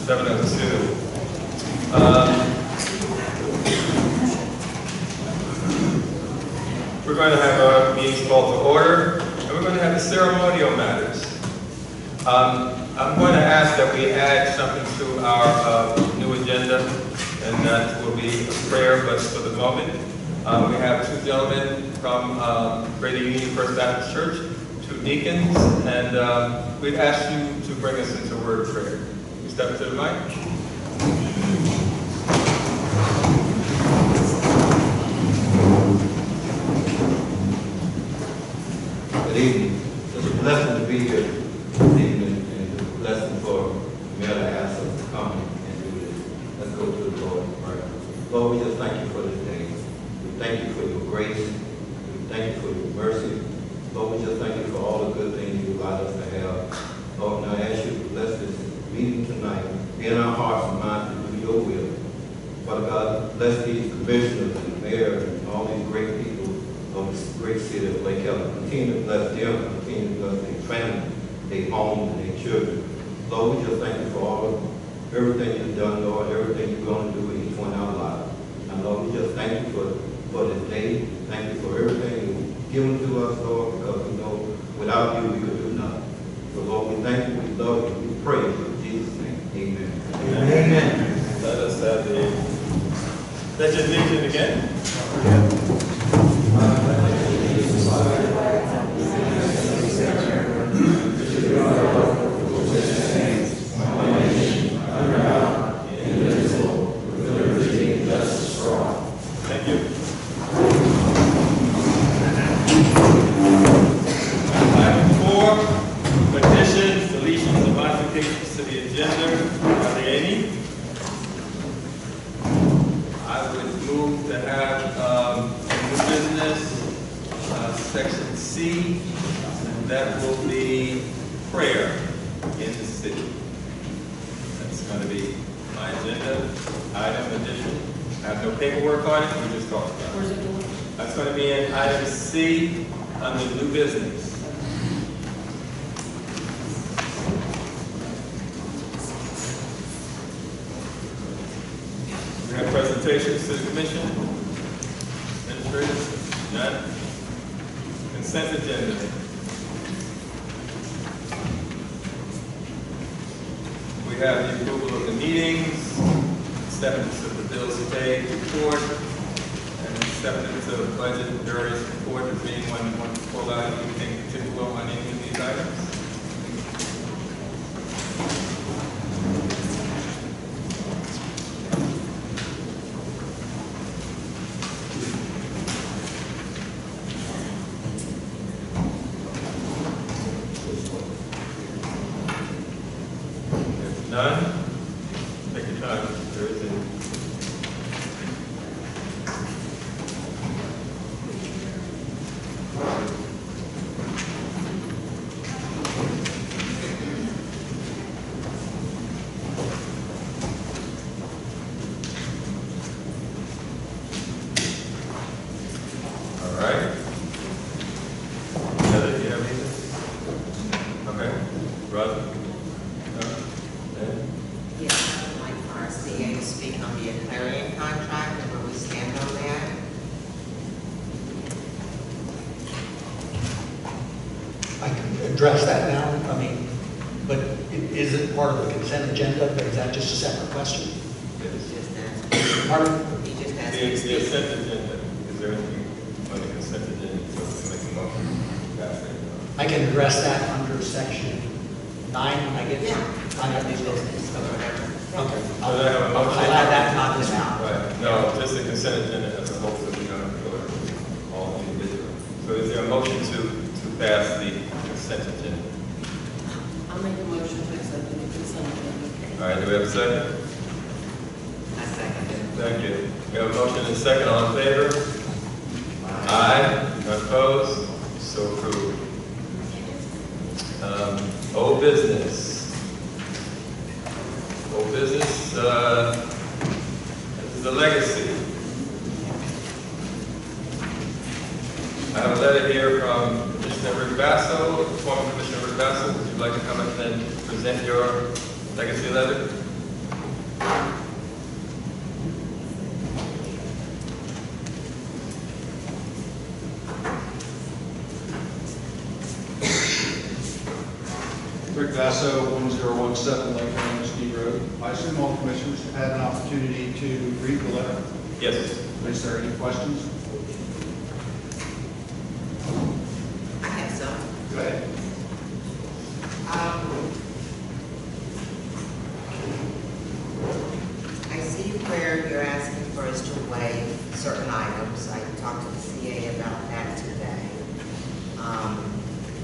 7:02. We're going to have our meetings called to order, and we're going to have the ceremonial matters. I'm going to ask that we add something to our new agenda, and that will be a prayer, but for the moment, we have two gentlemen from Greater Union First Baptist Church, two deacons, and we'd ask you to bring us into a word of prayer. You step to the mic. Good evening. It's a blessing to be here this evening, and it's a blessing for me to ask us to come and do this. Let's go to the Lord in prayer. Lord, we just thank you for this day. We thank you for your grace. We thank you for your mercy. Lord, we just thank you for all the good things you allowed us to have. Lord, now I ask you to bless this meeting tonight. Be in our hearts and minds to do your will. Father God, bless these commissioners and the mayor and all these great people of this great city of Lake Ellen. Continue to bless them, continue to bless their family, their homes, and their children. Lord, we just thank you for everything you've done, Lord, everything you're going to do in each one of our lives. And Lord, we just thank you for this day. Thank you for everything you've given to us, Lord, because we know without you we could do nothing. So Lord, we thank you, we love you, we praise you in Jesus' name. Amen. Amen. Amen. Let us have the pledge of allegiance again. Thank you. Item 4, additions, deletions, and modifications to the agenda. Are there any? I would move to have new business, section C, and that will be prayer in the city. That's going to be my agenda item addition. I have no paperwork on it, we just talked about it. Where's it going? That's going to be in item C under new business. We have presentations to the commission. Administrators? None. Consent agenda. We have the approval of the meetings, acceptance of the bills paid report, and acceptance of budget and various reports. Does anyone want to pull out anything particular on any of these items? None? Take your time. There is any. All right. Heather, do you have anything? Okay. Roger? Yes, I would like for our CA to speak on the Clarion contract and where we stand on that. I can address that now, I mean, but is it part of the consent agenda, or is that just a separate question? He's just asking. Pardon? He just asked The me to speak. consent agenda, is there anything on the consent agenda to make a motion? Pass it. I can address that under section 9, I guess. Yeah. Under new business. Or whatever. Okay. So do I have a motion? I'll add that, not this now. Right, no, just the consent agenda as a whole, so we don't have to go over all individual. So is there a motion to pass the consent agenda? I'll make a motion to accept the consent agenda. All right, do we have a second? I second it. Thank you. We have a motion and a second, all in favor? Aye. Opposed? So approved. Old business. Old business, this is the legacy. I have a letter here from Commissioner Rick Basso, former Commissioner Rick Basso. Would you like to come up and present your legacy letter? Rick Vasso, 1017 Lake Mesquite Road. I assume all commissioners have had an opportunity to read the letter. Yes. Is there any questions? I have some. Go ahead. I see where you're asking for us to waive certain items. I talked to the CA about that today.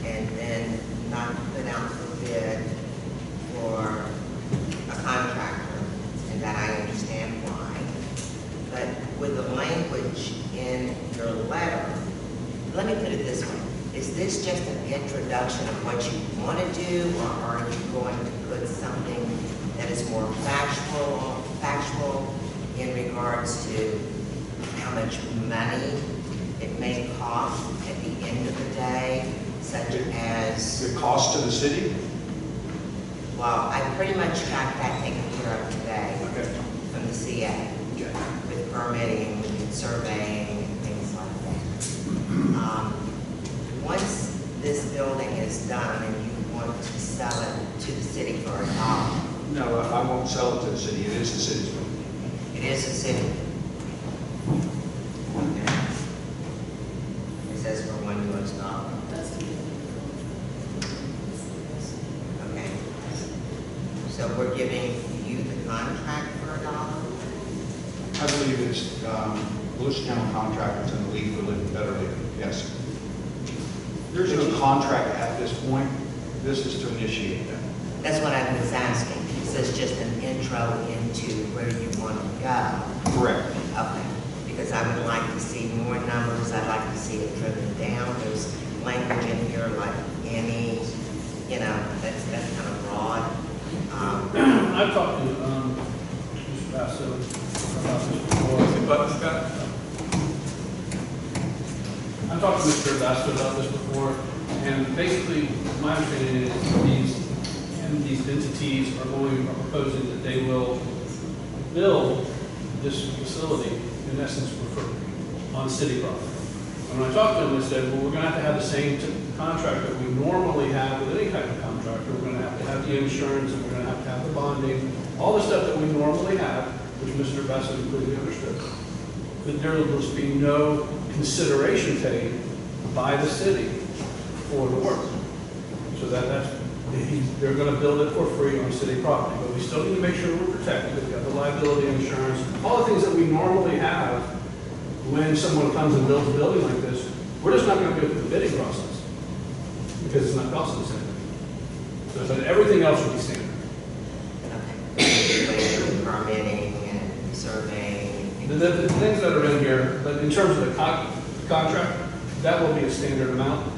And then not put out for bid for a contractor, and that I understand why. But with the language in your letter, let me put it this way. Is this just an introduction of what you want to do, or are you going to put something that is more factual in regards to how much money it may cost at the end of the day, such as, The cost to the city? well, I pretty much got that taken care of today Okay. from the CA Okay. with permitting and surveying and things like that. Once this building is done and you want to sell it to the city for $1, No, I won't sell it to the city. It is the city's building. it is the city. Okay. It says for $1. That's the. Okay. So we're giving you the contract for $1? I believe it's Volusia County contractors and the League for Living Better Living, yes. There's no contract at this point. This is to initiate that. That's what I was asking. It says just an intro into where you want to go. Correct. Okay, because I would like to see more numbers, I'd like to see it driven down, there's language in here like any, that's kind of broad. I've talked to Mr. Basso about this before. Mr. Butterscott? I've talked to Mr. Basso about this before, and basically, my understanding is these entities are proposing that they will build this facility, in essence, for free, on city property. And when I talked to them, they said, well, we're gonna have to have the same contract that we normally have with any kind of contractor. We're gonna have to have the insurance, and we're gonna have the bonding, all the stuff that we normally have, which Mr. Basso completely understood. But there will just be no consideration taken by the city for the work. So they're gonna build it for free on city property, but we still need to make sure we're protected. We've got the liability insurance, all the things that we normally have when someone comes and builds a building like this. We're just not gonna go through the bidding process because it's not costing us anything. So everything else will be standard. Okay. Permitting and surveying. The things that are in here, but in terms of the contract, that will be a standard amount.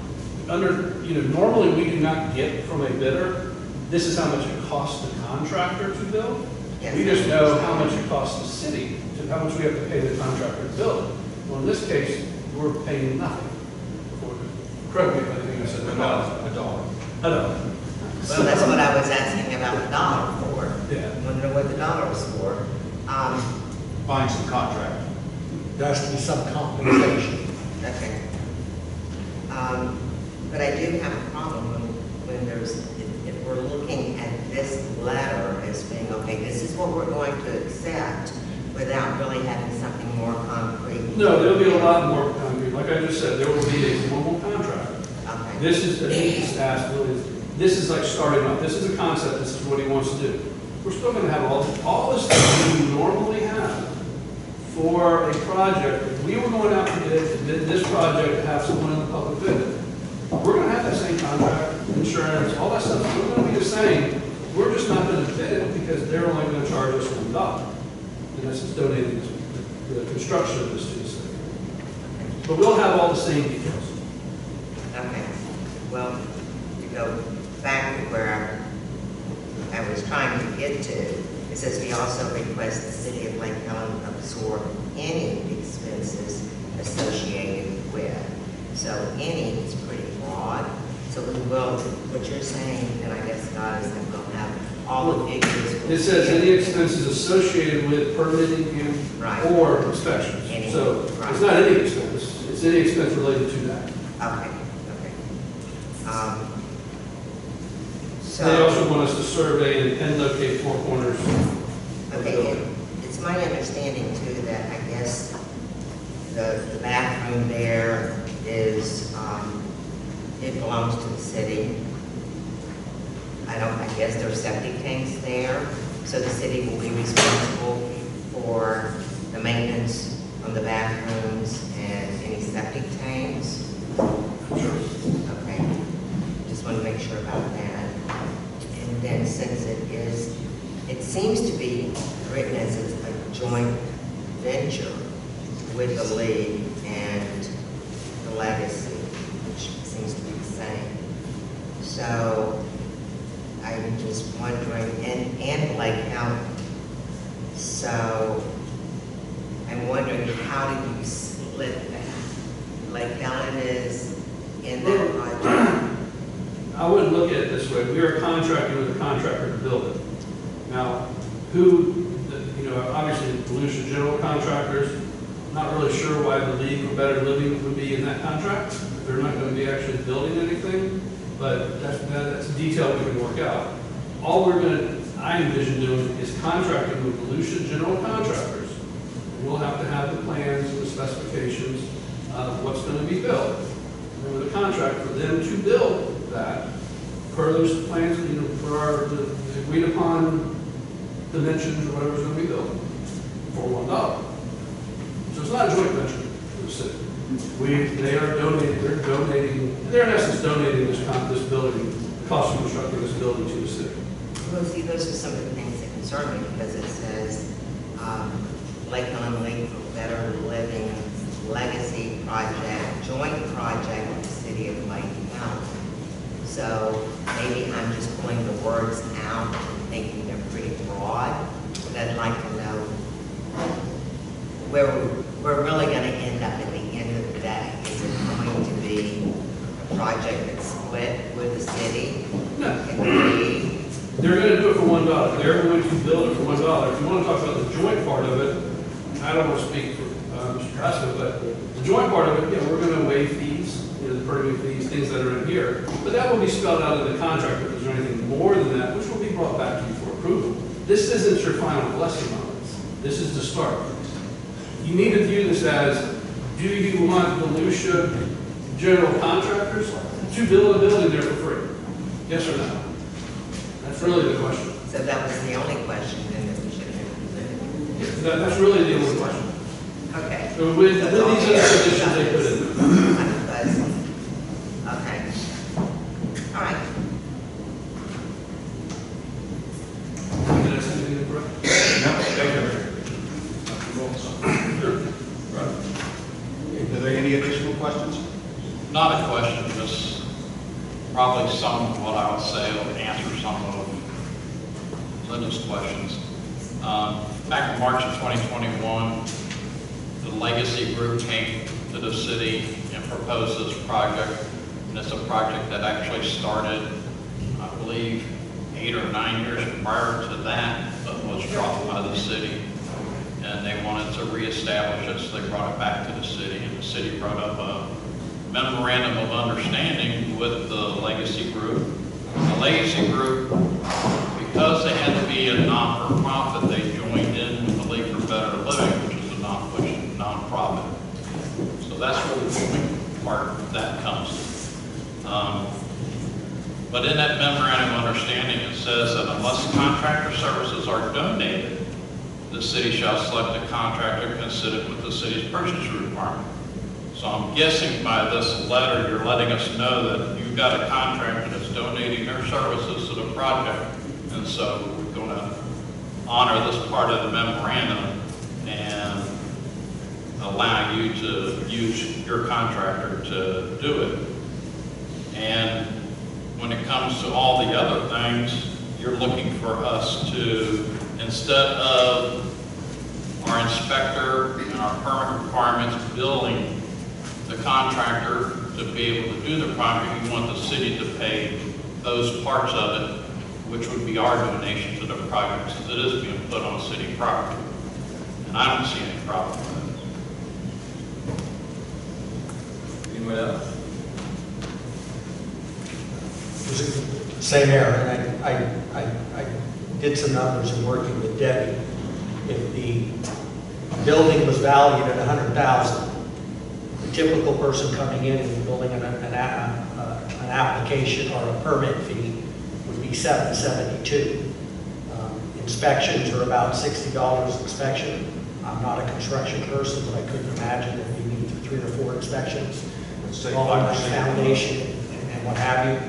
Normally we do not get from a bidder, this is how much it costs the contractor to build. Yes. We just know how much it costs the city, how much we have to pay the contractor to build it. Well, in this case, we're paying nothing for it. Correct me if I think I said $1. I know. Well, that's what I was asking about the dollar for. Yeah. I wonder what the dollar was for. Find some contract. There has to be some compensation. Okay. But I do have a problem when if we're looking at this letter as being, okay, this is what we're going to accept without really having something more concrete. No, there'll be a lot more concrete. Like I just said, there will be a formal contract. Okay. This is, this is like starting up. This is a concept. This is what he wants to do. We're still going to have all the stuff that we normally have for a project. If we were going out to bid this project to have someone in the public bid it, we're going to have that same contract, insurance, all that stuff. We're going to be the same. We're just not going to bid it because they're only going to charge us $1. And this is donating the construction of this to the city. But we'll have all the same details. Okay. Well, to go back to where I was trying to get to, it says we also request the city of Lake Helen absorb any expenses associated with. So any is pretty broad. So we will, what you're saying, and I guess God is that we'll have all the figures. It says any expenses associated with permitting Right. and or inspections. Any- So right. it's not any expense, it's any expense related to that. Okay, okay. They So, also want us to survey and locate four corners. of the okay, building. it's my understanding too that I guess the bathroom there is, it belongs to the city. I guess there are septic tanks there, so the city will be responsible for the maintenance on the bathrooms and any septic tanks. Okay, just want to make sure about that. And then since it seems to be written as a joint venture with the league and the legacy, which seems to be the same. So I'm just wondering, and Lake County. So I'm wondering, how do you split that? Lake County is in that project. I wouldn't look at it this way. We are contracting with a contractor to build it. Now, obviously, Volusia General Contractors, not really sure why the League for Better Living would be in that contract. They're not going to be actually building anything, but that's a detail we can work out. All I envision doing is contracting with Volusia General Contractors. We'll have to have the plans and the specifications of what's going to be built. And with a contract for them to build that, per those plans, for the agreed upon dimensions or whatever's going to be built, for $1. So it's not a joint venture with the city. They're in essence donating this building, the cost of constructing this building to the city. Well, see, those are some of the things that concern me, because it says, Lakeland League for Better Living Legacy Project, joint project with the city of Lake County. So maybe I'm just pulling the words out and thinking they're pretty broad, but I'd like to know where we're really going to end up at the end of the day. Is it going to be a project that's split with the city? No. And the league? They're going to do it for $1. They're going to build it for $1. If you want to talk about the joint part of it, I don't want to speak for Mr. Grasso, but the joint part of it, we're going to waive fees, the permitting fees, things that are in here. But that will be spelled out in the contract if there's anything more than that, which will be brought back to you for approval. This isn't your final blessing on this. This is the start. You need to view this as, do you want Volusia General Contractors to build a building there for free? Yes or no? That's really the question. So that was the only question then that we should have presented. That's really the only question. Okay. So with these other conditions they put in. Okay. All right. Did I say anything incorrect? Thank you. Are there any additional questions? Not a question, just probably some of what I would say will answer some of Linda's questions. Back in March of 2021, the Legacy Group came to the city and proposed this project. And it's a project that actually started, I believe, 8 or 9 years prior to that, but was dropped by the city. And they wanted to reestablish it, so they brought it back to the city. And the city brought up a memorandum of understanding with the Legacy Group. The Legacy Group, because they had to be a non-for-profit, they joined in with the League for Better Living, which is a non-profit. So that's where the joint part of that comes. But in that memorandum of understanding, it says that unless contractor services are donated, the city shall select a contractor consistent with the city's purchase requirement. So I'm guessing by this letter, you're letting us know that you've got a contractor that's donating their services to the project. And so we're going to honor this part of the memorandum and allow you to use your contractor to do it. And when it comes to all the other things, you're looking for us to, instead of our inspector and our permit requirements billing the contractor to be able to do the project, you want the city to pay those parts of it which would be our donation to the project, since it is being put on city property. And I don't see any problem with it. Anyone else? Same error, and I did some numbers in working with Debbie. If the building was valued at $100,000, the typical person coming in and building an application or a permit fee would be $772. Inspections are about $60 inspection. I'm not a construction person, but I couldn't imagine that we need 3 or 4 inspections. Let's say All on 5%. foundation and what have you.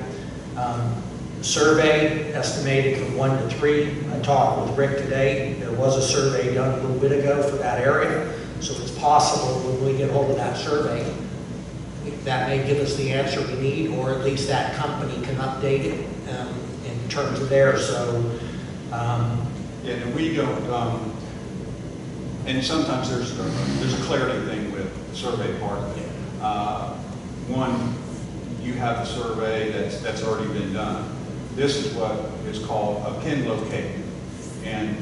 Survey estimated from 1 to 3. I talked with Rick today. There was a survey done a little bit ago for that area. So if it's possible, when we get hold of that survey, that may give us the answer we need, or at least that company can update it in terms of theirs. So, Yeah, and we don't, and sometimes there's a clarity thing with the survey part. One, you have the survey that's already been done. This is what is called a pin locate. And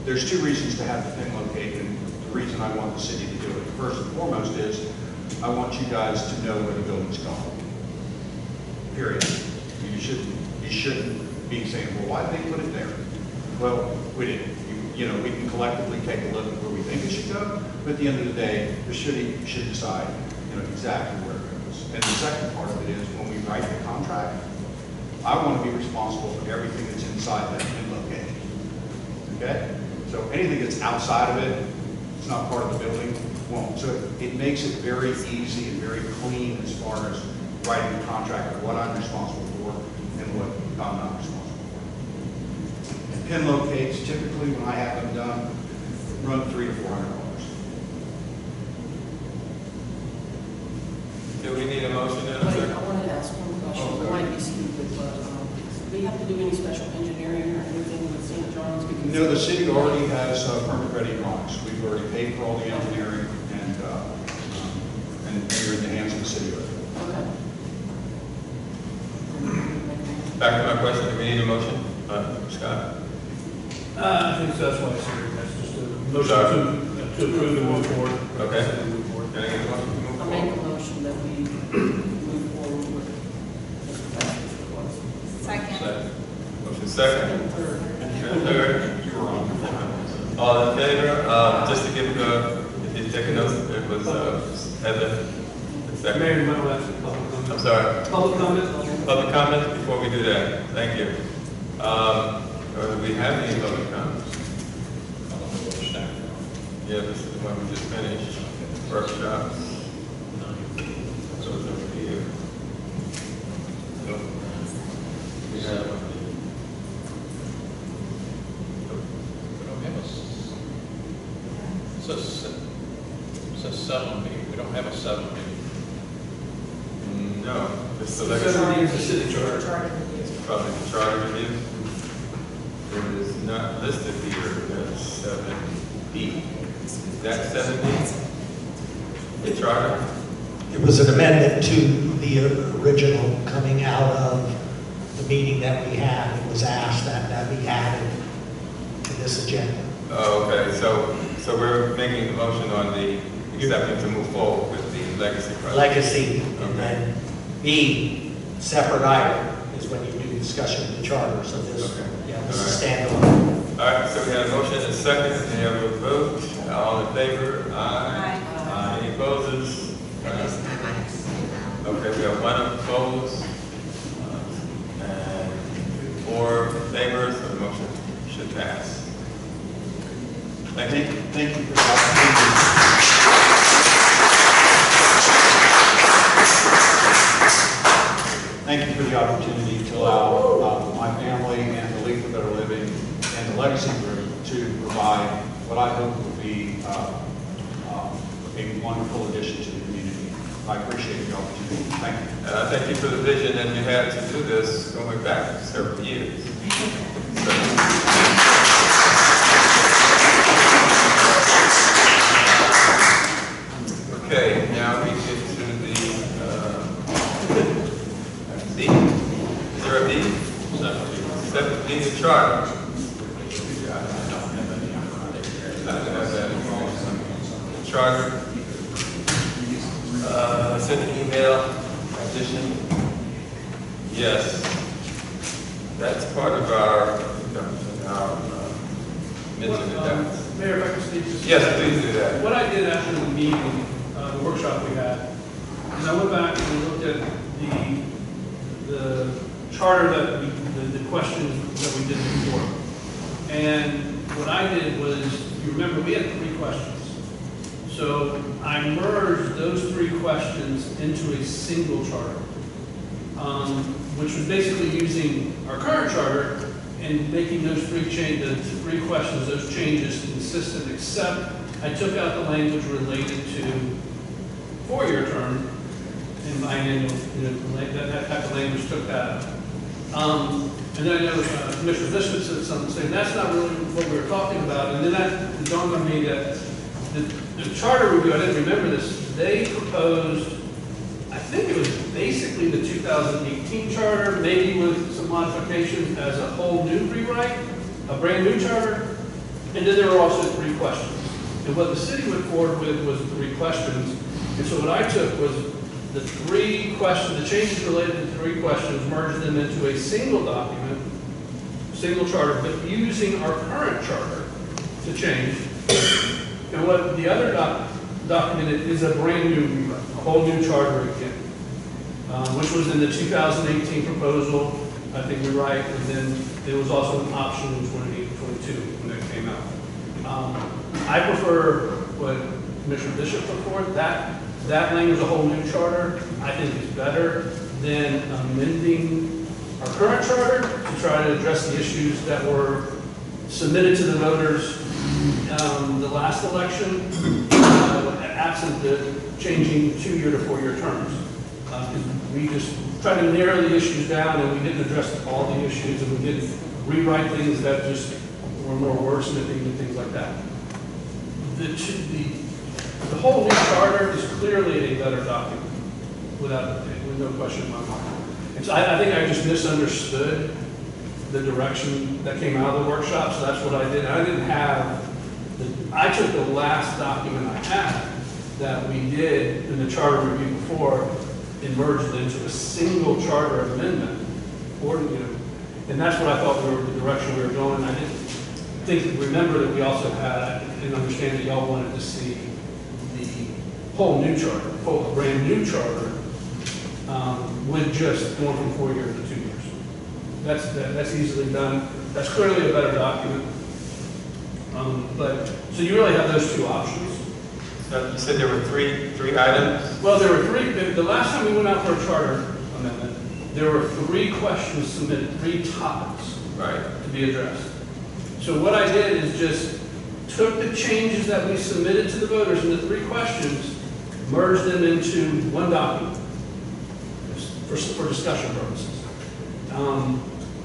there's 2 reasons to have the pin locate, and the reason I want the city to do it. First and foremost is, I want you guys to know where the building's going. Period. You shouldn't be saying, well, why did they put it there? Well, we didn't. You know, we can collectively take a look at where we think it should go, but at the end of the day, the city should decide, exactly where it goes. And the second part of it is, when we write the contract, I want to be responsible for everything that's inside that pin location. Okay? So anything that's outside of it, it's not part of the building, won't. So it makes it very easy and very clean as far as writing the contract of what I'm responsible for and what I'm not responsible for. And pin locates, typically when I have them done, run $300 to $400. Do we need a motion then? Wait, I wanted to ask one question. Oh, It sorry. might be stupid, but do we have to do any special engineering or anything with St. John's? Because No, the city already has permit-ready drawings. We've already paid for all the engineering, and you're in the hands of the city. Okay. Back to my question, do we need a motion? Scott? I think so, that's why I said that's just a motion Sorry. to approve and move forward. Okay. To move forward. Can I get a motion to move I make forward? a motion that we move forward with Mr. Patrick's request. Second. Motion second. And third. And third. You were on. All in favor? Just to give, if you take a note, it was Heather. The second. Mayor, you might want to public I'm comment. sorry. Public comment? Public comments before we do that? Thank you. Do we have any public comments? Yeah, this is the one we just finished. Workshops. So it's over here. So, we have, It says 7 meeting. We don't have a 7 meeting. no, it's the Seven legacy. years of city charter. Probably the charter review. It is not listed here as 7B. Is that 7B? The charter? it was an amendment to the original coming out of the meeting that we had. It was asked that be added to this agenda. Oh, okay, so we're making the motion on the acceptance to move forward with the legacy project. Legacy, and then B, separate item, is when you do discussion of the charter. So this, Okay. yeah, this is All standalone. All right, so we have a motion and a second, and we have a vote. All in favor? Aye. Aye. Any opposes? At this time, I have to say that. Okay, we have 1 opposed, and 4 in favor, so the motion should pass. Thank you. Thank you for the opportunity. Thank you for the opportunity to allow my family and the League for Better Living and the Legacy Group to provide what I hope will be a wonderful addition to the community. I appreciate the opportunity. Thank you. And I thank you for the vision that you had to do this going back several years. Okay, now we get to the, B. Is there a B? 7B. charter. Sent an email, addition. Yes, that's part of our mention of that. Mayor, if I could speak just. Yes, please do that. What I did after the meeting, the workshop we had, is I went back and looked at the charter that the questions that we did before. And what I did was, you remember, we had 3 questions. So I merged those 3 questions into a single charter, which was basically using our current charter and making those 3 questions, those changes consistent, except I took out the language related to 4-year term and biennial, that type of language took that out. And then I know Commissioner Bishop said something saying that's not really what we were talking about. And then that dawned on me that the charter review, I didn't remember this, they proposed, I think it was basically the 2018 charter, maybe with some modifications as a whole new rewrite, a brand new charter. And then there were also 3 questions. And what the city went forward with was 3 questions. And so what I took was the 3 questions, the changes related to the 3 questions, merged them into a single document, single charter, but using our current charter to change. And what the other document is a brand new rewrite, a whole new charter again, which was in the 2018 proposal, I think we write, and then there was also an option in 2022 when it came out. I prefer what Commissioner Bishop put forward. That language, a whole new charter, I think is better than amending our current charter to try to address the issues that were submitted to the voters the last election, absent the changing 2-year to 4-year terms. We just tried to narrow the issues down, and we didn't address all the issues, and we didn't rewrite things that just were more wordsmithing and things like that. The whole new charter is clearly a better document, with no question in my mind. And so I think I just misunderstood the direction that came out of the workshop, so that's what I did. I didn't have, I took the last document I had that we did in the charter review before and merged it into a single charter amendment, and that's what I thought the direction we were going. I didn't remember that we also had, and understand that y'all wanted to see the whole new charter, a brand new charter, with just going from 4 years to 2 years. That's easily done. That's clearly a better document. So you really have those 2 options. So you said there were three items? Well, there were 3. The last time we went out for a charter amendment, there were 3 questions submitted, 3 topics to be addressed. So what I did is just took the changes that we submitted to the voters in the 3 questions, merged them into one document for discussion purposes.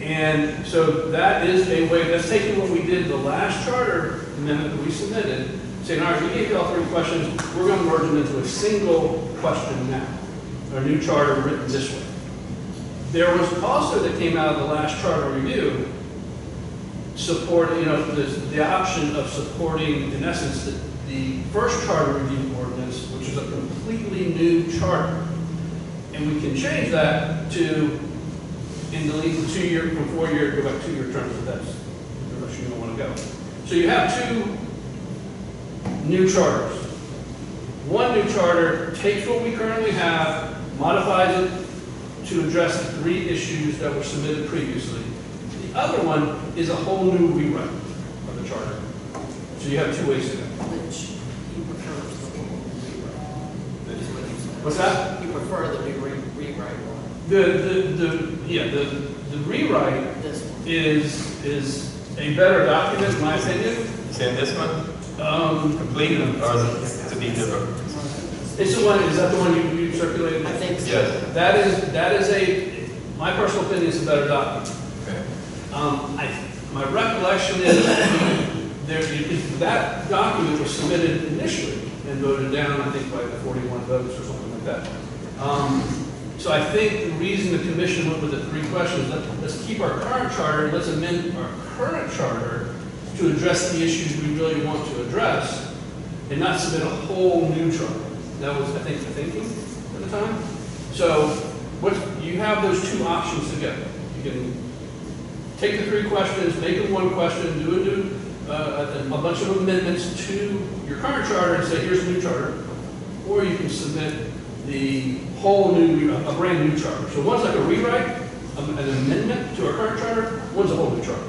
And so that is a way, that's taking what we did the last charter amendment that we submitted, saying, all right, we gave you all 3 questions, we're going to merge them into a single question now, a new charter written this way. There was also, that came out of the last charter review, support, the option of supporting, in essence, the first charter review ordinance, which is a completely new charter. And we can change that to, in the least 2-year, from 4-year, go back 2-year terms, if that's the direction you don't want to go. So you have 2 new charters. One new charter takes what we currently have, modifies it to address the 3 issues that were submitted previously. The other one is a whole new rewrite of the charter. So you have 2 ways to go. Which you prefer the rewrite. Is what you said. What's that? You prefer the new rewrite one. The rewrite This one. is a better document, in my opinion. You saying this one? Complete, or is it to be different? It's the one, is that the one you circulated? I think so. Yes. That is my personal opinion, is a better document. Okay. My recollection is that document was submitted initially and voted down, I think, by 41 votes or something like that. So I think the reason the commission went with the 3 questions, let's keep our current charter, let's amend our current charter to address the issues we really want to address, and not submit a whole new charter. That was, I think, the thinking at the time. So you have those two options to go. You can take the 3 questions, make them 1 question, do a bunch of amendments to your current charter and say, here's a new charter. Or you can submit the whole new, a brand new charter. So one's like a rewrite, an amendment to our current charter, one's a whole new charter.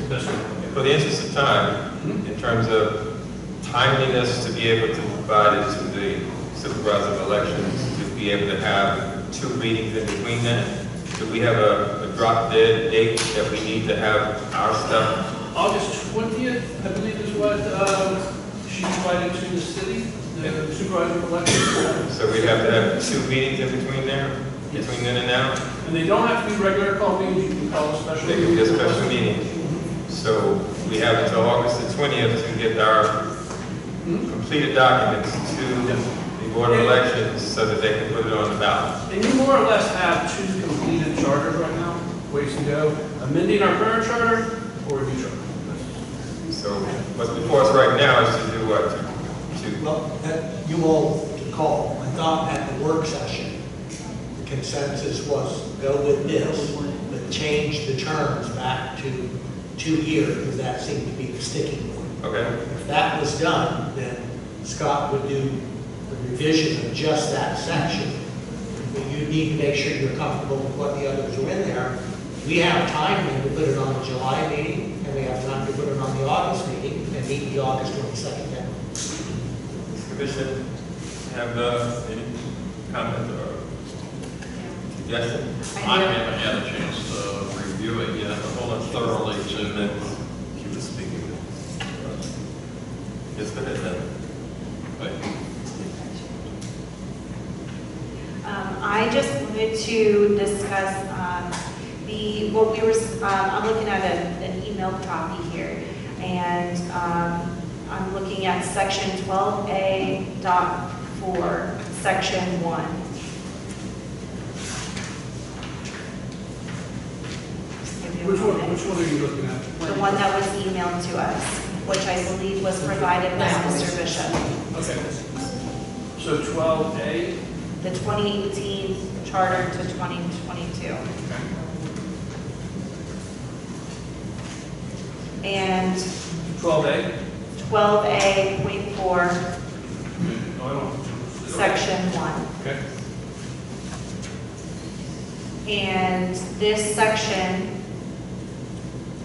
That's good. For the interest of time, in terms of timeliness to be able to provide it to the supervisor of elections, to be able to have 2 meetings in between that, do we have a drop dead date that we need to have our stuff? August 20th, I believe is what she provided to the city, the supervisor of elections. So we have to have 2 meetings in between there, between then and now? And they don't have to be regular call meetings, you can call a special They meeting. can be a special meeting. So we have until August the 20th to get our completed documents to the Board of Elections so that they can put it on the ballot. And you more or less have 2 completed charters right now, ways to go. Amending our current charter or a new charter. So what's before us right now is to do what? Well, you all call. I thought at the work session, the consensus was go with this, but change the terms back to 2 years, because that seemed to be the sticking point. Okay. If that was done, then Scott would do the revision of just that section. But you need to make sure you're comfortable with what the others are in there. We have time then to put it on the July meeting, and we have time to put it on the August meeting, and meet the August 22nd then. Commission, have any comment or suggestion? I haven't had a chance to review it yet, thoroughly to. She was speaking. Yes, go ahead then. I just wanted to discuss what we were, I'm looking at an emailed copy here, and I'm looking at section 12A.4, section 1. Which one are you looking at? The one that was emailed to us, which I believe was provided by Mr. Bishop. Okay. So 12A. The 2018 charter to 2022. And 12A? 12A.4, No, I don't. section 1. Okay. And this section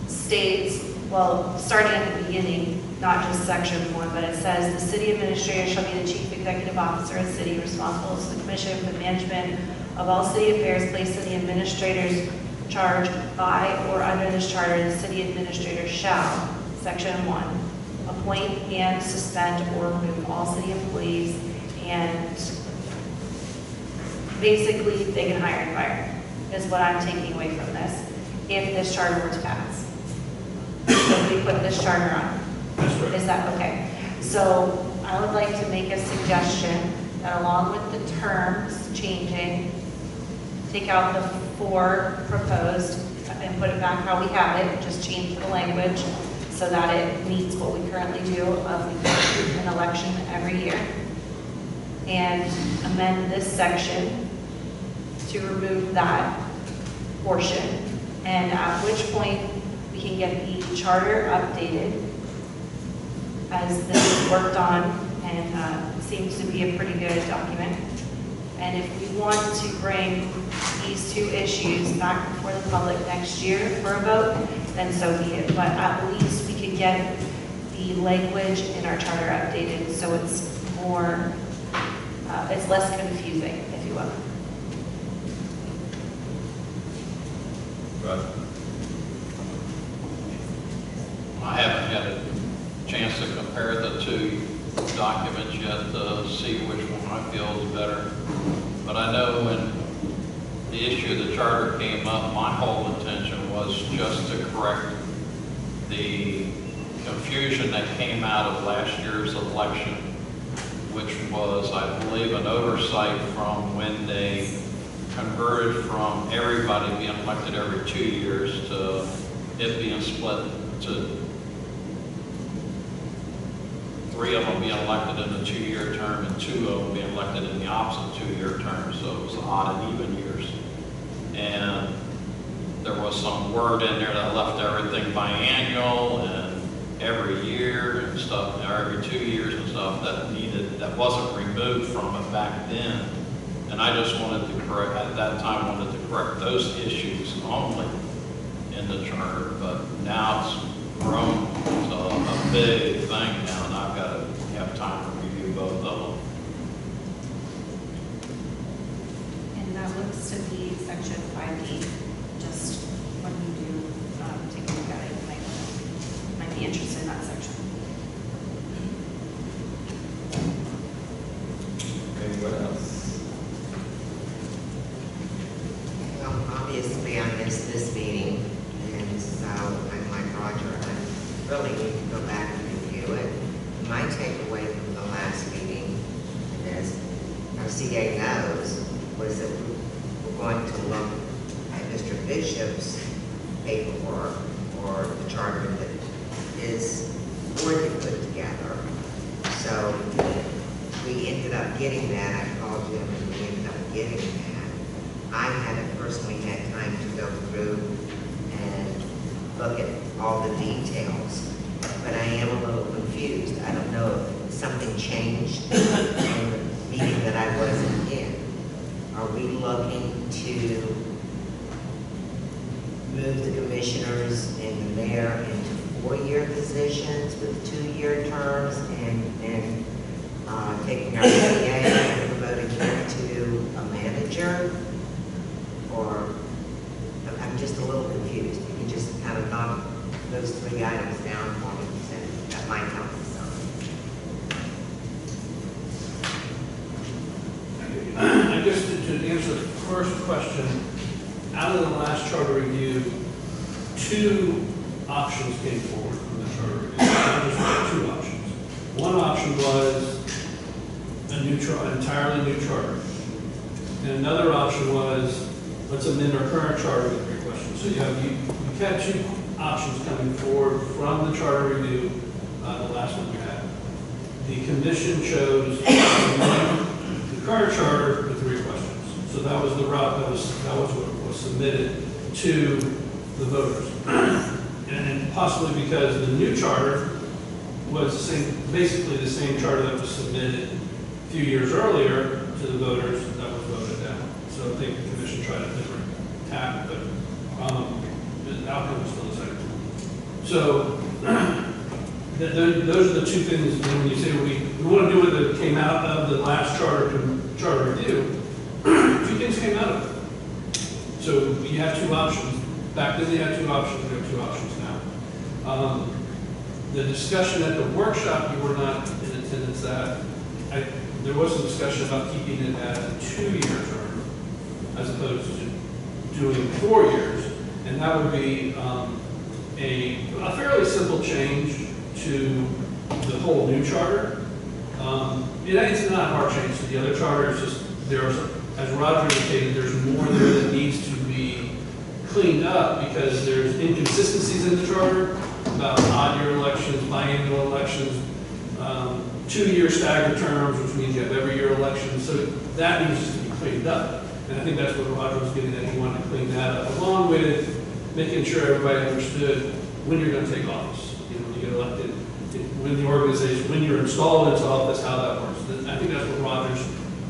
states, well, starting at the beginning, not just section 1, but it says, the city administrator shall be the chief executive officer of the city, responsible to the commission for the management of all city affairs placed in the administrator's charge by or under this charter. The city administrator shall, section 1, appoint and suspend or remove all city employees, and basically they can hire and fire, is what I'm taking away from this, if this charter were to pass. So we put this charter on. That's right. Is that okay? So I would like to make a suggestion that along with the terms changing, take out the 4 proposed and put it back how we have it, just change the language so that it meets what we currently do of an election every year. And amend this section to remove that portion. And at which point we can get the charter updated as this is worked on, and seems to be a pretty good document. And if we want to bring these 2 issues back before the public next year for a vote, then so be it. But at least we could get the language in our charter updated so it's more, it's less confusing, if you will. Right. I haven't had a chance to compare the 2 documents yet to see which one I feel is better. But I know when the issue of the charter came up, my whole intention was just to correct the confusion that came out of last year's election, which was, I believe, an oversight from when they converted from everybody being elected every 2 years to it being split to 3 3 of them being elected in a 2-year term and 2 of them being elected in the opposite 2-year term, so it was odd and even years. And there was some word in there that left everything biannual and every year and stuff, or every 2 years and stuff that wasn't removed from it back then. And I just wanted to correct, at that time, wanted to correct those issues only in the charter, but now it's grown to a big thing now, and I've got to have time to review both of them. And that looks to be section 5E, just when you do take a look at it, you might be interested in that section. Anyone else? Well, obviously I missed this meeting, and so I'm like Roger, I really need to go back and review it. My takeaway from the last meeting, as our CA knows, was that we're going to look at Mr. Bishop's paperwork or the charter that is already put together. So we ended up getting that. I called him and we ended up getting that. I haven't personally had time to go through and look at all the details, but I am a little confused. I don't know if something changed in the meeting that I wasn't in. Are we looking to move the commissioners and the mayor into 4-year positions with 2-year terms and taking our CA and promoting him to a manager? Or, I'm just a little confused. You can just kind of knock those 3 items down for me, and that might help me some. I guess to answer the first question, out of the last charter review, 2 options came forward from the charter review. There's 2 options. One option was an entirely new charter. And another option was, let's amend our current charter with 3 questions. So you had 2 options coming forward from the charter review, the last one we had. The commission chose to amend the current charter with 3 questions. So that was the route that was what was submitted to the voters. And possibly because the new charter was basically the same charter that was submitted a few years earlier to the voters that was voted down. So I think the commission tried a different tack, but the outcome was still the same. So those are the 2 things. When you say we want to do what that came out of the last charter review, 2 things came out of it. So you have 2 options. Back then they had 2 options. We have 2 options now. The discussion at the workshop you were not in attendance at. There was some discussion about keeping it at a 2-year term as opposed to doing 4 years, and that would be a fairly simple change to the whole new charter. It's not a hard change to the other charter. It's just as Roger indicated, there's more there that needs to be cleaned up because there's inconsistencies in the charter about odd-year elections, biannual elections, 2-year staggered terms, which means you have every year elections. So that needs to be cleaned up. And I think that's what Roger was getting at. He wanted to clean that up, along with making sure everybody understood when you're going to take office. When you get elected, when the organization, when you're installed into office, how that works. I think that's what Roger's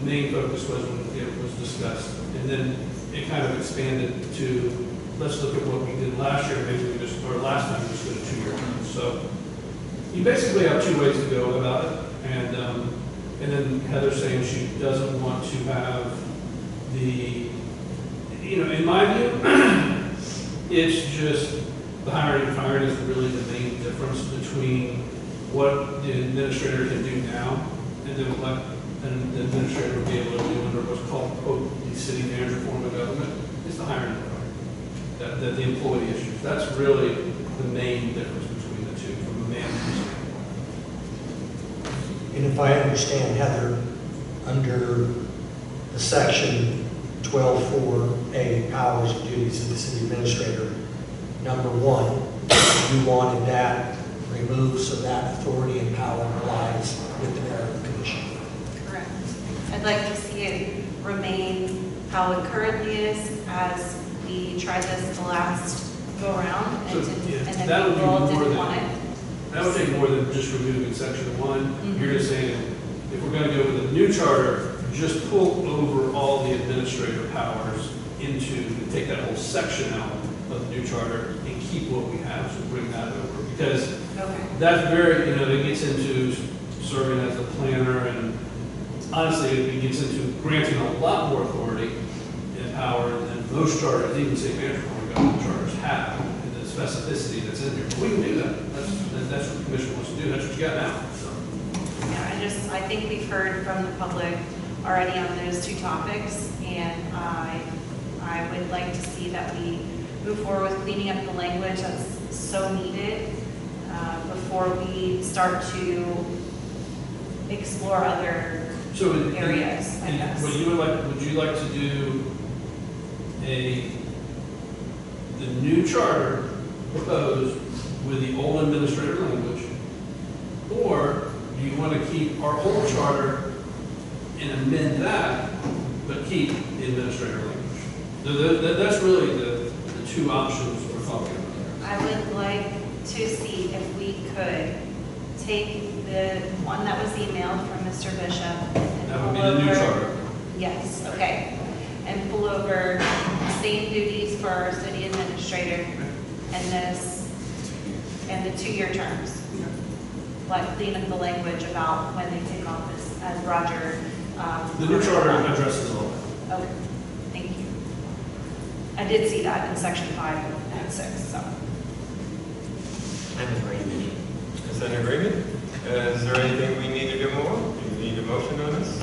main focus was when it was discussed. And then it kind of expanded to, let's look at what we did last year, or last time we just did a 2-year term. So you basically have 2 ways to go about it. And then Heather's saying she doesn't want to have in my view, it's just the hiring and firing is really the main difference between what the administrator can do now and then what an administrator will be able to do under what's called, quote, the city manager form of government. It's the hiring and firing, the employee issues. That's really the main difference between the 2 from a manager's standpoint. And if I understand, Heather, under the section 12.4A, powers and duties of the city administrator, number 1, you wanted that removed so that authority and power lies how it currently is as we tried this the last go around and So, yeah, then that would be people more didn't than- want it. That would take more than just removing section one. Mhm. You're just saying, if we're gonna go with a new charter, just pull over all the administrative powers into, take that whole section out of the new charter and keep what we have, so bring that over. Because Okay. that's very, it gets into serving as a planner, and honestly, it gets into granting a lot more authority and power than most charters, even state management government charters have, and the specificity that's in there. But we can do that. That's what the commission wants to do. That's what you got now, so. Yeah, I think we've heard from the public already on those two topics, and I would like to see that we move forward with cleaning up the language that's so needed before we start to explore other So areas, I guess. would you like to do the new charter proposed with the old administrative language? Or do you want to keep our whole charter and amend that, but keep the administrative language? That's really the two options we're talking about. I would like to see if we could take the one that was emailed from Mr. Bishop and That would be pull the new over- charter. Yes, okay. And pull over same duties for our city administrator and this, and the 2-year terms. Like clean up the language about when they take office, as Roger. The new charter addresses all that. Okay, thank you. I did see that in section 5 and 6, so. I'm agreeing. Is that an agreement? Is there anything we need to do more? Do you need a motion on this?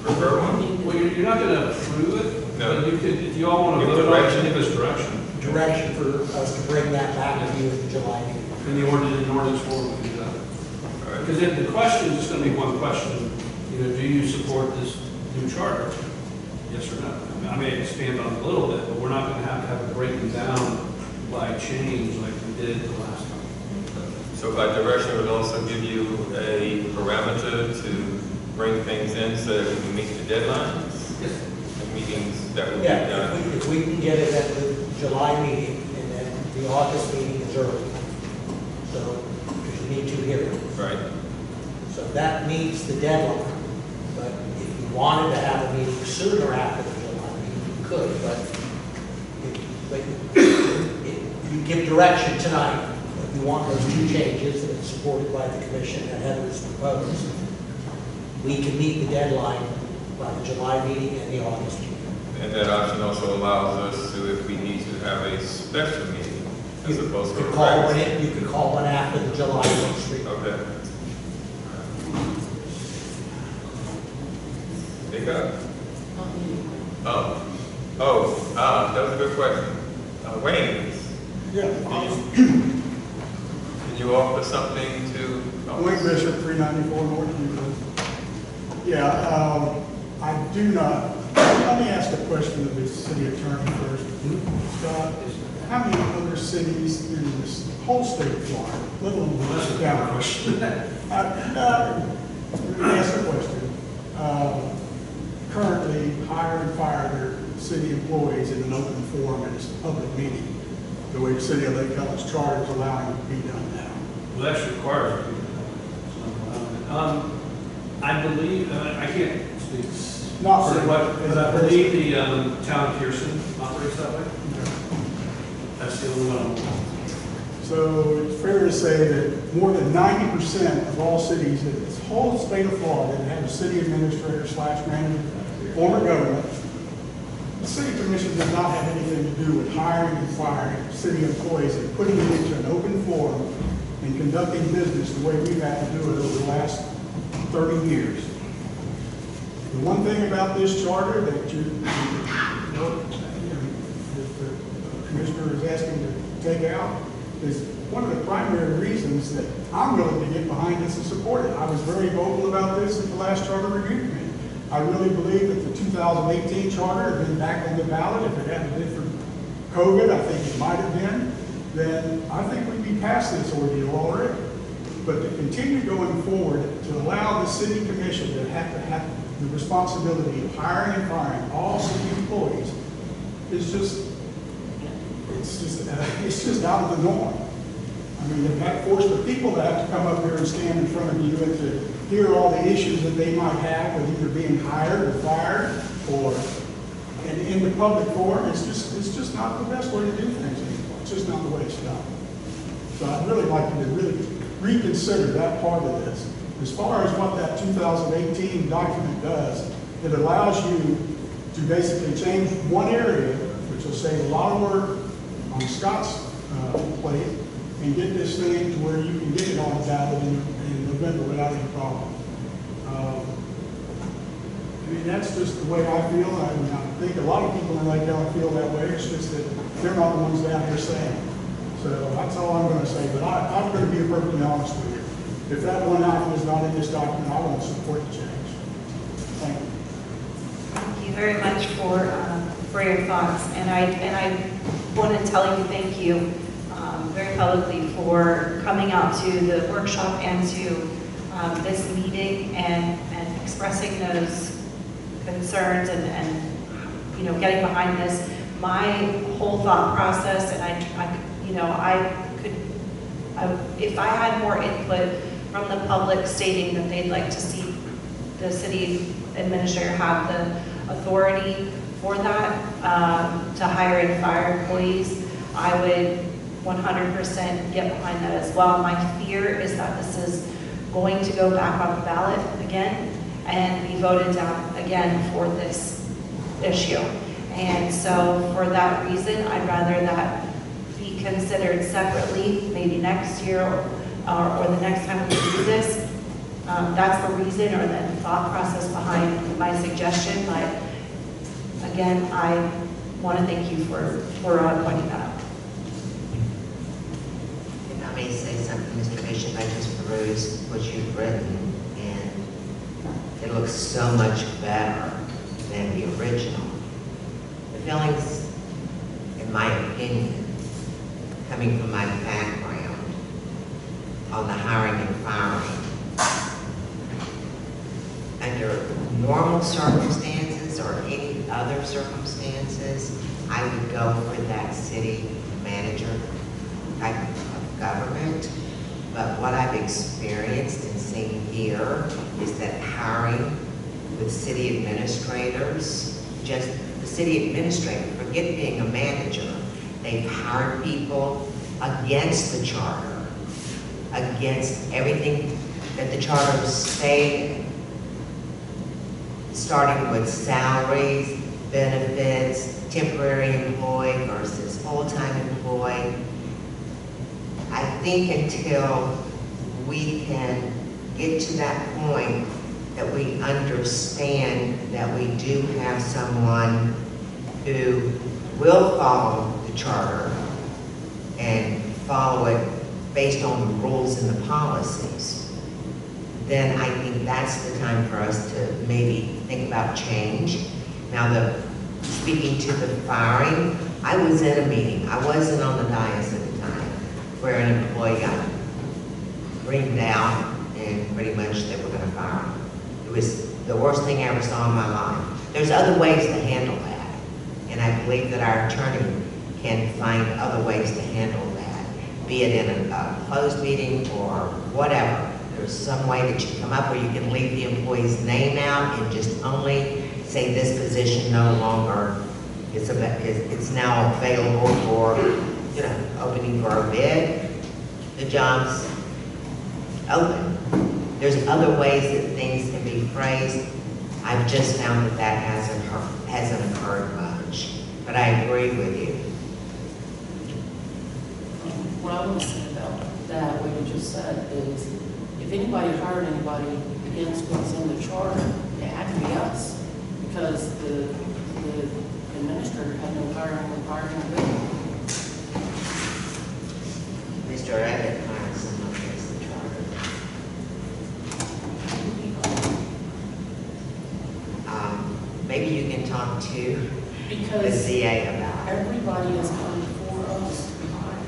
Prefer one? Well, you're not going to approve it. No. But you could, if you all want to Give vote on it, direction. give us direction. Direction for us to bring that back to you in July meeting. In the ordinance form, we do that. All right. Because the question is just going to be one question, do you support this new charter? Yes or no? I may expand on it a little bit, but we're not going to have it breaking down by change like we did the last time. So by direction would also give you a parameter to bring things in so that we can meet the deadlines? Yes. The meetings that will be Yeah, done? if we can get it at the July meeting, and then the August meeting is early. So, because you need 2 hearings. Right. So that meets the deadline. But if you wanted to have a meeting sooner after the July meeting, you could, you give direction tonight. If you want those 2 changes that are supported by the commission that Heather's proposed, we can meet the deadline by the July meeting and the August meeting. And that option also allows us to, if we need to, have a special meeting as opposed to You a could call one regular. in, you could call one after the July 1st meeting. Okay. Speak up. That was a good question. Wayne, can you offer something to? Wayne Bishop, 394 North Euclid. Yeah, I do not, let me ask a question of the city attorney first. Scott, how many other cities in this whole state of Florida, let alone That's a this down county? question. Let me ask a question. Currently hire and fire their city employees in an open forum and it's a public meeting, the way the city of Lake Ellis charter is allowing it to be done now. Well, that requires it. I believe, I can't speak. Not for- But I believe the town of Pearson operates that way. That's the only one. So it's fair to say that more than 90% of all cities in this whole state of Florida that have a city administrator / manager, form of government, the city commission does not have anything to do with hiring and firing city employees and putting it into an open forum and conducting business the way we've had to do it over the last 30 years. The one thing about this charter that that the commissioner is asking to take out is one of the primary reasons that I'm willing to get behind this and support it. I was very vocal about this at the last charter review committee. I really believe that the 2018 charter had been back on the ballot. If it hadn't been for COVID, I think it might have been, then I think we'd be past this ordeal already. But to continue going forward, to allow the city commission to have the responsibility of hiring and firing all city employees is just, it's just out of the norm. I mean, they've got forced the people that have to come up here and stand in front of you and to hear all the issues that they might have with either being hired or fired or in the public forum. It's just not the best way to do things anymore. It's just not the way it's done. So I'd really like you to really reconsider that part of this. As far as what that 2018 document does, it allows you to basically change one area, which will save a lot of work on Scott's plate, and get this thing to where you can get it on the ballot in November without any problem. I mean, that's just the way I feel. I mean, I think a lot of people in Lake County feel that way. It's just that they're not the ones down here saying it. So that's all I'm going to say. But I'm going to be perfectly honest with you. If that one item is not in this document, I won't support the change. Thank you. Thank you very much for your thoughts, and I want to tell you thank you very publicly for coming out to the workshop and to this meeting and expressing those concerns and you know, getting behind this. My whole thought process, and if I had more input from the public stating that they'd like to see the city administrator have the authority for that, to hire and fire employees, I would 100% get behind that as well. My fear is that this is going to go back on the ballot again and be voted down again for this issue. And so for that reason, I'd rather that be considered separately, maybe next year or the next time we do this. That's the reason or the thought process behind my suggestion. But again, I want to thank you for pointing that out. If I may say something, Mr. Bishop, I just perused what you've written, and it looks so much better than the original. The feelings, in my opinion, coming from my background on the hiring and firing, under normal circumstances or any other circumstances, I would go for that city manager type of government. But what I've experienced and seen here is that hiring with city administrators, just the city administrator, forget being a manager, they've hired people against the charter, against everything that the charter stated, starting with salaries, benefits, temporary employee versus full-time employee. I think until we can get to that point that we understand that we do have someone who will follow the charter and follow it based on the rules and the policies, then I think that's the time for us to maybe think about change. Now, speaking to the firing, I was in a meeting. I wasn't on the dais at the time, where an employee got ringed out and pretty much they were going to fire him. It was the worst thing I ever saw in my life. There's other ways to handle that, and I believe that our attorney can find other ways to handle that, be it in a closed meeting or whatever. There's some way that you come up where you can leave the employee's name out and just only say this position no longer it's now available for, you know, opening for a bid. The job's open. There's other ways that things can be phrased. I've just found that that hasn't occurred much, but I agree with you. What I want to say about that, what you just said, is if anybody hired anybody against what's in the charter, it had to be us, because the administrator had no hiring and firing ability. Mr. Abbott hired someone against the charter. Maybe you can talk to the Because CA about it. everybody has come before us to be hired.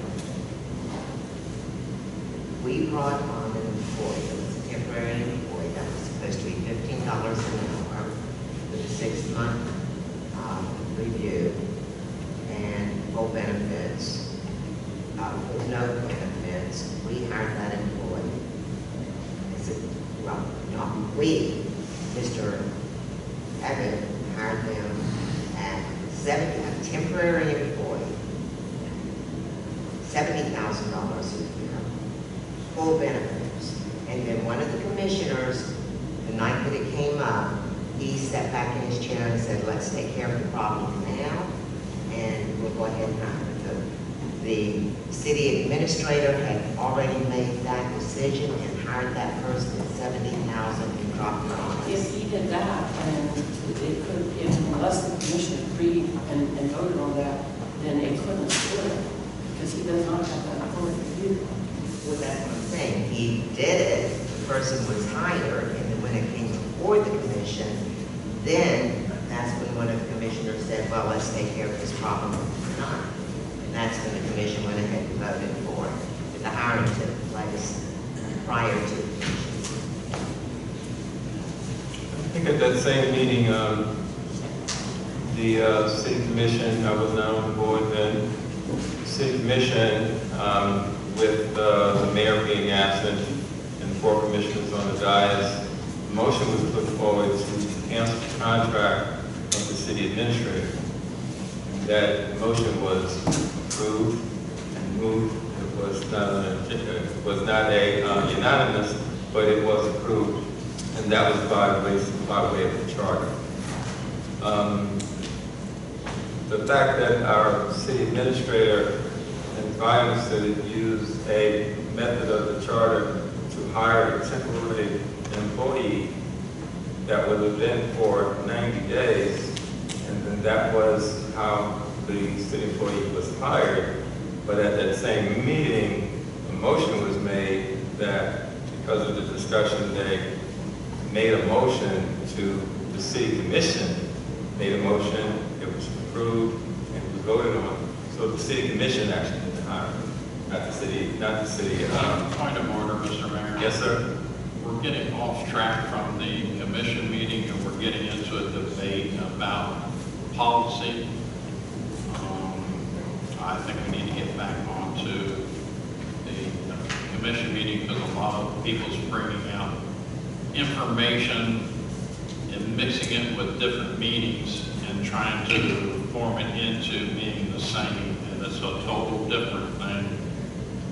We brought on an employee, it was a temporary employee, that was supposed to be $15 an hour. with a 6-month review and full benefits, with no benefits, we hired that employee. I said, well, not we, Mr. Evan hired them at a temporary employee, $70,000 a year, full benefits. And then one of the commissioners, the night that it came up, he sat back in his chair and said, let's take care of the problem now, and we'll go ahead and hire them. The city administrator had already made that decision and hired that person at $70,000 and dropped it on us. If he did that, and it could, if unless the commission agreed and voted on that, then it couldn't split, because he does not have that authority to do that. Well, that's what I'm saying. He did it, the person was hired, and then when it came before the commission, then that's when one of the commissioners said, well, let's take care of this problem tonight. And that's when the commission went ahead and voted for it. But the hiring took place prior to the commission. I think at that same meeting, the city commission, I was not on the board then, the city commission, with the mayor being absent and 4 commissioners on the dais, the motion was put forward to cancel the contract of the city administrator. That motion was approved and moved. It was not a unanimous, but it was approved, and that was by way of the charter. The fact that our city administrator advised that it used a method of the charter to hire a temporary employee that would have been for 90 days, and then that was how the city employee was hired. But at that same meeting, a motion was made that because of the discussion, they made a motion to the city commission, made a motion, it was approved, and it was voted on. So the city commission actually did the hiring, not the city. Point of order, Mr. Mayor. Yes, sir. We're getting off track from the commission meeting, and we're getting into a debate about policy. I think we need to get back onto the commission meeting, because a lot of people's bringing out information and mixing it with different meetings and trying to form it into being the same, and it's a total different thing,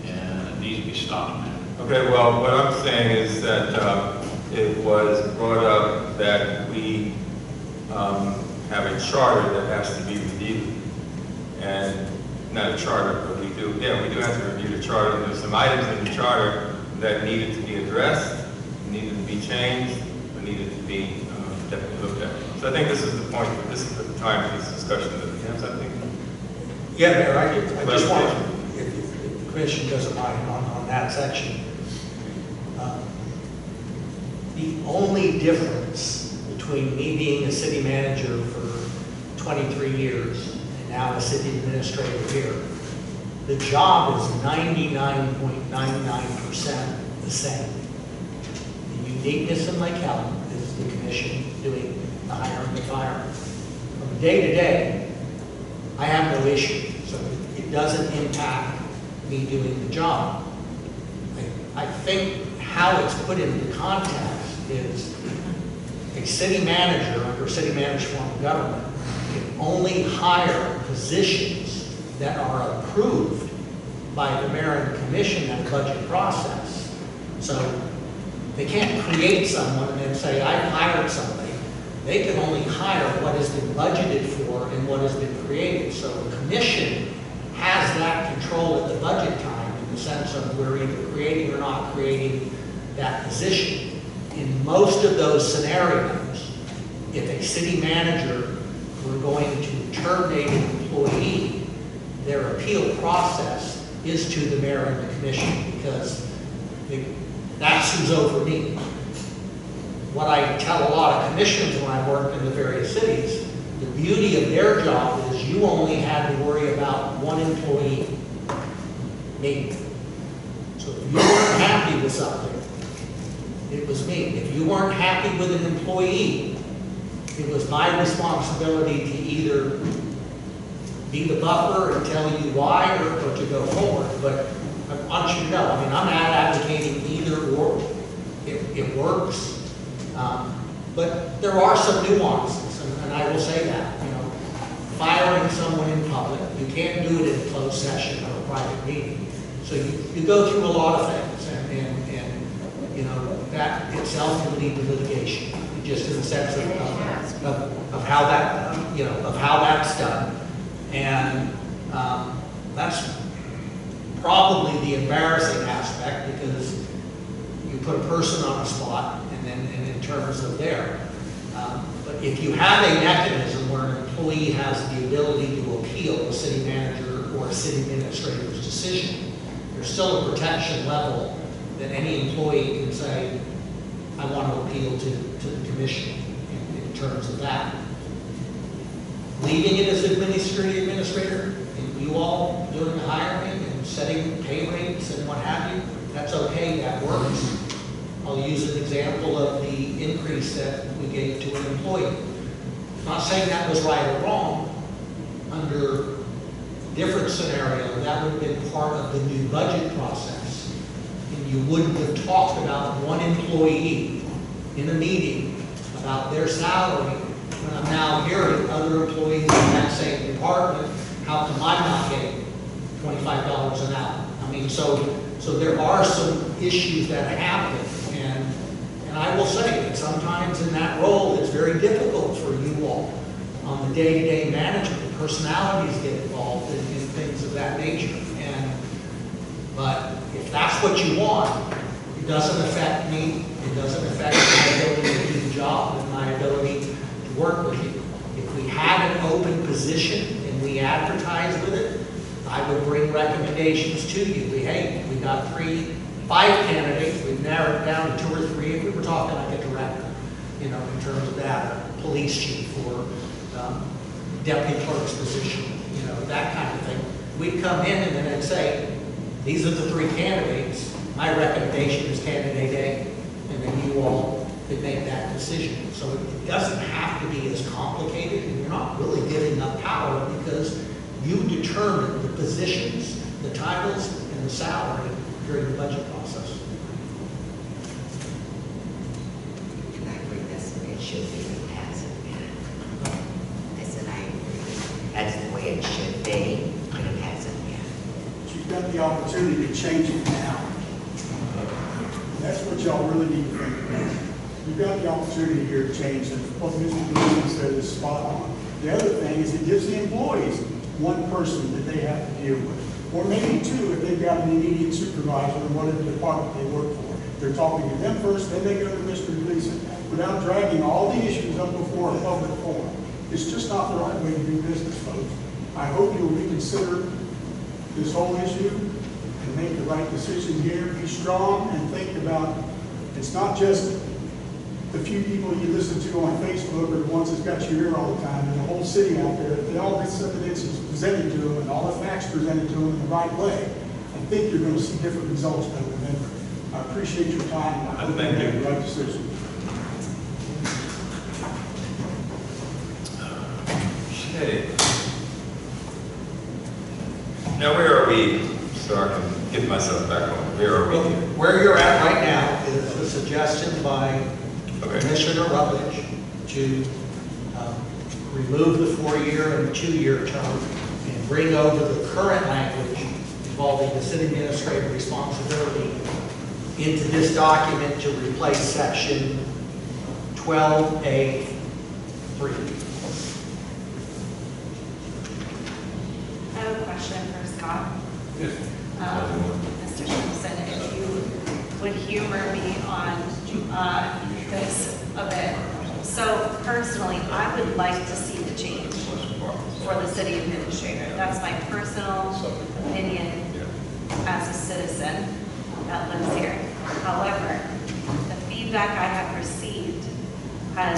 and it needs to be stopped. Okay, well, what I'm saying is that it was brought up that we have a charter that has to be reviewed. And not a charter, but we do have to review the charter. There's some items in the charter that needed to be addressed, needed to be changed, or needed to be definitely looked at. So I think this is the point, this is the time for this discussion that we have, I think. Yeah, Mayor, I just want, if the commission doesn't mind on that section. The only difference between me being a city manager for 23 years and now a city administrator here, the job is 99.99% the same. The uniqueness in Lake Helen is the commission doing the hiring and firing. From day to day, I have no issue, so it doesn't impact me doing the job. I think how it's put into context is a city manager under city managed form of government can only hire positions that are approved by the mayor and commission and budget process. So they can't create someone and then say, I've hired somebody. They can only hire what has been budgeted for and what has been created. So the commission has that control at the budget time in the sense of we're either creating or not creating that position. In most of those scenarios, if a city manager were going to terminate an employee, their appeal process is to the mayor and the commission because that's who's over me. What I tell a lot of commissions when I work in the various cities, the beauty of their job is you only had to worry about one employee, me. So if you weren't happy with something, it was me. If you weren't happy with an employee, it was my responsibility to either be the buffer and tell you why or to go forward. But I want you to know, I mean, I'm not advocating either or. It works. But there are some nuances, and I will say that, you know, firing someone in public, you can't do it in a closed session or a private meeting. So you go through a lot of things, and you know, that itself can lead to litigation, just in the sense of how that, you know, of how that's done. And that's probably the embarrassing aspect, because you put a person on a spot, and in terms of there. But if you have a mechanism where an employee has the ability to appeal a city manager or a city administrator's decision, there's still a protection level that any employee can say, I want to appeal to the commission in terms of that. Leaving it as administrator, and you all doing the hiring and setting pay rates and what have you, that's okay, that works. I'll use an example of the increase that we gave to an employee. I'm not saying that was right or wrong. Under a different scenario, that would have been part of the new budget process. And you wouldn't have talked about one employee in a meeting about their salary, when I'm now hearing other employees in that same department, how come I'm not getting $25 an hour? I mean, so there are some issues that happen. And I will say that sometimes in that role, it's very difficult for you all on the day-to-day management. Personalities get involved in things of that nature. But if that's what you want, it doesn't affect me. It doesn't affect my ability to do the job and my ability to work with you. If we had an open position and we advertised with it, I would bring recommendations to you. Hey, we got 5 candidates. We've narrowed it down to 2 or 3. If we were talking like a director, you know, in terms of that, a police chief or deputy clerk's position, you know, that kind of thing. We'd come in and then I'd say, these are the 3 candidates. My recommendation is candidate A, and then you all could make that decision. So it doesn't have to be as complicated, and you're not really giving up power, because you determine the positions, the titles, and the salary during the budget process. And I agree, that's the way it should be, it hasn't been. I said I agree, that's the way it should be, but it hasn't been. But you've got the opportunity to change it now. That's what y'all really need to think about. You've got the opportunity here to change it. What Mr. Gleason said is spot on. The other thing is it gives the employees one person that they have to deal with. Or maybe 2 if they've got an immediate supervisor in whatever department they work for. They're talking to them first, then they go to Mr. Gleason, without dragging all the issues up before a public forum. It's just not the right way to do business, folks. I hope you'll reconsider this whole issue and make the right decision here. Be strong and think about, it's not just the few people you listen to on Facebook or the ones that's got your ear all the time. There's a whole city out there. If they all get some evidence presented to them and all the facts presented to them in the right way, I think you're going to see different results by November. I appreciate your time, and I hope you make the right decision. Okay. Now where are we, so I can get myself back on? Where are we here? Where you're at right now is a suggestion by Commissioner Rutledge to remove the 4-year and the 2-year term and bring over the current language involving the city administrator responsibility into this document to replace section 12A3. I have a question for Scott. Yes. Mr. Simpson, if you would humor me on this a bit. So personally, I would like to see the change for the city administrator. That's my personal opinion as a citizen that lives here. However, the feedback I have received has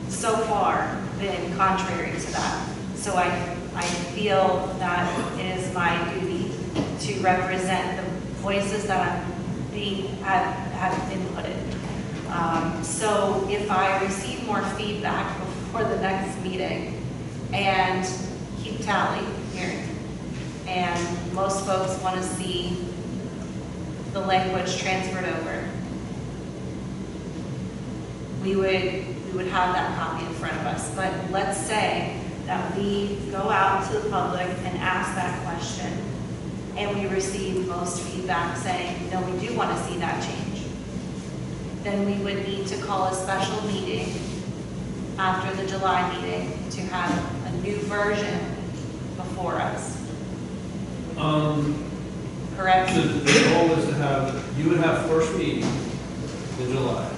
so far been contrary to that. So I feel that it is my duty to represent the voices that have inputted. So if I receive more feedback before the next meeting and keep tally here, and most folks want to see the language transferred over, we would have that copy in front of us. But let's say that we go out to the public and ask that question, and we receive most feedback saying, no, we do want to see that change. Then we would need to call a special meeting after the July meeting to have a new version before us. Correct? So the goal is to have, you would have first reading in July.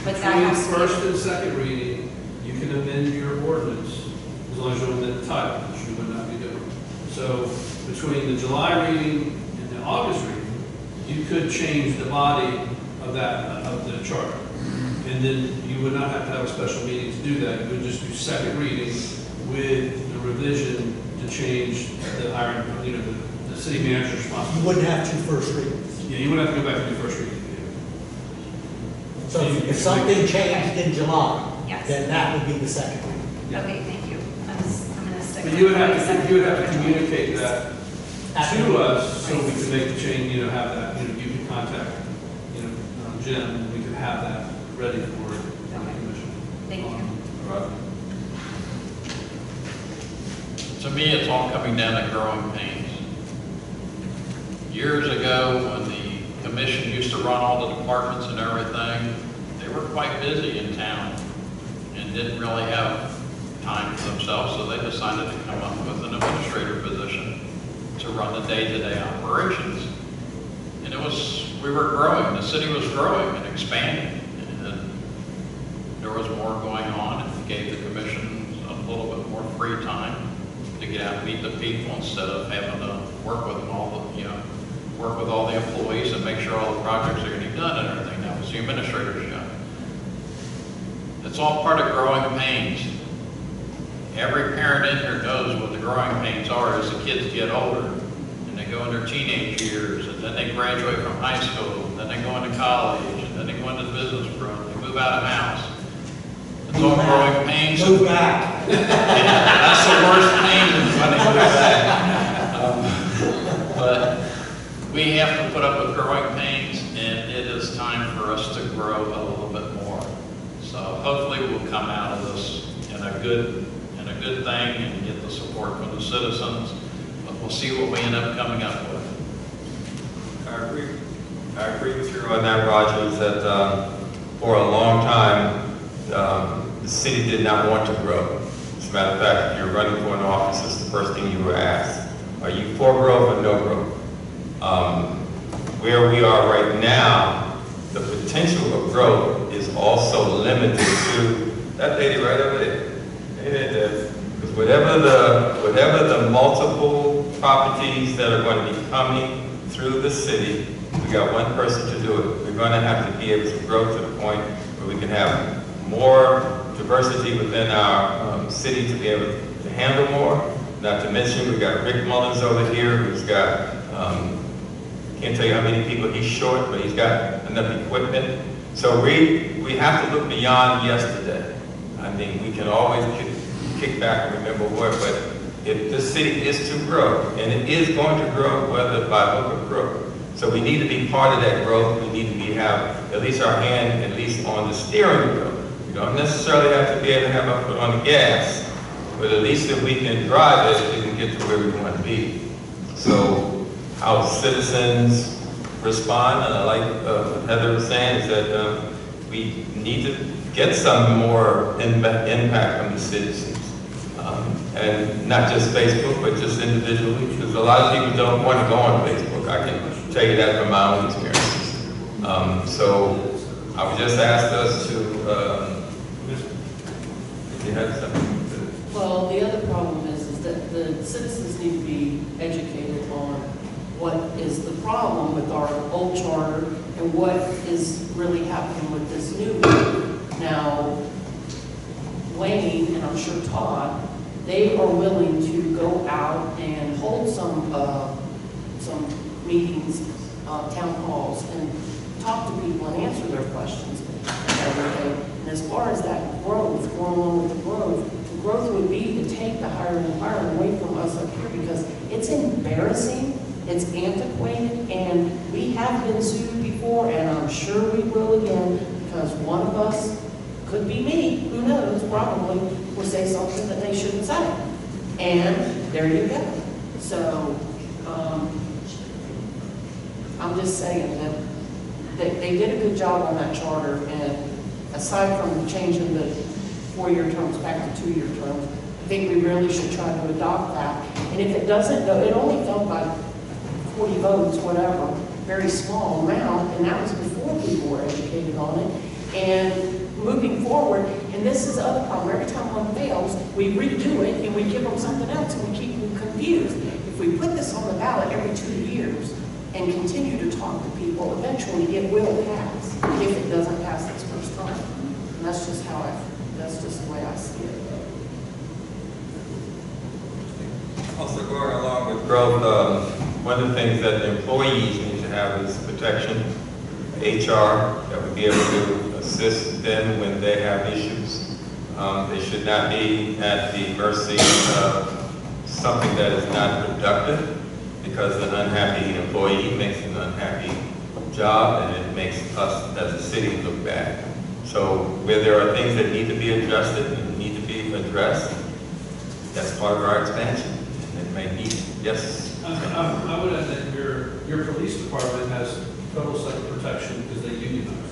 But that Between has to be- first and second reading, you can amend your ordinance as long as you amend the title, which you would not be doing. So between the July reading and the August reading, you could change the body of that, of the charter. And then you would not have to have a special meeting to do that. You would just do second reading with the revision to change the iron, the city manager's You responsibility. wouldn't have two first readings. Yeah, you would have to go back and do first reading. So if something changed in July, Yes. then that would be the second reading. Okay, thank you. I'm going to stick. But with you would have to, 27. you would have to communicate that to us so we can make the change, have that, you can contact, Jim, and we can have that ready for the commission. Thank you. To me, it's all coming down to growing pains. Years ago, when the commission used to run all the departments and everything, they were quite busy in town and didn't really have time for themselves, so they decided to come up with an administrator position to run the day-to-day operations. And we were growing, the city was growing and expanding, and there was more going on, and gave the commission a little bit more free time to get out and meet the people instead of having to work with them work with all the employees and make sure all the projects are getting done and everything. That was the administrator's job. It's all part of growing pains. Every parent in here knows what the growing pains are as the kids get older and they go in their teenage years, and then they graduate from high school, and then they go into college, and then they go into the business program, they move out of house. It's all growing pains. Move back. Yeah, that's the worst pain when they move back. But we have to put up with growing pains, and it is time for us to grow a little bit more. So hopefully we'll come out of this in a good thing and get the support from the citizens. But we'll see what we end up coming up with. I agree with you on that, Roger, is that for a long time, the city did not want to grow. As a matter of fact, if you're running for an office, it's the first thing you were asked. Are you for growth or no growth? Where we are right now, the potential of growth is also limited to that lady right over there. Because whatever the multiple properties that are going to be coming through the city, we got one person to do it. We're going to have to be able to grow to the point where we can have more diversity within our city to be able to handle more. Not to mention, we got Rick Mullins over here, who's got, can't tell you how many people he's short, but he's got enough equipment. So we have to look beyond yesterday. I mean, we can always kick back and remember what, but if this city is to grow, and it is going to grow, whether by hook or crook, so we need to be part of that growth. We need to have at least our hand at least on the steering wheel. We don't necessarily have to be able to have our foot on the gas, but at least if we can drive it, we can get to where we want to be. So how citizens respond, and I like what Heather was saying, is that we need to get some more impact from the citizens. And not just Facebook, but just individually, because a lot of people don't want to go on Facebook. I can tell you that from my own experiences. So I would just ask us to, if you had something to... Well, the other problem is that the citizens need to be educated on what is the problem with our old charter and what is really happening with this new one. Now, Wayne, and I'm sure Todd, they are willing to go out and hold some meetings, town halls, and talk to people and answer their questions. as far as that growth, going on with the growth would be to take the hiring and firing away from us up here because it's embarrassing, it's antiquated, and we have been sued before, and I'm sure we will again, because one of us, could be me, who knows, probably, will say something that they shouldn't say. And there you go. So, I'm just saying that they did a good job on that charter, and aside from changing the 4-year terms back to 2-year terms, I think we really should try to adopt that. And if it doesn't go, it only fell by 40 votes, whatever, very small amount, and that was before people were educated on it. And moving forward, and this is the other problem, every time one fails, we redo it and we give them something else and we keep them confused. If we put this on the ballot every 2 years and continue to talk to people, eventually it will pass, if it doesn't pass this first time. And that's just that's just the way I see it. Also going along with growth, one of the things that the employees need to have is protection, HR, that would be able to assist them when they have issues. They should not be at the mercy of something that is not productive, because an unhappy employee makes an unhappy job, and it makes us as a city look bad. So where there are things that need to be adjusted and need to be addressed, that's part of our expansion. It may need, yes? I would add that your police department has total cycle protection because they unionize.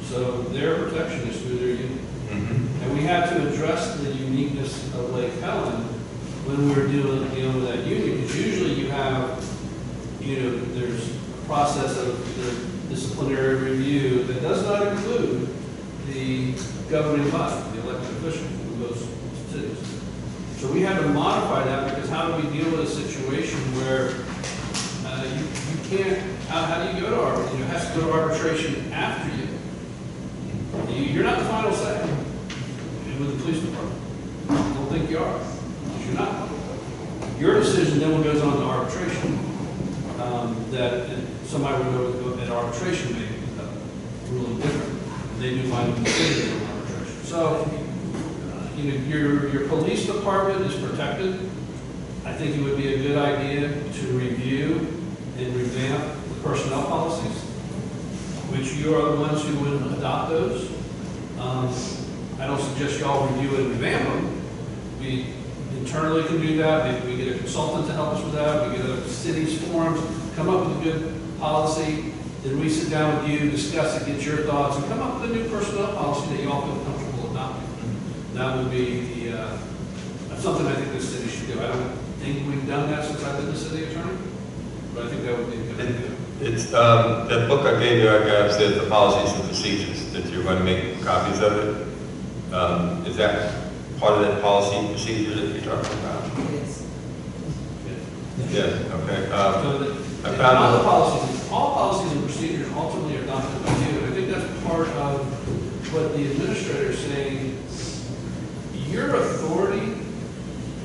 So their protection is through their union. Mm-hmm. And we had to address the uniqueness of Lake Helen when we were dealing with that union, because usually you have, there's a process of the disciplinary review that does not include the governing body, the elected official who goes to cities. So we had to modify that, because how do we deal with a situation where you can't, how do you go to arbitration? It has to go to arbitration after you. You're not the final say with the police department. I don't think you are, because you're not. Your decision then goes on to arbitration. That somebody would go at arbitration may be ruling different. They do find a decision on arbitration. So, your police department is protected. I think it would be a good idea to review and revamp the personnel policies, which you are the ones who would adopt those. I don't suggest y'all review and revamp them. We internally can do that. Maybe we get a consultant to help us with that. We get a city's forums, come up with a good policy. Then we sit down with you, discuss it, get your thoughts, and come up with a new personnel policy that you all feel comfortable adopting. That would be that's something I think this city should do. I don't think we've done that since I've been the city attorney, but I think that would be a good idea. It's, that book I gave you, I got said the policies and procedures, that you're going to make copies of it. Is that part of that policy and procedure that you're talking about? Yes. Yes, okay. So all policies and procedures ultimately are adopted by you. And I think that's part of what the administrator is saying. Your authority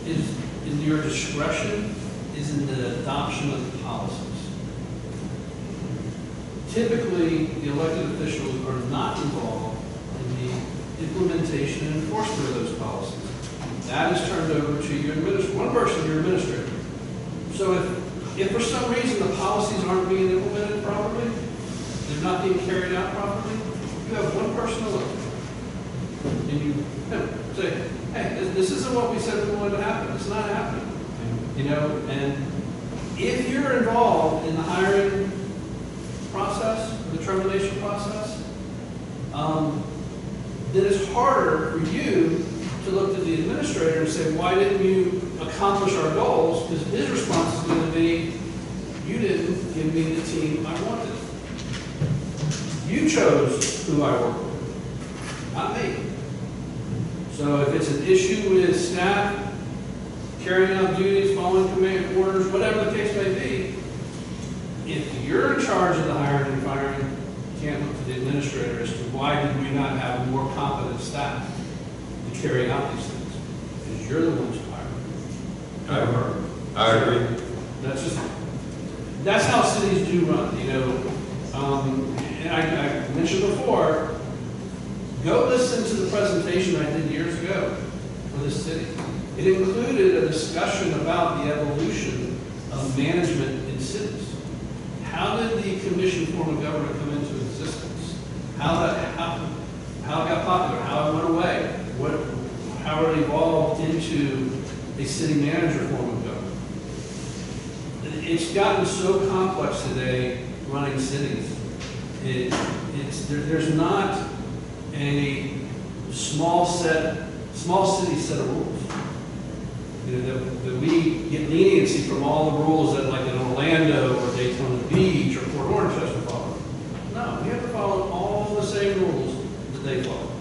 is in your discretion, is in the adoption of the policies. Typically, the elected officials are not involved in the implementation and enforcement of those policies. That is turned over to your one person, your administrator. So if for some reason the policies aren't being implemented properly, they're not being carried out properly, you have one person to look at. And you say, hey, this isn't what we said we wanted to happen. It's not happening. And if you're involved in the hiring process, the termination process, then it's harder for you to look to the administrator and say, why didn't you accomplish our goals? Because his response is going to be, you didn't give me the team I wanted. You chose who I work with, not me. So if it's an issue with staff, carrying out duties, following command orders, whatever the case may be, if you're in charge of the hiring and firing, you can't look to the administrator as to why did we not have more competent staff to carry out these things? Because you're the ones who hire. I agree. That's how cities do run, And I mentioned before, Go listen to the presentation I did years ago for this city. It included a discussion about the evolution of management in cities. How did the commission form of government come into existence? How it got popular, how it went away, how it evolved into a city manager form of government. It's gotten so complex today running cities. There's not a small city set of rules. You know, that we get leniency from all the rules that, like in Orlando or Daytona Beach or Port Orange, has to follow. No, we have to follow all the same rules that they follow.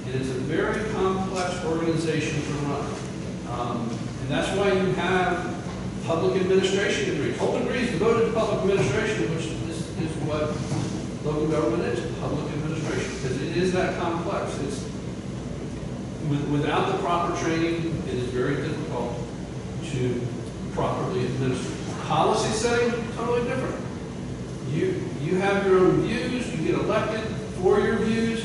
And it's a very complex organization to run. And that's why you have public administration degrees. Whole degrees devoted to public administration, which is what local government is, public administration, because it is that complex. It's without the proper training, it is very difficult to properly administer. Policy setting, totally different. You have your own views, you get elected for your views,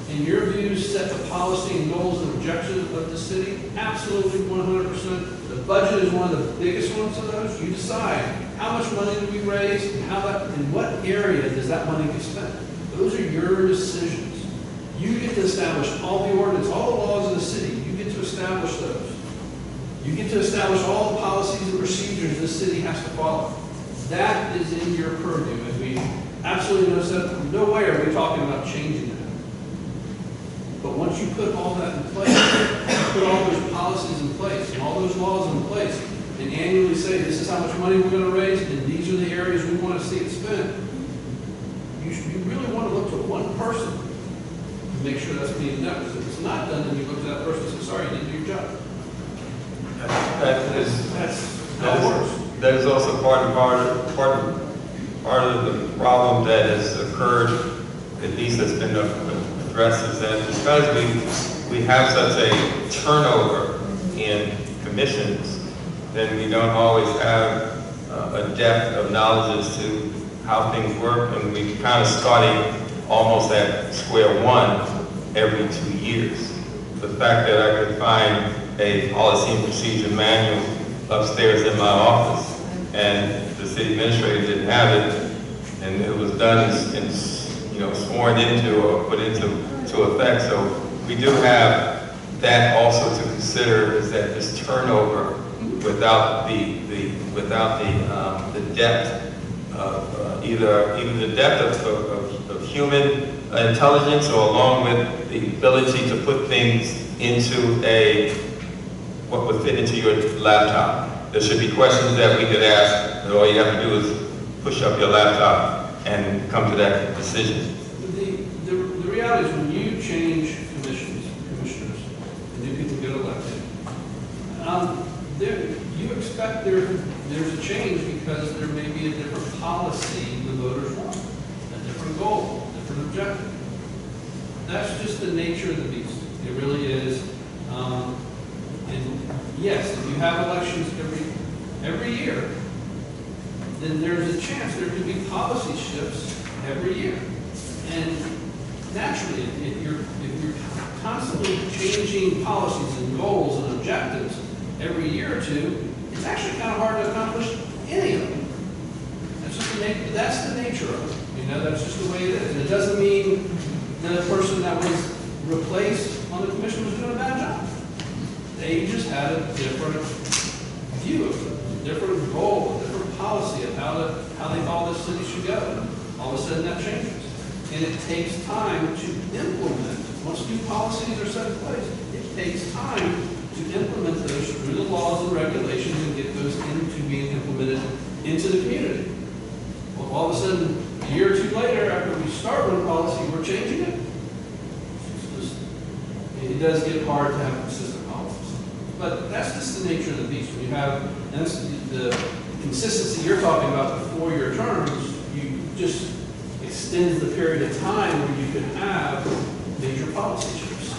and your views set the policy and goals and objectives of the city. Absolutely 100%. The budget is one of the biggest ones of those. You decide how much money do we raise and in what area does that money get spent. Those are your decisions. You get to establish all the ordinance, all the laws of the city. You get to establish those. You get to establish all the policies and procedures the city has to follow. That is in your purview, and we absolutely no way are we talking about changing that. But once you put all that in place, put all those policies in place and all those laws in place, and annually say this is how much money we're going to raise, and these are the areas we want to see it spent, you really want to look to one person to make sure that's being done. Because if it's not done, then you look to that person and say, sorry, you didn't do your job. That's how it works. That is also part of the problem that has occurred, at least that's been addressed, is that because we have such a turnover in commissions, then we don't always have a depth of knowledge as to how things work, and we're kind of starting almost at square one every 2 years. The fact that I could find a policy and procedure manual upstairs in my office, and the city administrator didn't have it, and it was done and sworn into or put into effect. So we do have that also to consider, is that this turnover without the depth of either the depth of human intelligence, or along with the ability to put things into what would fit into your laptop. There should be questions that we could ask, and all you have to do is push up your laptop and come to that decision. The reality is, when you change commissioners, and new people get elected, you expect there's a change because there may be a different policy the voters want, a different goal, a different objective. That's just the nature of the beast. It really is. And yes, if you have elections every year, then there's a chance there could be policy shifts every year. And naturally, if you're constantly changing policies and goals and objectives every year or two, it's actually kind of hard to accomplish any of them. That's the nature of it. That's just the way it is. And it doesn't mean that the person that was replaced on the commission was doing a bad job. They just had a different view of it, a different goal, a different policy of how they thought this city should go. And all of a sudden that changes. And it takes time to implement. Once new policies are set in place, it takes time to implement those through the laws and regulations and get those into being implemented into the community. Well, all of a sudden, a year or two later, after we start one policy, we're changing it. It does get hard to have consistent policies. But that's just the nature of the beast. When you have, and that's the consistency you're talking about, the 4-year terms, you just extends the period of time where you can have major policy shifts.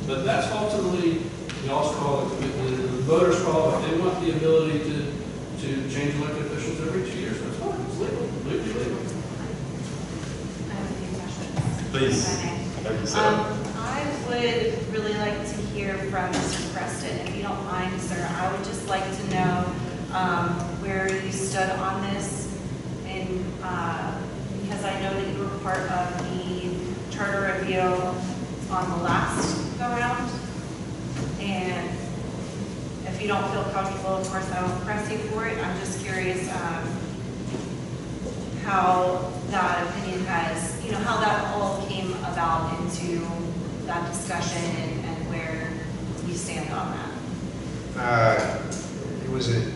But that's ultimately, we also call it, the voters call it, they want the ability to change elected officials every 2 years. That's fine, it's legal, legally legal. I have a few questions. Please. if I may. Thank you, sir. I would really like to hear from Mr. Preston. If you don't mind, sir, I would just like to know where you stood on this, and because I know that you were part of the charter review on the last go-round, and if you don't feel comfortable, of course, I won't press you for it. I'm just curious how that opinion has, how that all came about into that discussion and where you stand on that. It was a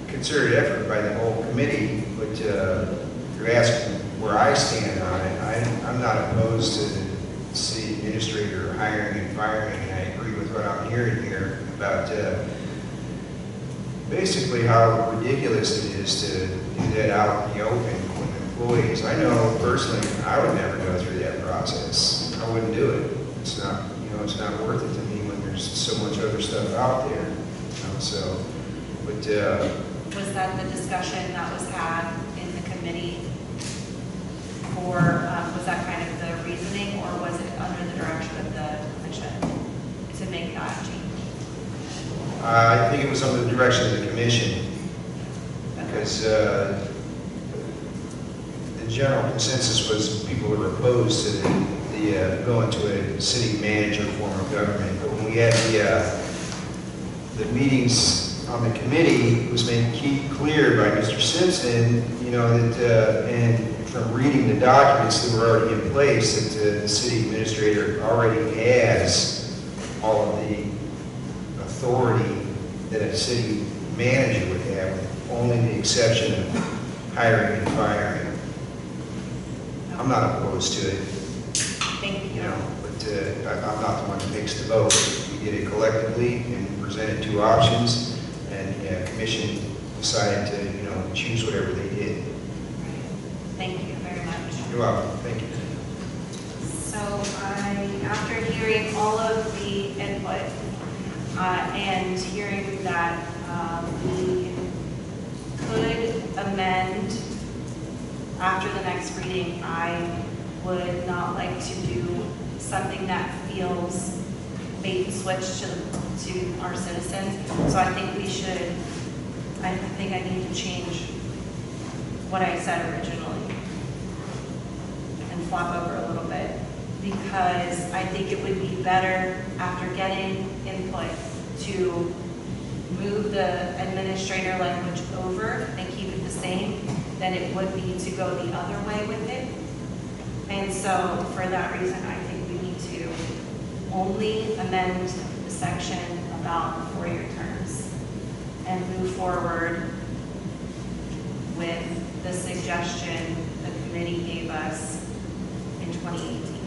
concerted effort by the whole committee, but if you're asking where I stand on it, I'm not opposed to the city administrator hiring and firing, and I agree with what I'm hearing here about basically how ridiculous it is to do that out in the open with employees. I know personally, I would never go through that process. I wouldn't do it. It's not, it's not worth it to me when there's so much other stuff out there. So, but was that the discussion that was had in the committee for, was that kind of the reasoning, or was it under the direction of the commission to make that change? I think it was under the direction of the commission, because the general consensus was people were opposed to the going to a city manager form of government. But when we had the meetings on the committee, it was made clear by Mr. Simpson, that and from reading the documents that were already in place, that the city administrator already has all of the authority that a city manager would have, with only the exception of hiring and firing. I'm not opposed to it. Thank you. But I'm not the one who makes the vote. We did it collectively and presented two options, and the commission decided to, choose whatever they did. Thank you very much. You're welcome. Thank you. So after hearing all of the input and hearing that we could amend after the next reading, I would not like to do something that feels bait and switch to our citizens. So I think we should, I think I need to change what I said originally and flop over a little bit, because I think it would be better after getting input to move the administrator language over and keep it the same than it would be to go the other way with it. And so for that reason, I think we need to only amend the section about 4-year terms and move forward with the suggestion the committee gave us in 2018.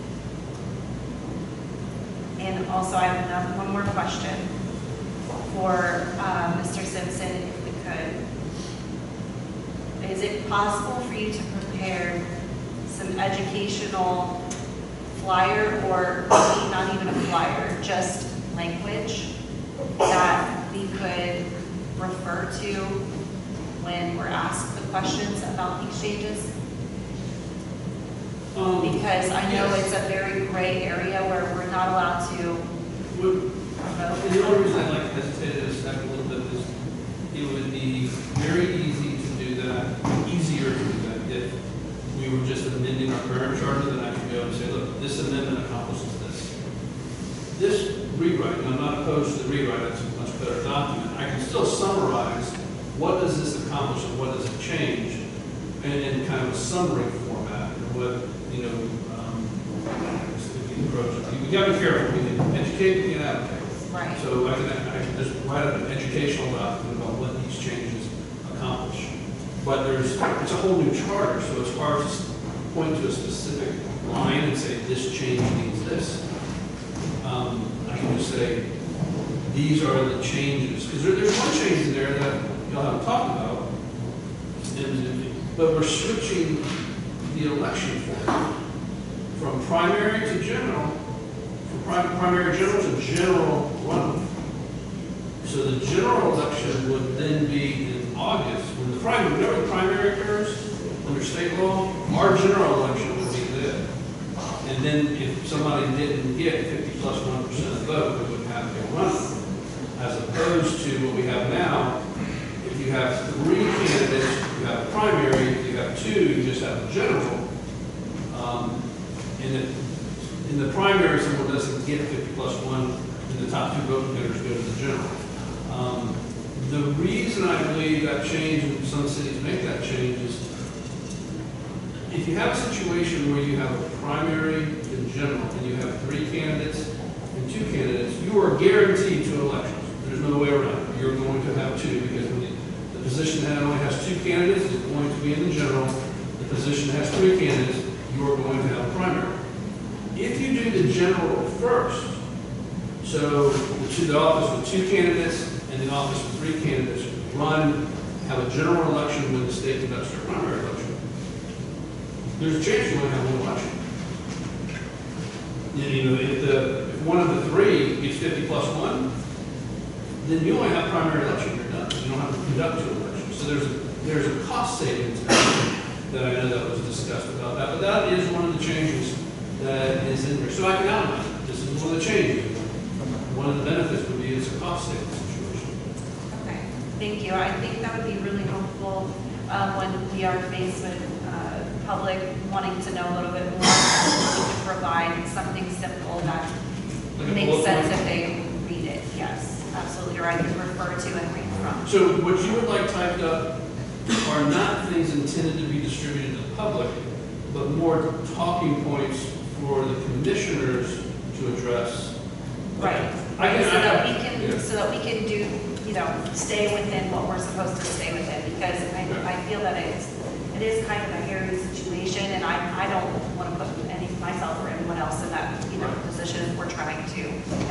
And also I have one more question for Mr. Simpson, if we could. Is it possible for you to prepare some educational flyer, or maybe not even a flyer, just language that we could refer to when we're asked the questions about these changes? Because I know it's a very gray area where we're not allowed to vote. The only reason I'd like to hesitate a second a little bit is it would be very easy to do that, easier to do that if we were just amending our current charter, then I could go and say, look, this amendment accomplishes this. This rewrite, and I'm not opposed to the rewrite, it's a much better document. I can still summarize what does this accomplish and what does it change, and in kind of a summary format, and what, we got to be careful. We can educate, we can advocate. Right. So I can just write up an educational document about what these changes accomplish. But it's a whole new charter, so as far as point to a specific line and say this change means this, I can just say these are the changes. Because there's one change in there that y'all haven't talked about, but we're switching the election form from primary to general, from primary general to general runoff. So the general election would then be in August. When the whenever the primary occurs under state law, our general election would be then. And And then if somebody didn't get 50 plus 1% of the vote, they wouldn't have to go run. As opposed to what we have now, if you have 3 candidates, you have a primary, if you have 2, you just have a general. In the primary, someone doesn't get 50 plus 1, and the top 2 vote getters go to the general. The reason I believe that change, and some cities make that change, is if you have a situation where you have a primary and general, and you have 3 candidates and 2 candidates, you are guaranteed 2 elections. There's no way around it. You're going to have 2, because when the position that only has 2 candidates is going to be in the general. The position that has 3 candidates, you are going to have a primary. If you do the general first, so the office with 2 candidates and the office with 3 candidates have a general election when the state conducts their primary election, there's a chance you might have 1 election. You know, if one of the 3 gets 50 plus 1, then you only have primary election, you're done. You don't have to conduct 2 elections. So there's a cost savings that I know that was discussed about that, but that is one of the changes that is in there. So I can outline it. This is one of the changes. One of the benefits would be it's a cost savings situation. Okay, thank you. I think that would be really helpful when we are faced with public wanting to know a little bit more. We can provide something simple that makes sense if they read it. Yes, absolutely. Or I can refer to and read from. So what you would like typed up are not things intended to be distributed to the public, but more talking points for the commissioners to address. Right. So that we can do, you know, stay within what we're supposed to stay within, because I feel that it is kind of a hairy situation, and I don't want to put myself or anyone else in that, you know, position if we're trying to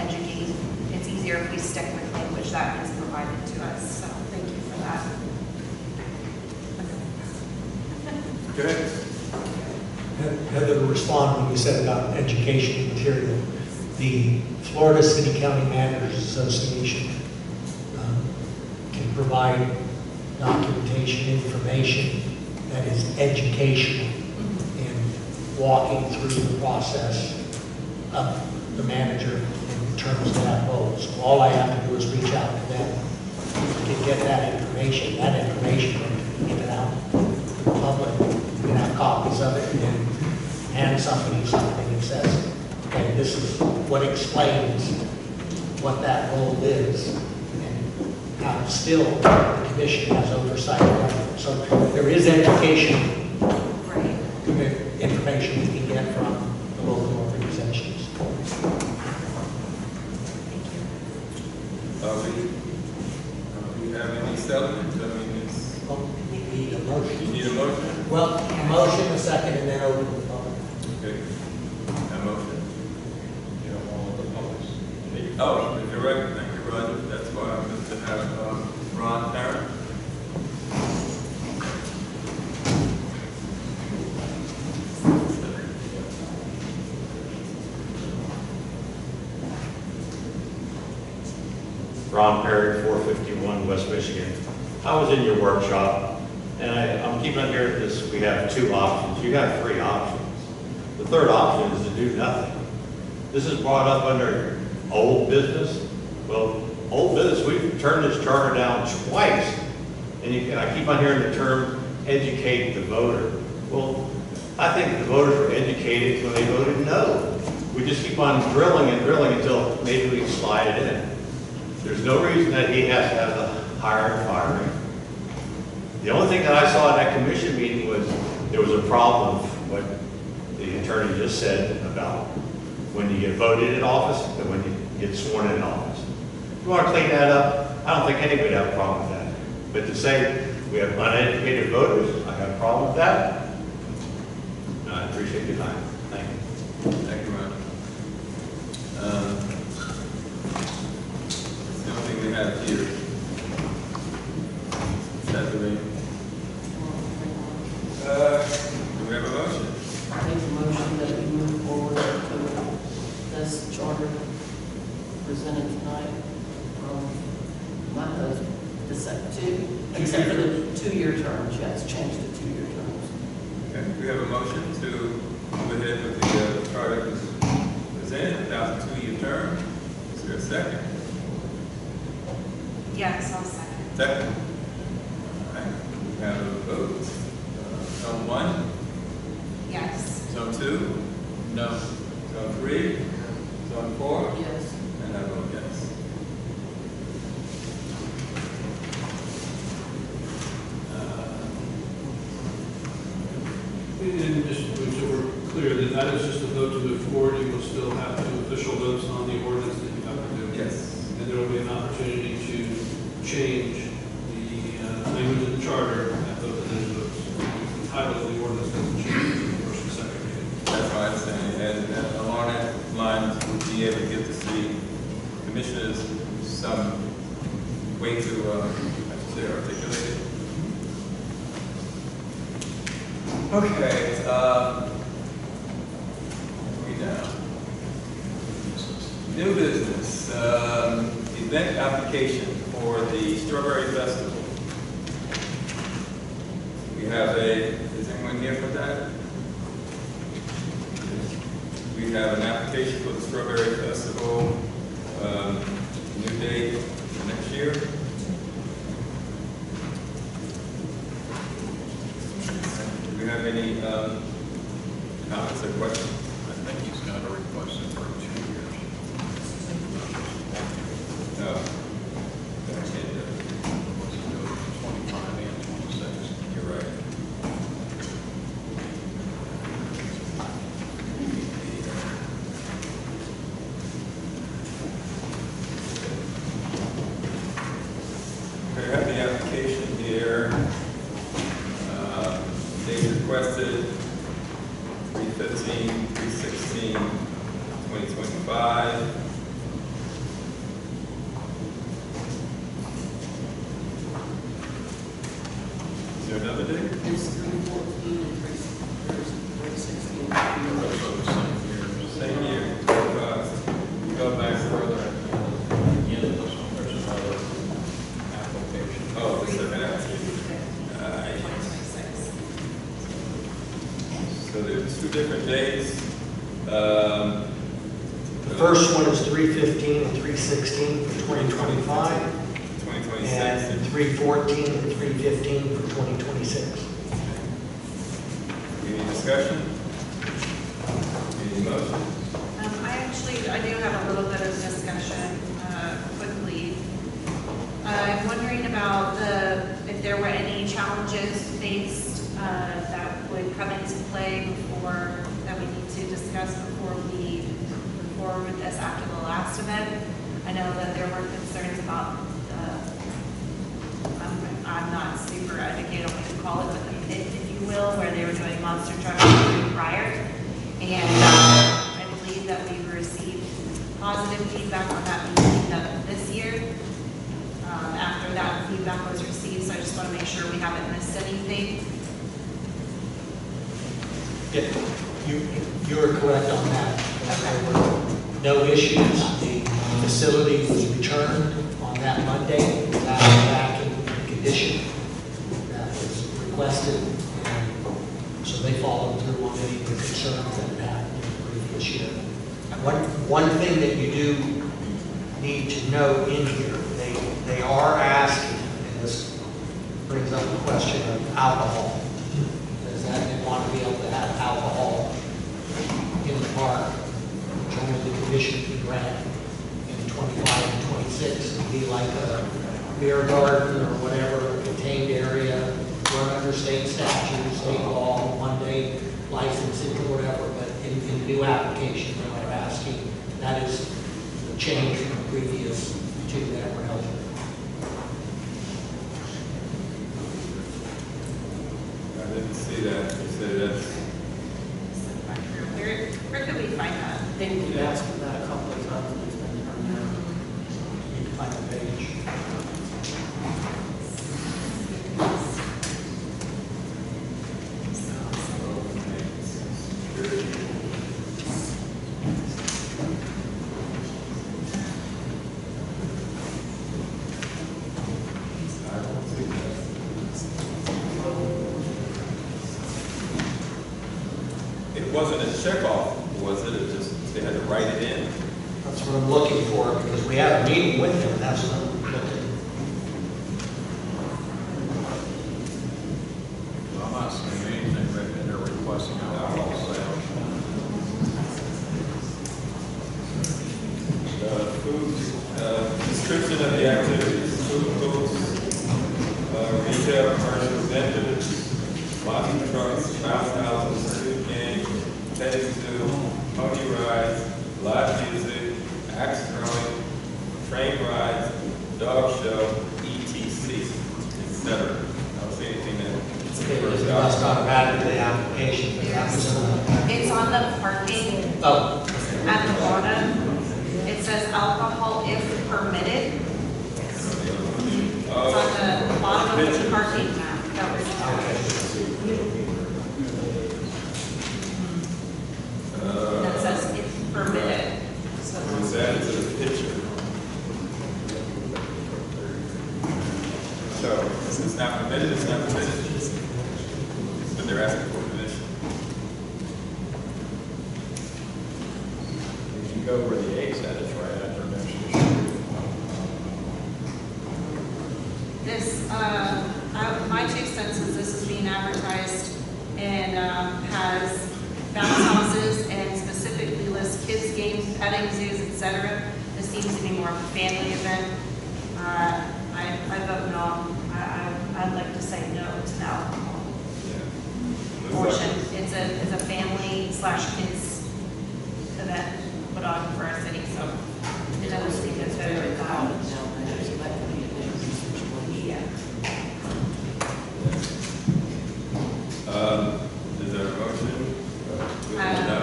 educate. It's easier if we stick with language that is provided to us. So thank you for that. Okay. Heather, to respond when you said about education material, the Florida City County Managers Association can provide documentation, information that is educational in walking through the process of the manager in terms of that role. So all I have to do is reach out to them to get that information. That information can get it out to the public. You can have copies of it and hand somebody something that says, okay, this is what explains what that role is, and how still the commission has oversight of it. So there is education information we can get from the local organizations. Do you have any settlements? I mean, it's... We need a motion. You need a motion? Well, a motion, a second, and then open the public. Okay. A motion? You don't want the public. Oh, you're right. Thank you, Roger. That's why I'm going to have Ron Parent. Ron Perry, 451 West Michigan. I was in your workshop, and I'm keeping on here because we have 2 options. You have 3 options. The third option is to do nothing. This is brought up under old business. Well, old business, we've turned this charter down twice. And I keep on hearing the term educate the voter. Well, I think the voters were educated when they voted no. We just keep on drilling and drilling until maybe we can slide it in. There's no reason that he has to have the hire and firing. The only thing that I saw at that commission meeting was there was a problem with what the attorney just said about when you get voted in office and when you get sworn in office. If you want to clean that up, I don't think anybody would have a problem with that. But to say we have uneducated voters, I have a problem with that. And I appreciate your time. Thank you. Thank you, Ron. That's the only thing we have here. Saturday. Do we have a motion? I make a motion that we move forward to this charter presented tonight from my husband, except for the 2-year terms. Yes, change the 2-year terms. Okay, we have a motion to move ahead with the charter second? Yes, I'll second. Second. All right, we have a vote. Zone 1, Yes. Zone 2, No. Zone 3, Zone 4, Yes. and I vote yes. And just so we're clear, that is just a vote to move forward. You will still have two official votes on the ordinance that you have to do. Yes. And there will be an opportunity to change the language of the charter at both of those votes. The title of the ordinance doesn't change in the first and second reading. That's what I'm saying, and along that line, we'll be able to get the city commissioners some way to, I should say, articulate it. Okay, we down. New business, event application for the Strawberry Festival. We have is anyone here for that? We have an application for the Strawberry Festival, new date for next year. Do we have any comments or questions? I think he's got a request in for 2 years. No. Wants to go 25 and 26. You're right. Okay, I have the application here. They requested 3/15, 3/16, 2025. Is there another date? It's 3/14 and 3/16. Same year. You go back further. Again, this one, there's another application. Oh, the second application. So there's 2 different dates. The first one is 3/15 and 3/16 for 2025, 2026. and 3/14 and 3/15 for 2026. Any discussion? Any motion? I do have a little bit of discussion, quickly. I'm wondering about if there were any challenges faced, that would come into play that we need to discuss before we move forward with this after the last event. I know that there were concerns about I'm not super educated on what to call it, but the pit, if you will, where they were doing monster trucks prior. And I believe that we received positive feedback on that meeting this year, after that feedback was received. So I just want to make sure we haven't missed anything. Yeah, you are correct on that. Okay. There were no issues. The facility was returned on that Monday, back in the condition that was requested. And so they followed through on any of the concerns that had in the previous year. One thing that you do need to know in here, they are asking, and this brings up the question of alcohol. Is that they want to be able to have alcohol in the park, which only the commission can grant in 25 and 26. It'd be like a beer garden or whatever, a contained area, run under state statute, state law, one-day licensing or whatever, but in the new application, they're asking, that is the change from the previous two that were eligible. I didn't see that. You said that. Where could we find that? I think we've asked for that a couple of times, and it's been turned down. You can find the page. It wasn't a checkoff, was it? It just, they had to write it in? That's what I'm looking for, because we had a meeting with him, and that's what I'm looking. Well, I'm not seeing anything written in there requesting alcohol sales. Food, description of the activities, food booths, retail, commercial vendors, lobby trucks, bounce houses, food games, petting zoo, pony rides, live music, axe throwing, train rides, dog show, etc., etc. I don't see anything that. That's not added to the application, but that was It's on the parking oh, at the bottom. It says alcohol if permitted. It's on the bottom of the parking map. That was that says if permitted. It's added to the picture. So, since it's not permitted, it's not permitted. But they're asking for permission. If you go where the A's at, it's right after next to the street. This, my 2 cents is this is being advertised and has bounce houses and specifically lists kids' games, petting zoos, etc. This seems to be more of a family event. I vote no. I'd like to say no to the alcohol portion. It's a family/kids event put on for our city, so it doesn't seem it's very loud. Yeah. Is there a motion? No.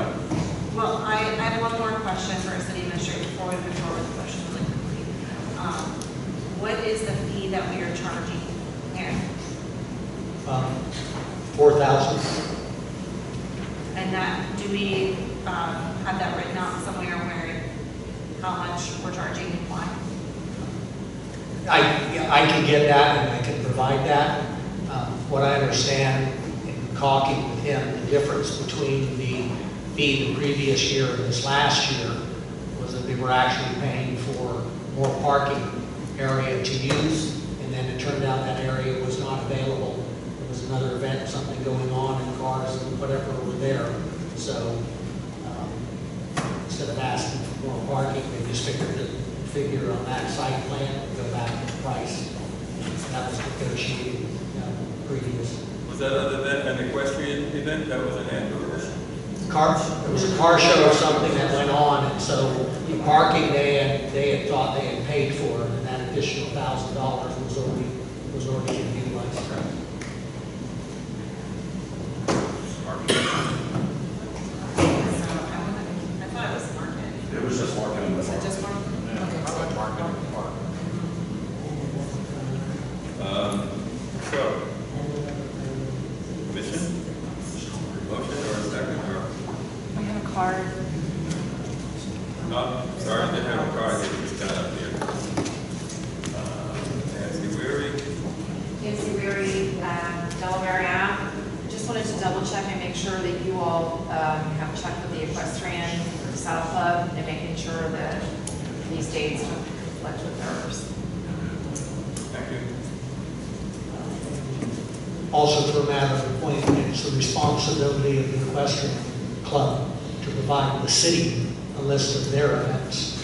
Well, I have one more question for our city administrator before we move forward with the question really quickly. What is the fee that we are charging here? 4,000. And that, do we have that written out somewhere where how much we're charging and why? I can get that and I can provide that. What I understand in talking with him, the difference between the fee the previous year and this last year was that they were actually paying for more parking area to use, and then it turned out that area was not available. There was another event, something going on, and cars and whatever were there. So instead of asking for more parking, they just figure on that site plan and go back to the price. That was negotiated previous. Was that other event an equestrian event? That was an annual event? It was a car show or something that went on, and so the parking they had thought they had paid for, and that additional $1,000 was already in utilized. I thought it was market. It was just marketing. Was it just market? Okay. How about marketing the park? So, commission? Motion or a second? Or, We have a card. no, sorry, I didn't have a card. It just got up here. Nancy Weary. Nancy Weary, Delaware app. Just wanted to double check and make sure that you all have checked with the equestrian saddle club and making sure that these dates reflect with theirs. Thank you. Also, for a matter of appointment, it's the responsibility of the equestrian club to provide the city a list of their events.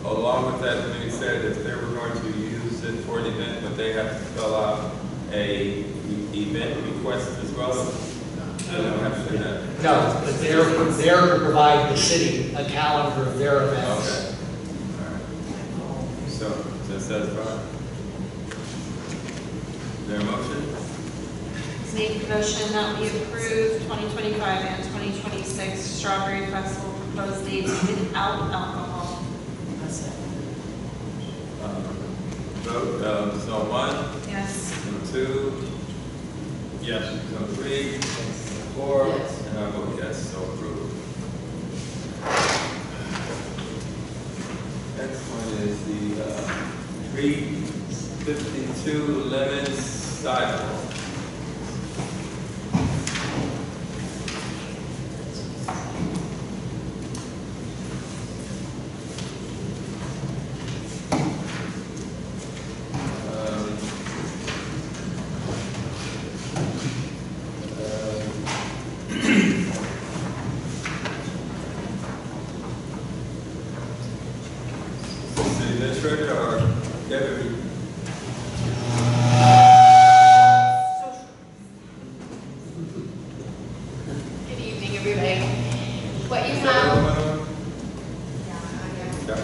Along with that, when he said if they were going to use it for an event, would they have to fill out a event request as well? They don't have to do that. No, but they're to provide the city a calendar of their events. Okay. All right. So, is that satisfied? Is there a motion? Make a motion that we approve 2025 and 2026 Strawberry Festival proposed dates without alcohol. Vote, zone 1, Yes. zone 2, Yes. zone 3, 4, Yes. and I vote yes, so approved. Next one is the 352 Lemons sidewalk. relay. What you Is that have, another one? yeah, Yeah.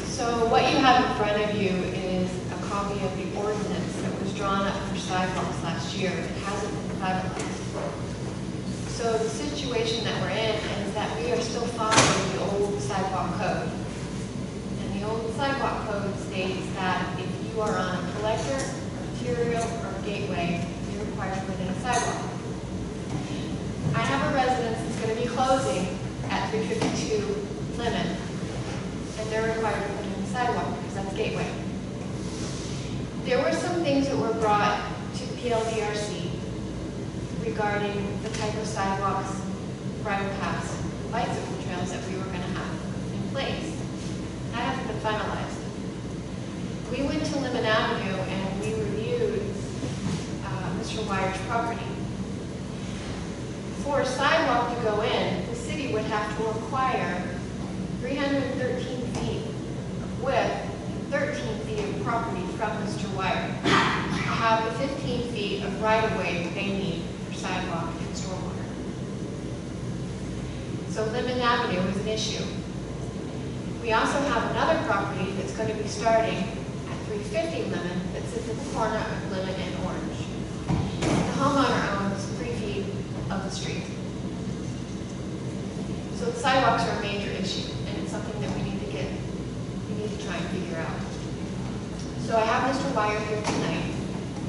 so what you have in front of you is a copy of the ordinance that was drawn up for sidewalks last year. It hasn't been finalized. So the situation that we're in is that we are still following the old sidewalk code. And the old sidewalk code states that if you are on a collector, arterial, or gateway, you're required to put in a sidewalk. I have a residence that's going to be closing at 352 Lemon, and they're required to put in a sidewalk because that's gateway. There were some things that were brought to PLDRC regarding the type of sidewalks, bridle paths, bicycle trails that we were going to have in place. That hasn't been finalized. We went to Lemon Avenue and we reviewed Mr. Wire's property. For a sidewalk to go in, the city would have to acquire 313 feet of width and 13 feet of property from Mr. Wire to have the 15 feet of right-of-way that they need for sidewalk and stormwater. So Lemon Avenue is an issue. We also have another property that's going to be starting at 350 Lemon that sits at the corner of Lemon and Orange. The homeowner owns 3 feet of the street. So the sidewalks are a major issue, and it's something that we need to try and figure out. So I have Mr. Wire here tonight,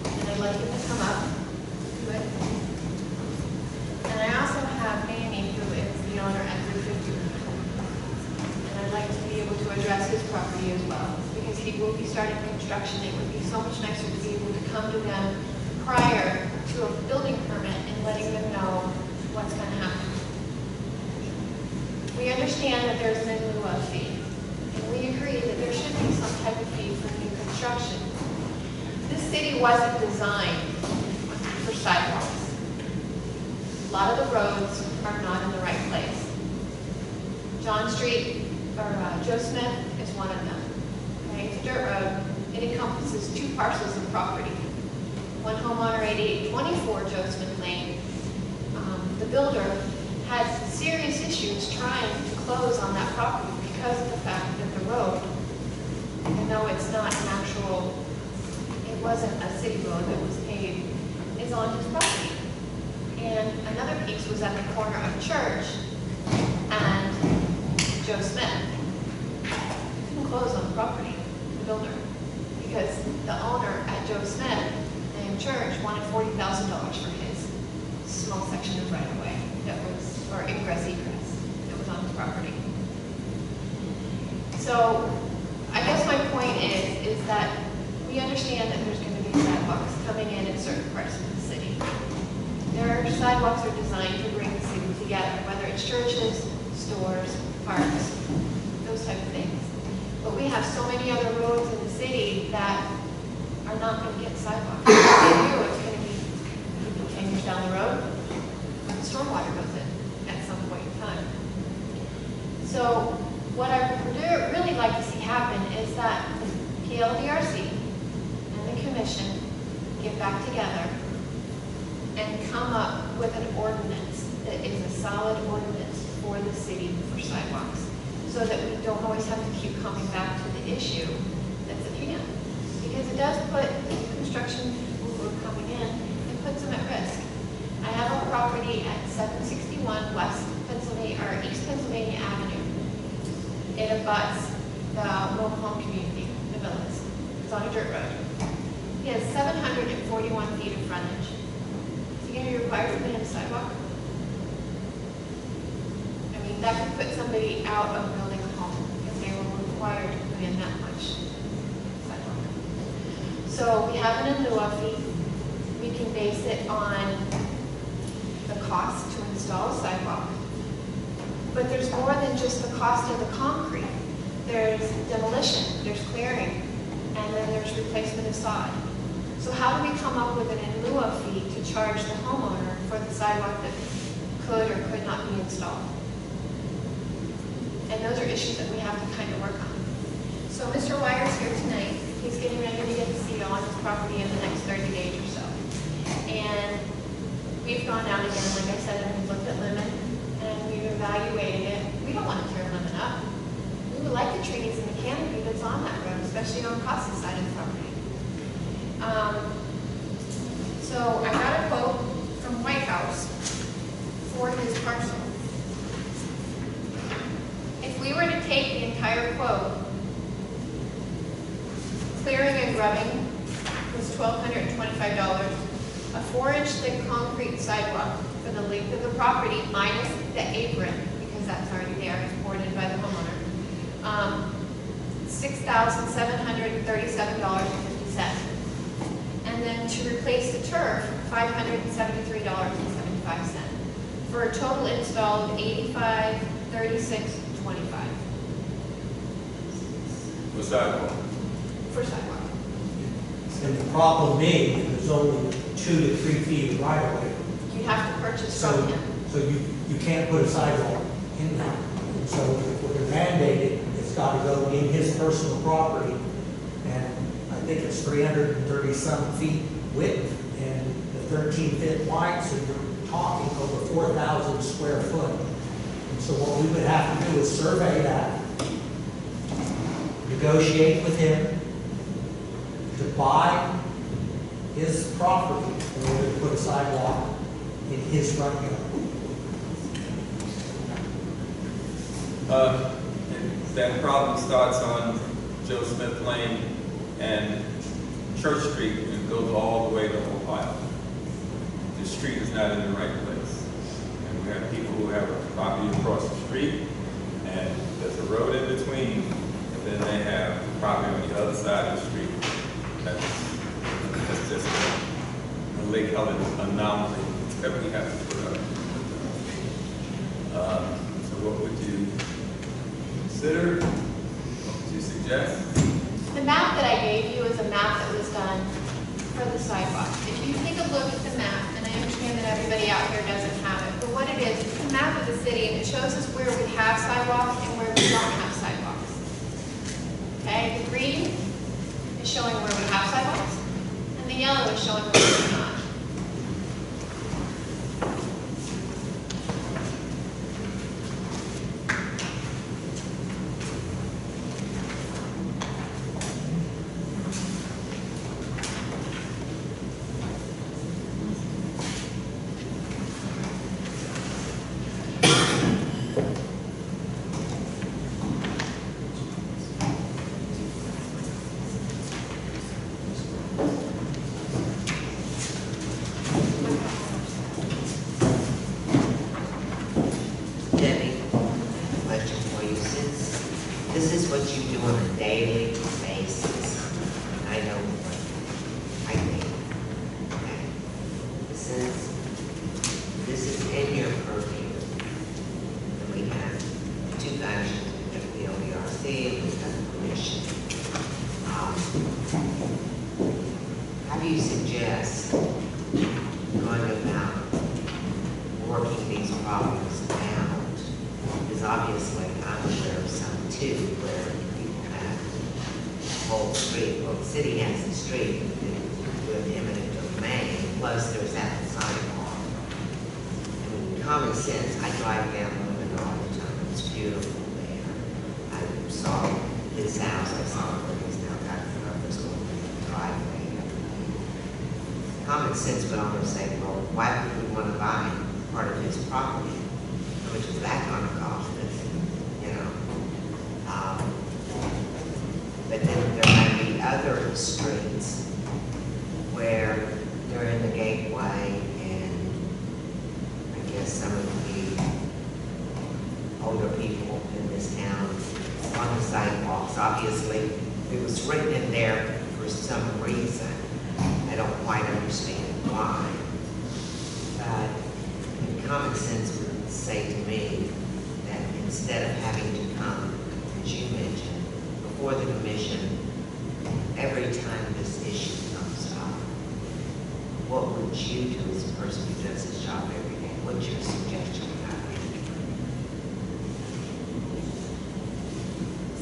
and I'd like him to come up to it. And I also have Manny, who is the owner at 350. And I'd like to be able to address his property as well, because he will be starting construction. It would be so much nicer to be able to come to them prior to a building permit and letting them know what's going to happen. We understand that there's an in lieu of fee, and we agree that there should be some type of fee for new construction. This city wasn't designed for sidewalks. A lot of the roads are not in the right place. John Street, or Joe Smith is one of them. Okay, it's a dirt road. It encompasses 2 parcels of property. One homeowner, 8824 Joe Smith Lane. The builder had serious issues trying to close on that property because of the fact that the road, even though it's not an actual, it wasn't a city road that was paved, is on his property. And another piece was at the corner of Church and Joe Smith. He couldn't close on the property, the builder, because the owner at Joe Smith and Church wanted $40,000 for his small section of right-of-way that was, or egress that was on his property. So I guess my point is that we understand that there's going to be sidewalks coming in certain parts of the city. Their sidewalks are designed to bring the city together, whether it's churches, stores, parks, those type of things. But we have so many other roads in the city that are not going to get sidewalks. If they do, it's going to be 10 years down the road when the stormwater goes in at some point in time. So what I would really like to see happen is that PLDRC and the commission get back together and come up with an ordinance that is a solid ordinance for the city for sidewalks, so that we don't always have to keep coming back to the issue that's at hand. Because it does put the construction people who are coming in, it puts them at risk. I have a property at 761 West Pennsylvania, or East Pennsylvania Avenue. It abuts the mobile home community, the villas. It's on a dirt road. He has 741 feet of frontage. Is he going to be required to put in a sidewalk? I mean, that could put somebody out of building a home if they were required to put in that much sidewalk. So we have an in lieu of fee. We can base it on the cost to install a sidewalk. But there's more than just the cost of the concrete. There's demolition, there's clearing, and then there's replacement of sod. So how do we come up with an in lieu of fee to charge the homeowner for the sidewalk that could or could not be installed? And those are issues that we have to kind of work on. So property in the next 30 days or so. And we've gone out again, like I said, and we've looked at Lemon, and we've evaluated it. We don't want to tear Lemon up. We would like the trees and the canopy that's on that road, especially on Costa's side of the property. So I got a quote from White House for his parcel. If we were to take the entire quote, clearing and grubbing was $1,225. A 4-inch thick concrete sidewalk for the length of the property minus the apron, because that's already there, it's poured in by the homeowner. $6,737.50. And then to replace the turf, $573.75. For a total install of $85,36.25 For sidewalk. for sidewalk. And the problem being, there's only 2 to 3 feet of right of way. You have to purchase So, from him. so you can't put a sidewalk in there. And so if we're mandated, it's got to go in his personal property. And I think it's 330 some feet width and the 13 feet wide, so you're talking over 4,000 square foot. And so what we would have to do is survey that, negotiate with him to buy his property in order to put a sidewalk in his front yard. That problem starts on Joe Smith Lane and Church Street and goes all the way to Ohio. The street is not in the right place. And we have people who have a property across the street, and there's a road in between, and then they have property on the other side of the street. That's just a Lake Helen anomaly that we have to put up. So what would you consider? What would you suggest? The map that I gave you is a map that was done for the sidewalk. If you take a look at the map, and I understand that everybody out here doesn't have it, but what it is, it's a map of the city, and it shows us where we have sidewalks and where we don't have sidewalks. Okay, the green is showing where we have sidewalks, and the yellow is showing where we do not. Debbie, question for you. Since this is what you do on a daily basis, I know what I think. Okay. Since this is in your purview, and we have 2 functions, we have the OERC and we have the commission. How do you suggest going about working these problems out? Because obviously I'm aware of some too, where people have a whole street, well, the city has the street with eminent domain, plus there's that sidewalk. I mean, common sense, I drive down Lemon all the time, it's beautiful there. I saw his house, I saw where he's now got this little driveway. Common sense, but I'm gonna say, well, why would we want to buy part of his property? How much is that gonna cost us, you know? But then there might be other streets where they're in the gateway, and I guess some of the older people in this town on the sidewalks, obviously, it was written in there for some reason. I don't quite understand why. But common sense would say to me that instead of having to come, as you mentioned, before the commission, every time this issue comes up, what would you do as a person who does this job every day? What's your suggestion about it?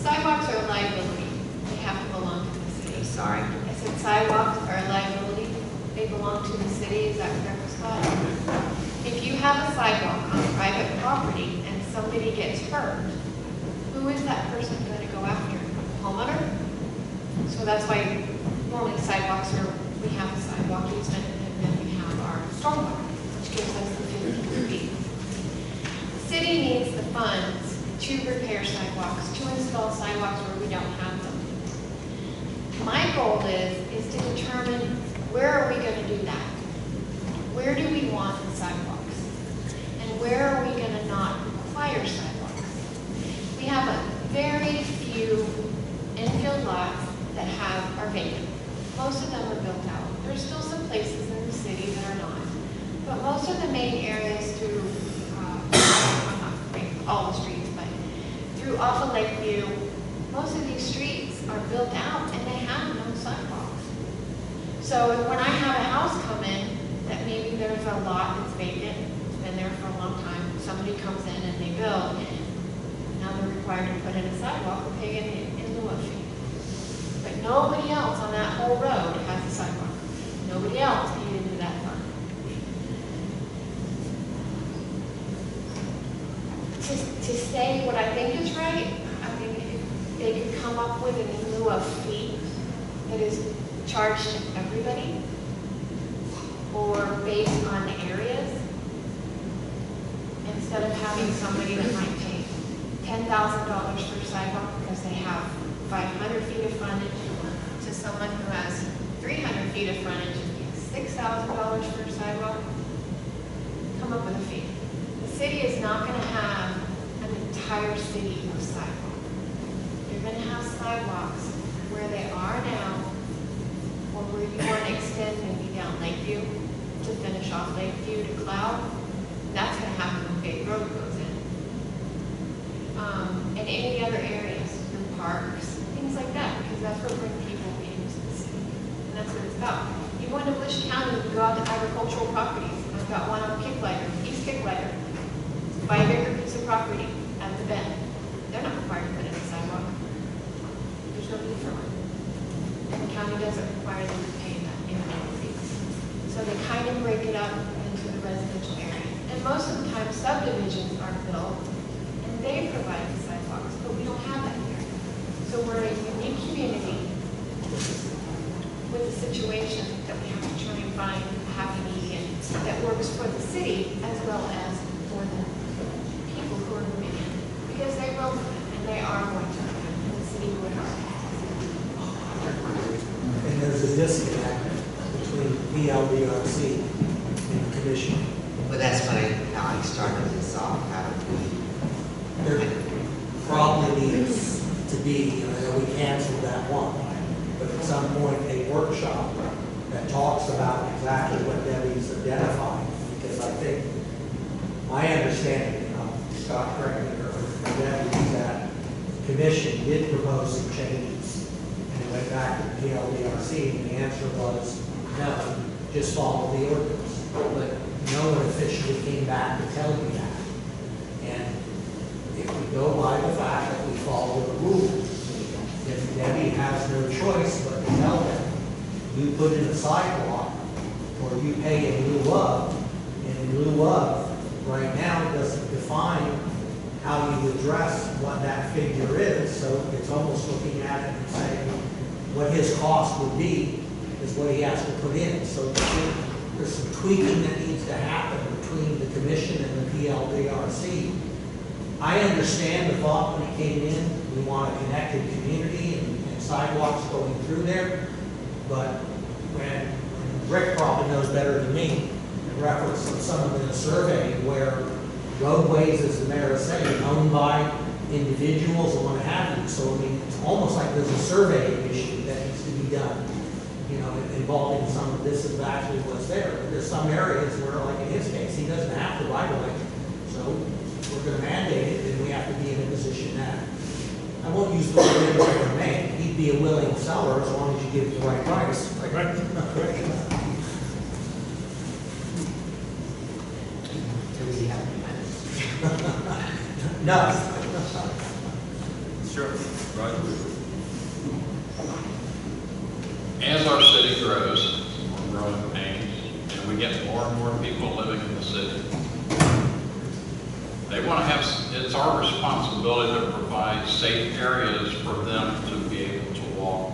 Sidewalks are a liability. They have to belong to the city. I'm sorry. I said sidewalks are they belong to the city, is that correct, Scott? If you have a sidewalk on private property and somebody gets hurt, who is that person going to go after? Homeowner? So that's why normally sidewalks are, we have a sidewalk easement and then we have our stormwater, which gives us the 50 feet. The city needs the funds to repair sidewalks, to install sidewalks where we don't have them. My goal is to determine where are we going to do that? Where do we want the sidewalks? And where are we going to not require sidewalks? We have a very few infield lots that are vacant. Most of them are built out. There's still some places in the city that are not. But most of the main areas through, I'm not going all the streets, but through off of Lakeview, most of these streets are built out and they have no sidewalks. So when I have a house come in, that maybe there's a lot that's vacant, it's been there for a long time, somebody comes in and they build, now they're required to put in a sidewalk, we're paying in lieu of fee. But nobody else on that whole road has a sidewalk. Nobody else paid into that fund. To say what I think is right, I think if they could come up with an in lieu of fee that is charged to everybody, or based on the areas, instead of having somebody that might pay $10,000 for a sidewalk because they have 500 feet of frontage, to someone who has 300 feet of frontage and $6,000 for a sidewalk, come up with a fee. The city is not going to have an entire city of sidewalk. You're going to have sidewalks where they are now, or where you want to extend maybe down Lakeview to finish off Lakeview to Cloud. That's going to happen when Big Road goes in. And any other areas, through parks, things like that, because that's what brings people into the city. And that's what it's about. You go into Volusia County, you go out to agricultural properties. I've got one on Kicklighter, East Kicklighter. Buy a bigger piece of property at the bend. They're not required to put in a sidewalk. There's no need for one. And the county doesn't require them to pay that in fees. So they kind of break it up into the residential area. And most of the time, subdivisions are built, and they provide the sidewalks, but we don't have that here. So we're a unique community with a situation that we have to try and find a happy medium that works for the city as well as for the people who are moving in. Because they will move in, and they are going to move in, and the city would help. And there's a disconnect between PLDRC and the commission. But that's how I started this off, how do we? There probably needs to be, we canceled that one, but at some point a workshop that talks about exactly what Debbie's identifying. Because I think my understanding, Scott correct me, or Debbie, that the commission did propose some changes. And it went back to the PLDRC, and the answer was no, just follow the ordinance. But no one officially came back to tell you that. And if we go by the fact that we follow the rules, then Debbie has no choice but to tell them, you put in a sidewalk, or you pay in lieu of, and in lieu of, right now, it doesn't define how you address what that figure is, so it's almost looking at it and saying what his cost would be is what he has to put in. So there's some tweaking that needs to happen between the commission and the PLDRC. I understand the thought when it came in, we want a connected community and sidewalks going through there, but when Rick probably knows better than me, in reference to some of the survey where roadways, as the mayor is saying, owned by individuals and what have you. So I mean, it's almost like there's a survey issue that needs to be done, you know, involving some of this is actually what's there. But there's some areas where, like in his case, he doesn't have the right of way. So we're going to mandate it, and we have to be in a position that, I won't use the word may, he'd be a willing seller as long as you give the right price. Right. No. Sure. Right. As our city grows, we're growing pain, we get more and more people living in the city. They want to have, it's our responsibility to provide safe areas for them to be able to walk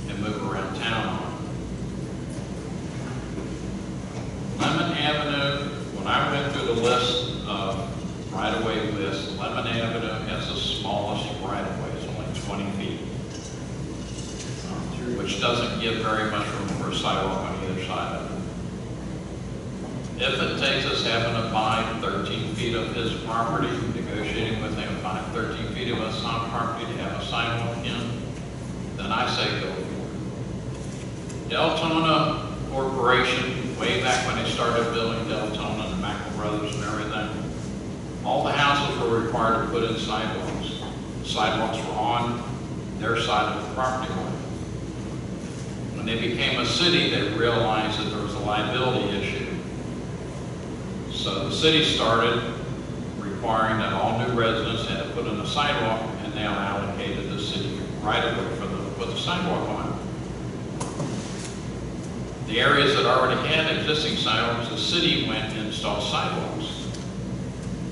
and move around town on. Lemon Avenue, when I went through the list of right-of-way list, Lemon Avenue has the smallest right-of-way, it's only 20 feet, which doesn't give very much room for a sidewalk on either side of it. If it takes us having to buy 13 feet of his property, negotiating with him, buying 13 feet of his property to have a sidewalk in, then I say go for it. Deltona Corporation, way back when they started building Deltona and the Mackle Brothers and everything, all the houses were required to put in sidewalks. Sidewalks were on their side of the property line. When they became a city, they realized that there was a liability issue. So the city started requiring that all new residents had to put in a sidewalk, and now allocated the city right of way for them to put the sidewalk on. The areas that already had existing sidewalks, the city went and installed sidewalks.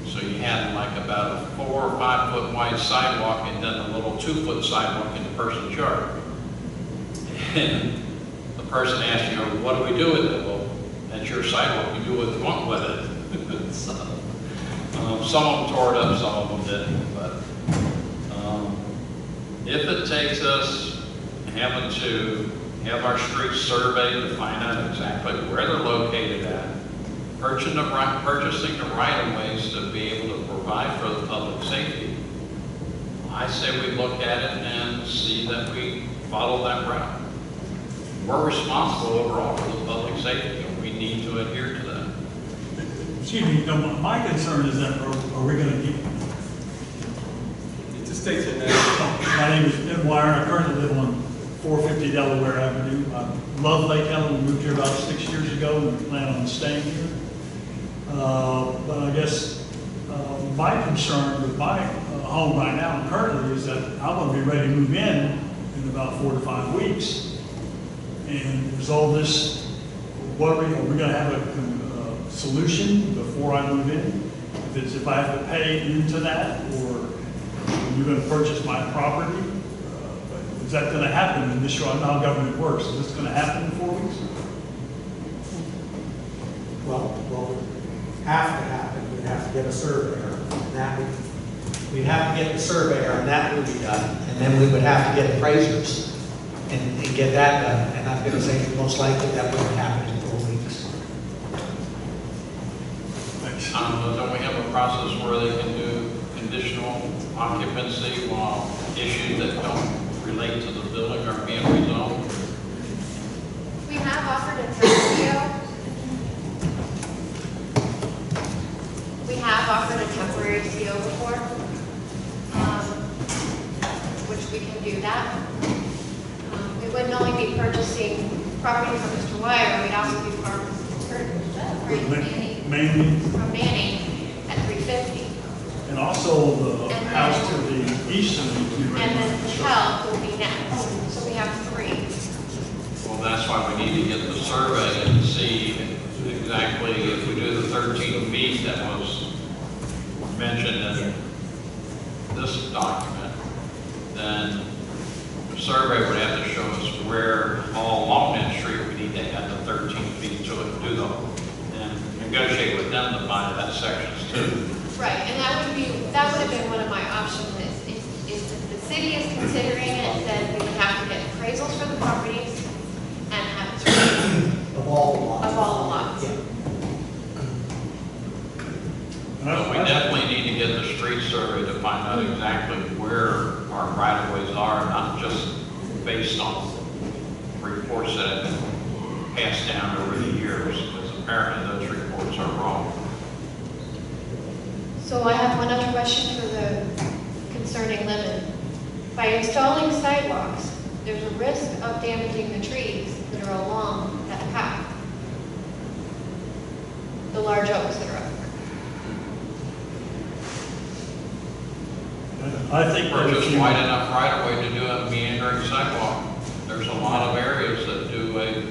So you had like about a 4 or 5 foot wide sidewalk and then a little 2 foot sidewalk in the person's yard. And the person asked you, what do we do with it? Well, that's your sidewalk, you do what you want with it. So, some of them tore it up, some of them didn't. But if it takes us having to have our streets surveyed to find out exactly where they're located at, purchasing the right-of-ways to be able to provide for the public safety, I say we look at it and see that we follow that route. We're responsible overall for the public safety, and we need to adhere to that. Excuse me, no, my concern is that are we going to keep? Just state your name. My name is Ed Wire. I currently live on 450 Delaware Avenue. I love Lake Helen. We moved here about 6 years ago and we plan on staying here. But I guess my concern with my home right now currently is that I'm going to be ready to move in about 4 to 5 weeks and resolve this. What are we going to have a solution before I move in? If I have to pay into that, or you're going to purchase my property, is that going to happen in this year? I know how government works. Is this going to happen in 4 weeks? Well, have to happen. We'd have to get a surveyor, and that we'd have to get the surveyor, and that would be done. And then we would have to get appraisers and get that done. And I'm going to say most likely that wouldn't happen in 4 weeks. Don't we have a process where they can do conditional occupancy while issues that don't relate to the building are being resolved? We have offered a temporary CO. We have offered a temporary CO before, which we can do that. We wouldn't only be purchasing property from Mr. Wire, we'd also be Mainly. from Manning at 350. And also the house to the east of me. And then Patel will be next. So we have 3. Well, that's why we need to get the survey and see exactly if we do the 13 feet that was mentioned in this document, then the survey would have to show us where all along that street we need to add the 13 feet to it, do them, and negotiate with them to buy that sections too. Right, and that would have been one of my options. If the city is considering it, then we would have to get appraisals for the properties and have it Of all the lots. of all the lots. Yeah. But we definitely need to get the street survey to find out exactly where our right-of-ways are, not just based on reports that have been passed down over the years, because apparently those reports are wrong. So I have one other question for the concerning Lemon. By installing sidewalks, there's a risk of damaging the trees that are along that path. The large oaks that are up there. I think Or just wide enough right-of-way to do a meandering sidewalk. There's a lot of areas that do a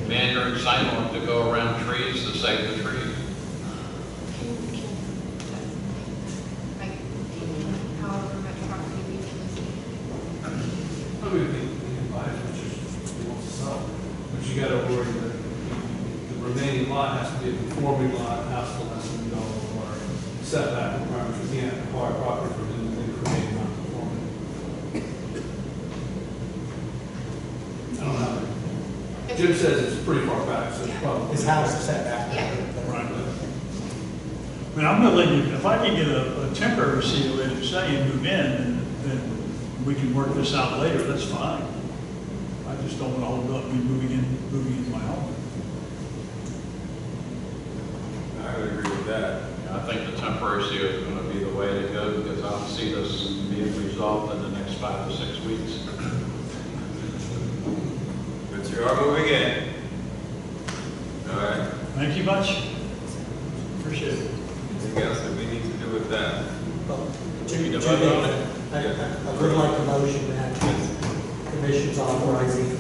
meandering sidewalk to go around trees save the trees. Like, however much property we can see. I mean, we can buy as much as we want to sell, but you gotta worry that the remaining lot has to be a conforming lot, house still has to meet all of our setback requirements. We can't acquire property from the remaining non-conforming. I don't know. Jim says it's pretty far back, so it's probably. His house is set back. Yeah. Right. I mean, I'm willing, if I can get a temporary CO, as you say, and move in, then we can work this out later, that's fine. I just don't want to hold up me moving into my home. I would agree with that. I think the temporary CO is going to be the way to go because I don't see this being resolved in the next 5 to 6 weeks. But you are moving in. All right. Thank you much. Appreciate it. Anything else that we need to do with that? Jimmy, You vote on it? I would like a motion that commission's authorizing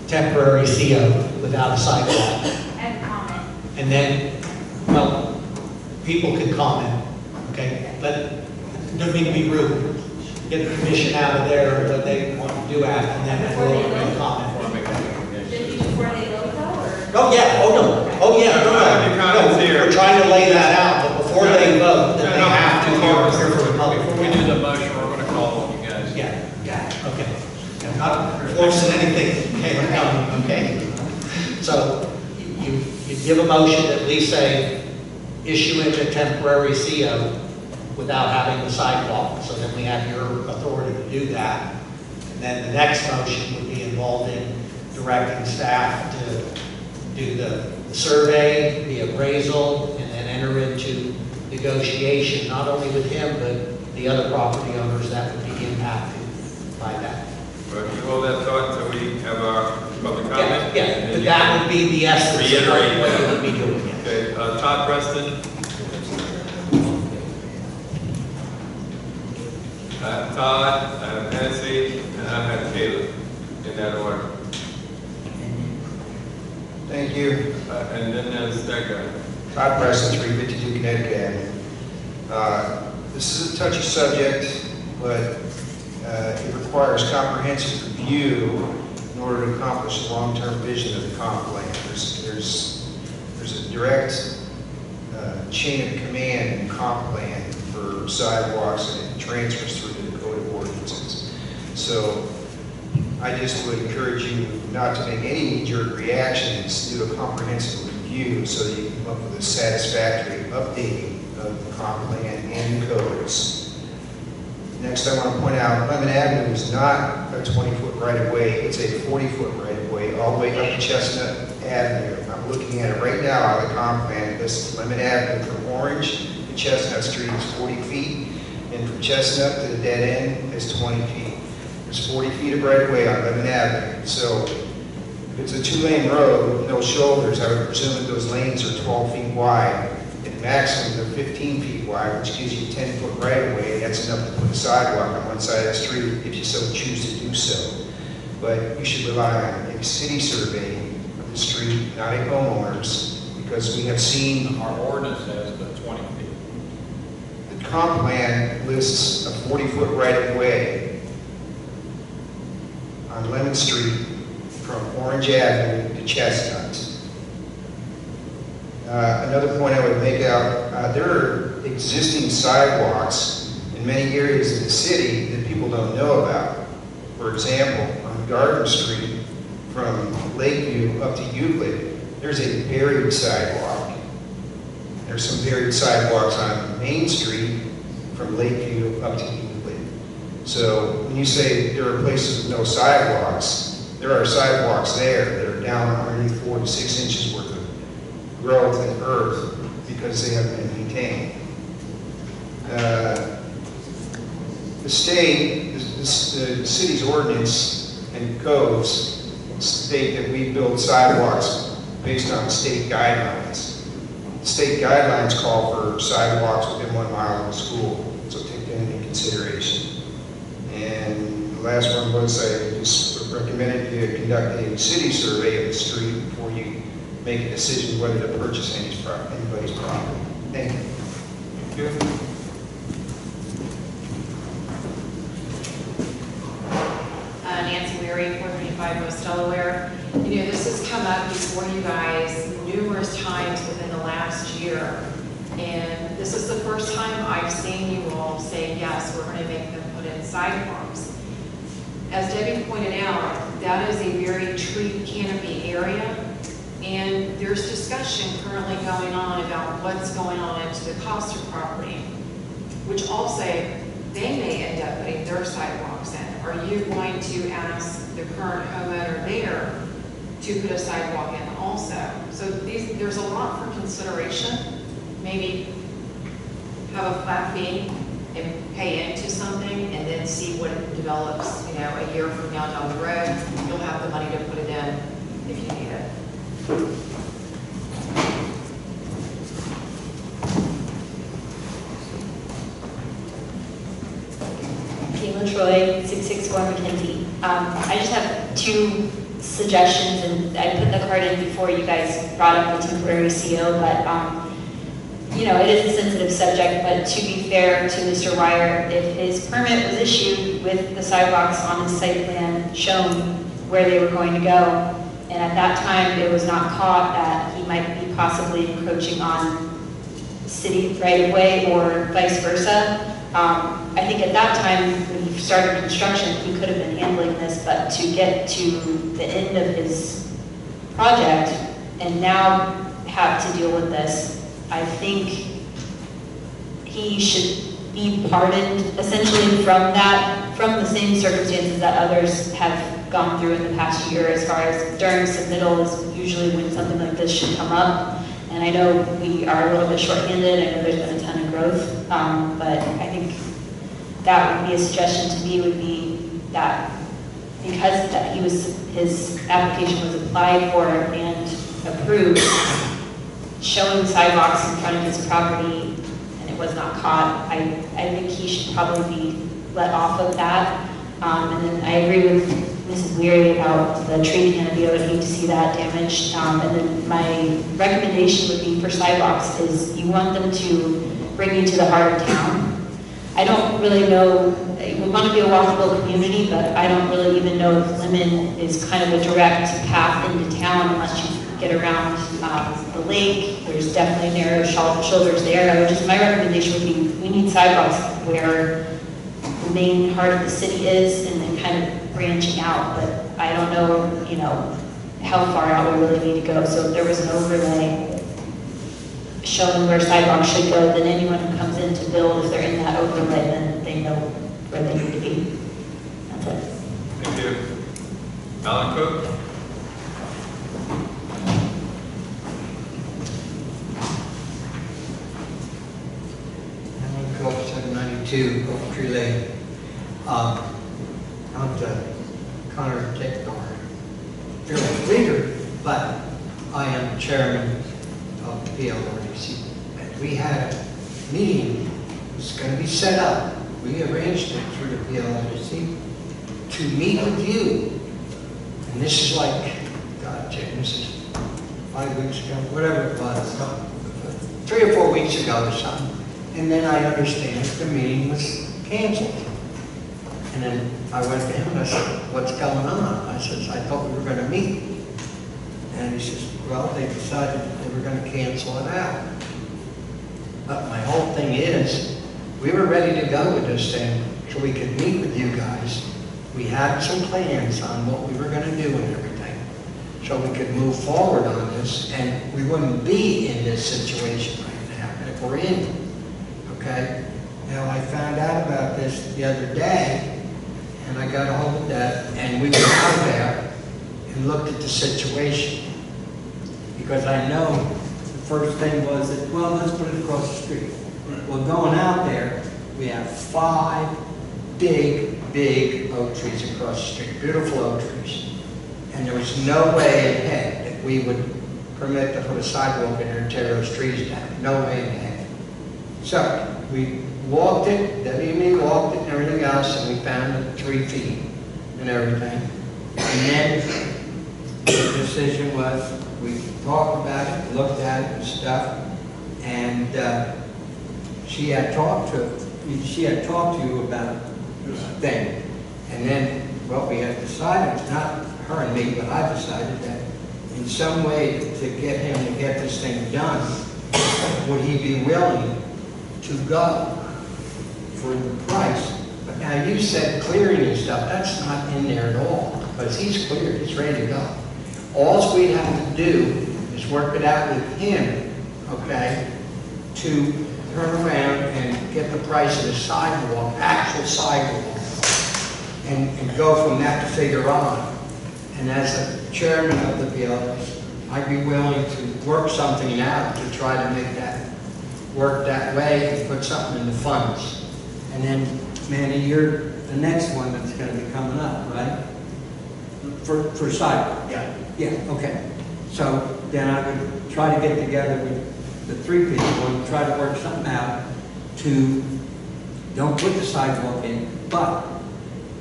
temporary CO without a sidewalk. And comment. And then, well, people can comment, okay? But don't mean to be rude. Get the commission out of there, what they want to do after, and then we'll comment. Before they vote though, or? Oh, yeah, oh, no, oh, yeah, no, Any no, comments no, here? we're trying to lay that out, but before they vote, then they No, have to hear from the public. Before we do the motion, we're going to call on you guys. Yeah, okay. I'm not forcing anything, okay, okay? So you give a motion that at least say, issue him a temporary CO without having the sidewalk, so then we have your authority to do that. And then the next motion would be involved in directing staff to do the survey, the appraisal, and then enter into negotiation, not only with him, but the other property owners that would be impacted by that. But we hold that thought until we have our public comment. Yeah, and but you that can would be the essence of reiterate what that. you would be doing. yes. Okay, Todd Preston. Todd, Nancy, and I have Caleb, in that order. Thank you. And then there's that guy. Todd Preston, 352 Connecticut Avenue. This is a touchy subject, but it requires comprehensive review in order to accomplish the long-term vision of the comp plan. There's a direct chain of command in the comp plan for sidewalks, and it transfers through to the code of ordinances. So I just would encourage you not to make any knee-jerk reactions, do a comprehensive review so that you can come up with a satisfactory updating of the comp plan and codes. Next, I want to point out, Lemon Avenue is not a 20-foot right-of-way, it's a 40-foot right-of-way all the way up to Chestnut Avenue. I'm looking at it right now on the comp plan. This Lemon Avenue from Orange to Chestnut Street is 40 feet, and from Chestnut to the dead end is 20 feet. There's 40 feet of right-of-way on Lemon Avenue. So if it's a 2-lane road with no shoulders, I would presume that those lanes are 12 feet wide. At maximum, they're 15 feet wide, which gives you 10-foot right-of-way. That's enough to put a sidewalk on one side of the street if you so choose to do so. But you should rely on a city survey of the street, not a homeowner's, because we have seen Our ordinance has the 20 feet. the comp plan lists a 40-foot right-of-way on Lemon Street from Orange Avenue to Chestnut. Another point I would make out, there are existing sidewalks in many areas of the city that people don't know about. For example, on Garden Street from Lakeview up to Euclid, there's a buried sidewalk. There's some buried sidewalks on Main Street from Lakeview up to Euclid. So when you say there are places with no sidewalks, there are sidewalks there that are down underneath 4 to 6 inches worth of growth and earth because they haven't been maintained. The state, the city's ordinance and codes state that we build sidewalks based on state guidelines. State guidelines call for sidewalks within 1 mile of a school, so take that into consideration. And the last one was I just recommended you conduct a city survey of the street before you make a decision whether to purchase anybody's property. Thank you. Thank you. Nancy Weary, 435 West Delaware. You know, this has come up before you guys numerous times within the last year. And this is the first time I've seen you all say, yes, we're going to make them put in sidewalks. As Debbie pointed out, that is a very tree canopy area. And there's discussion currently going on about what's going on into the Coster property, which also they may end up putting their sidewalks in. Are you going to ask the current homeowner there to put a sidewalk in also? So there's a lot for consideration. Maybe have a flat fee and pay into something and then see what it develops, you know, a year from now down the road. You'll have the money to put it in if you need it. Caitlin Troy, 664 McKenzie. I just have two suggestions, and I put the card in before you guys brought up the temporary CO, but you know, it is a sensitive subject, but to be fair to Mr. Wire, if his permit was issued with the sidewalks on his site plan shown where they were going to go, and at that time it was not caught that he might be possibly encroaching on city right-of-way or vice versa, I think at that time when he started construction, he could have been handling this, but to get to the end of his project and now have to deal with this, I think he should be pardoned essentially from that, from the same circumstances that others have gone through in the past year, as far as during submittal is usually when something like this should come up. And I know we are a little bit shorthanded, I know there's been a ton of growth, but I think that would be a suggestion to me, would be that because that his application was applied for and approved, showing sidewalks in front of his property and it was not caught, I think he should probably be let off of that. And then I agree with Mrs. Weary about the tree canopy. I would hate to see that damaged. And then my recommendation would be for sidewalks is you want them to bring you to the heart of town. I don't really know, we want to be a walkable community, but I don't really even know if Lemon is kind of a direct path into town unless you get around the lake. There's definitely narrow shoulders there. My recommendation would be we need sidewalks where the main heart of the city is and then kind of branching out, but I don't know, you know, how far out we really need to go. So if there was an overlay showing where sidewalks should go, then anyone who comes in to build, if they're in that overlay, then they know where they need to be. That's it. Thank you. Alan Cook? Alan Cook, 792 Oak Tree Lane. I'm Connor Technor, fearless leader, but I am chairman of the PLRDC. And we had a meeting, it was going to be set up. We arranged it through the PLRDC to meet with you. And this is like, God, Jim, this is 5 weeks ago, whatever it was, 3 or 4 weeks ago or something. And then I understand the meeting was canceled. And then I went to him and I said, what's going on? I said, I thought we were going to meet. And he says, well, they decided they were going to cancel it out. But my whole thing is, we were ready to go with this thing so we could meet with you guys. We had some plans on what we were going to do and everything. So we could move forward on this and we wouldn't be in this situation right now if we're in it. Okay? Now, I found out about this the other day, and I got a hold of that, and we went out there and looked at the situation. Because I know the first thing was that, well, let's put it across the street. Well, going out there, we have 5 big oak trees across the street, beautiful oak trees. And there was no way in heck that we would permit to put a sidewalk in there and tear those trees down. No way in heck. So we walked it, Debbie and me walked it and everything else, and we found it 3 feet and everything. And then the decision was, we talked about it, looked at it and stuff, and she had talked to you about this thing. And then what we had decided, not her and me, but I decided that in some way to get him to get this thing done, would he be willing to go for the price? But now you said clearing and stuff, that's not in there at all, because he's cleared, he's ready to go. All we'd have to do is work it out with him, okay, to turn around and get the price of the sidewalk, actual sidewalk, and go from that figure on. And as a chairman of the PLC, I'd be willing to work something out to try to make that work that way and put something in the funds. And then, Manny, you're the next one that's going to be coming up, right? For sidewalk? Yeah. Yeah, okay. So then I would try to get together with the three people and try to work something out to, don't put the sidewalk in, but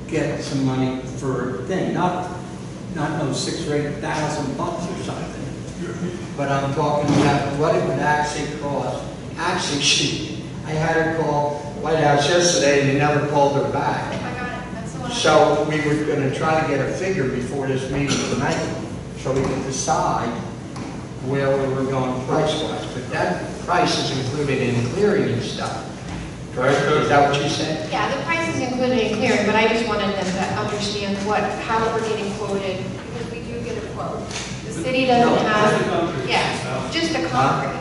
get some money for a thing. Not no $6,000 or $8,000 or something. But I'm talking about what it would actually cost. Actually, I had her call White House yesterday and they never called her back. I got it, that's the one. So we were going to try to get a figure before this meeting tonight so we could decide where we were going price-wise. But that price is included in clearing and stuff. Correct? Is that what you said? Yeah, the price is included in clearing, but I just wanted them to understand how we're getting quoted, because we do get a quote. The city doesn't have, yeah, just the concrete.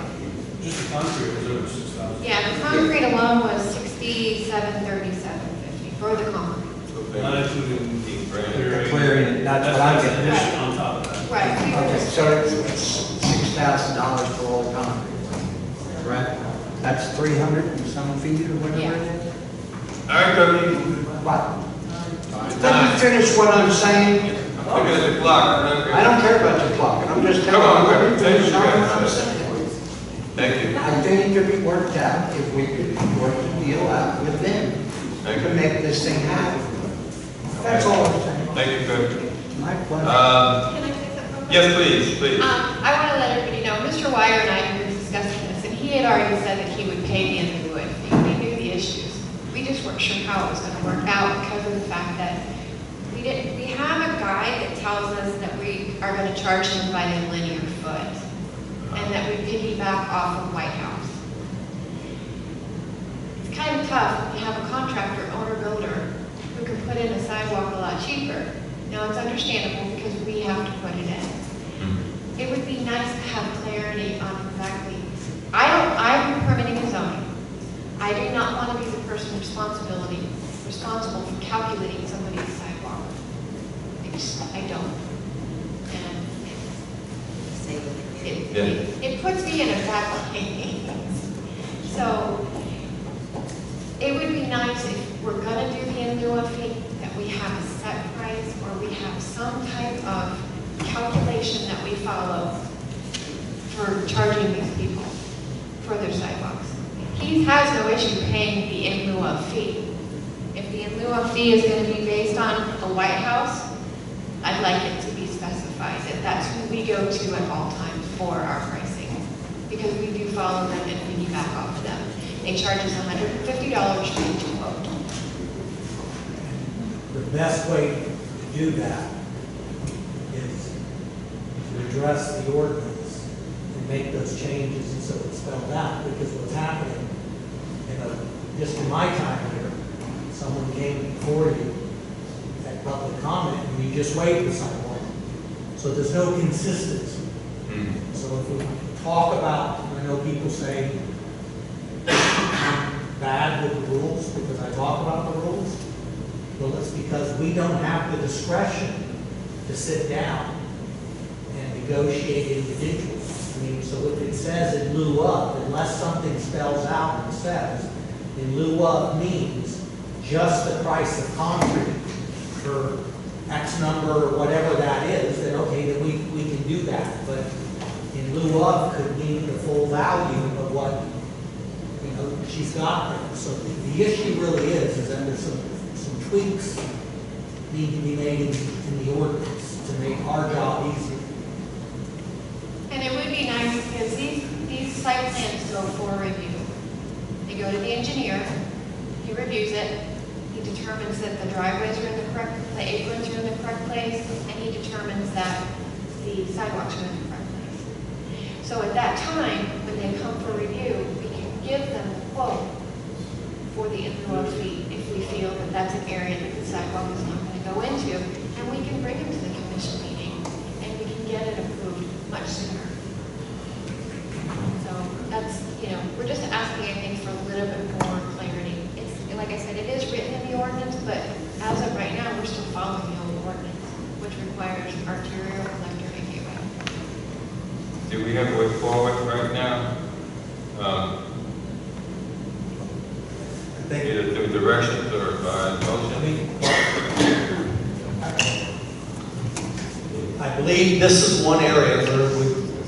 Just the concrete was over 6,000. Yeah, the concrete alone was $67.37.50 for the concrete. Not including The clearing, that's what I'm getting. That's on top of that. Right. Okay, so it's $6,000 for all the concrete, correct? That's 300 and some feet or whatever it is? All right, Cody. What? Let me finish what I'm saying. I'm looking at the clock. I don't care about the clock, I'm just Come on, telling you. finish your what answer. I'm saying. Thank you. I think it could be worked out if we could work the deal out with them to make this thing happen. That's all I'm saying. Thank you, Cody. My pleasure. Can I say something? Yes, please. I want to let everybody know, Mr. Wire and I were discussing this, and he had already said that he would pay me in lieu of fee. We knew the issues. We just weren't sure how it was going to work out because of the fact that we have a guide that tells us that we are going to charge him by the linear foot, and that we piggyback off of White House. It's kind of tough when you have a contractor, owner, builder, who can put in a sidewalk a lot cheaper. Now, it's understandable because we have to put it in. It would be nice to have clarity on exactly, I'm permitting and zoning. I do not want to be the person responsible for calculating somebody's sidewalk. I don't. And it puts me in a bad light. So, it would be nice if we're going to do the in lieu of fee, that we have a set price or we have some type of calculation that we follow for charging these people for their sidewalks. He has no issue paying the in lieu of fee. If the in lieu of fee is going to be based on the White House, I'd like it to be specified that that's who we go to at all times for our pricing, because we do follow them and piggyback off of them. They charge us $150 to each quote. The best way to do that is to address the ordinance and make those changes and so it's spelled out. Because what's happening, just in my time here, someone came before you at public comment and you just waived the sidewalk. So there's no consistency. So if we talk about, I know people say I'm bad with the rules because I talk about the rules. Well, it's because we don't have the discretion to sit down and negotiate individually. I mean, so if it says in lieu of, unless something spells out and says, in lieu of means just the price of concrete for X number or whatever that is, then okay, then we can do that. But in lieu of could mean the full value of what, she's got there. So the issue really is that there's some tweaks need to be made in the ordinance to make our job easier. And it would be nice because these site plans go for review. They go to the engineer, he reviews it, he determines that the driveways are in the correct, the aprons are in the correct place, and he determines that the sidewalks are in the correct place. So at that time, when they come for review, we can give them a quote for the interwell fee if we feel that that's an area that the sidewalk is not going to go into, and we can bring it to the commission meeting, and we can get it approved much sooner. So that's, we're just asking, I think, for a little bit more clarity. It's, like I said, it is written in the ordinance, but as of right now, we're still following the old ordinance, which requires arterial collector and gateway. Do we have a way forward right now? Either through directions or by motion? I believe this is one area where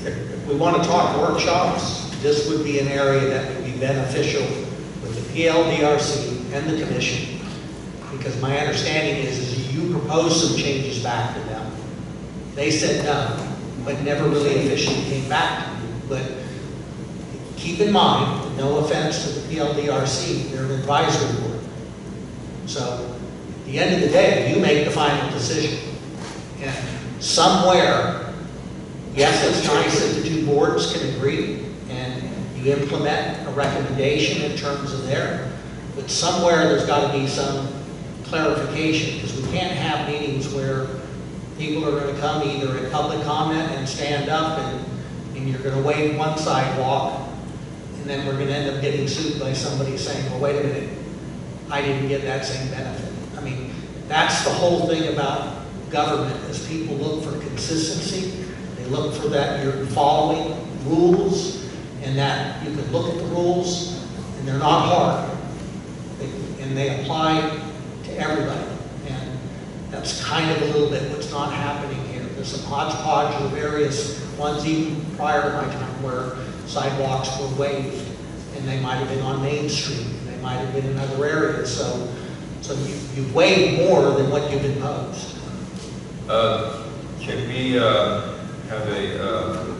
if we want to talk workshops, this would be an area that would be beneficial with the PLDRC and the commission. Because my understanding is you proposed some changes back to them. They said no, but never really officially came back to you. But keep in mind, no offense to the PLDRC, they're an advisory board. So at the end of the day, you make the final decision. And somewhere, yes, it's nice that the two boards can agree and you implement a recommendation in terms of there, but somewhere there's got to be some clarification, because we can't have meetings where people are going to come either at public comment and stand up and you're going to wave one sidewalk, and then we're going to end up getting sued by somebody saying, well, wait a minute, I didn't get that same benefit. I mean, that's the whole thing about government, is people look for consistency. They look for that you're following rules, and that you can look at the rules and they're not hard. And they apply to everybody. And that's kind of a little bit what's not happening here. There's some hodgepodge of various ones even prior to my time where sidewalks were waived, and they might have been on Main Street, they might have been in other areas. So you've waived more than what you've imposed. Can we have a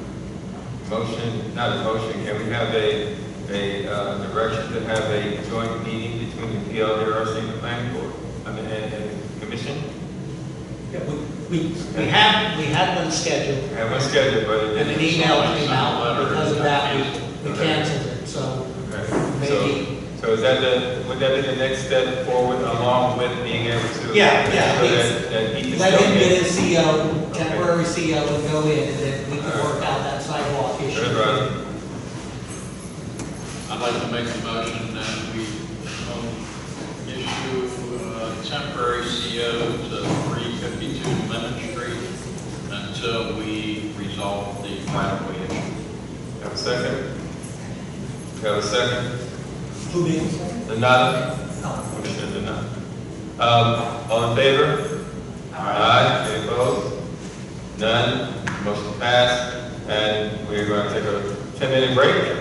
motion, not a motion, can we have a direction to have a joint meeting between the PLDRC and the planning board, and the commission? Yeah, we had one scheduled. We had one scheduled, but it And an didn't. email came out because of that, we canceled it, so maybe. So would that be the next step forward along with being able to? Yeah. So that he can Let still him get- get his CO, temporary CO, and go in, and then we can work out that sidewalk issue. Good, right. I'd like to make a motion that we issue temporary CO to 352 Lemon Street until we resolve the right-of-way issue. Have a second? Have a second? Who did? Donata? Commissioner Donata. All in favor? Aye. Any opposed? None. Motion passed. And we're going to take a 10-minute break.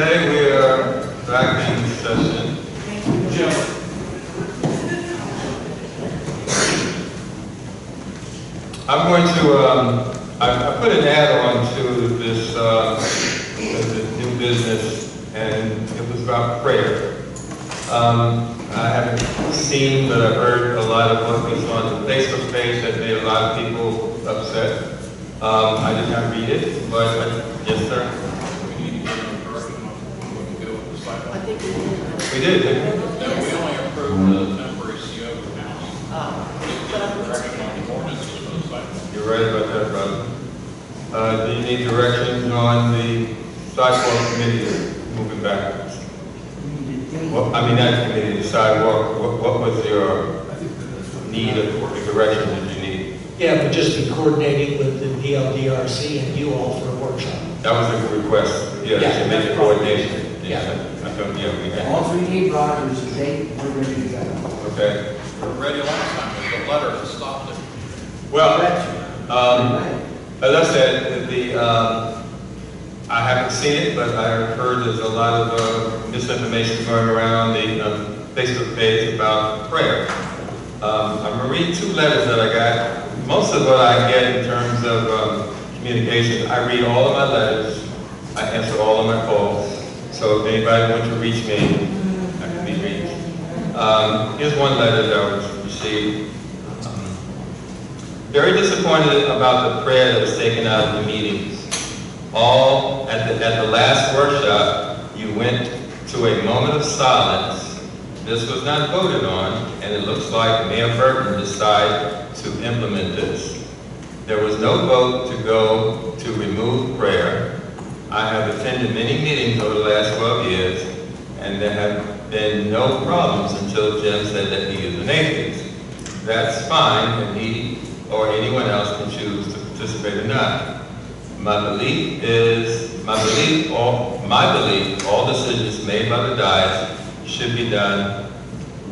Okay, we are back in session. I'm going to, I put an add-on to this, the new business, and it was about prayer. I haven't seen, but I've heard a lot of what was on the Facebook page that made a lot of people upset. I did not read it, but yes, sir. I think we did. We did, didn't we? No, we only approved the temporary CO accounts. Direction on the ordinance was most likely. You're right about that, brother. Do you need directions on the sidewalk committee is moving backwards. Well, I mean, that committee, the sidewalk, what was your need of the direction that you need? Yeah, but just be coordinating with the PLDRC and you all for a workshop. That was a request, yes, Yeah. to make a coordination. Yeah. I thought, yeah, we had. All we need, Roger, is a date, we're ready to go. Okay. We were ready last time, but the letter stopped it. Well, as I said, I haven't seen it, but I've heard there's a lot of misinformation going around the Facebook page about prayer. I'm going to read 2 letters that I got. Most of what I get in terms of communication, I read all of my letters, I answer all of my calls. So if anybody wants to reach me, I can be reached. Here's one letter that I received. Very disappointed about the prayer that was taken out of the meetings. All at the last workshop, you went to a moment of silence. This was not voted on, and it looks like Mayor Burton decided to implement this. There was no vote to go to remove prayer. I have attended many meetings over the last 12 years, and there have been no problems until Jim said that he is an atheist. That's fine, and he or anyone else can choose to participate or not. My belief, all decisions made by the dais should be done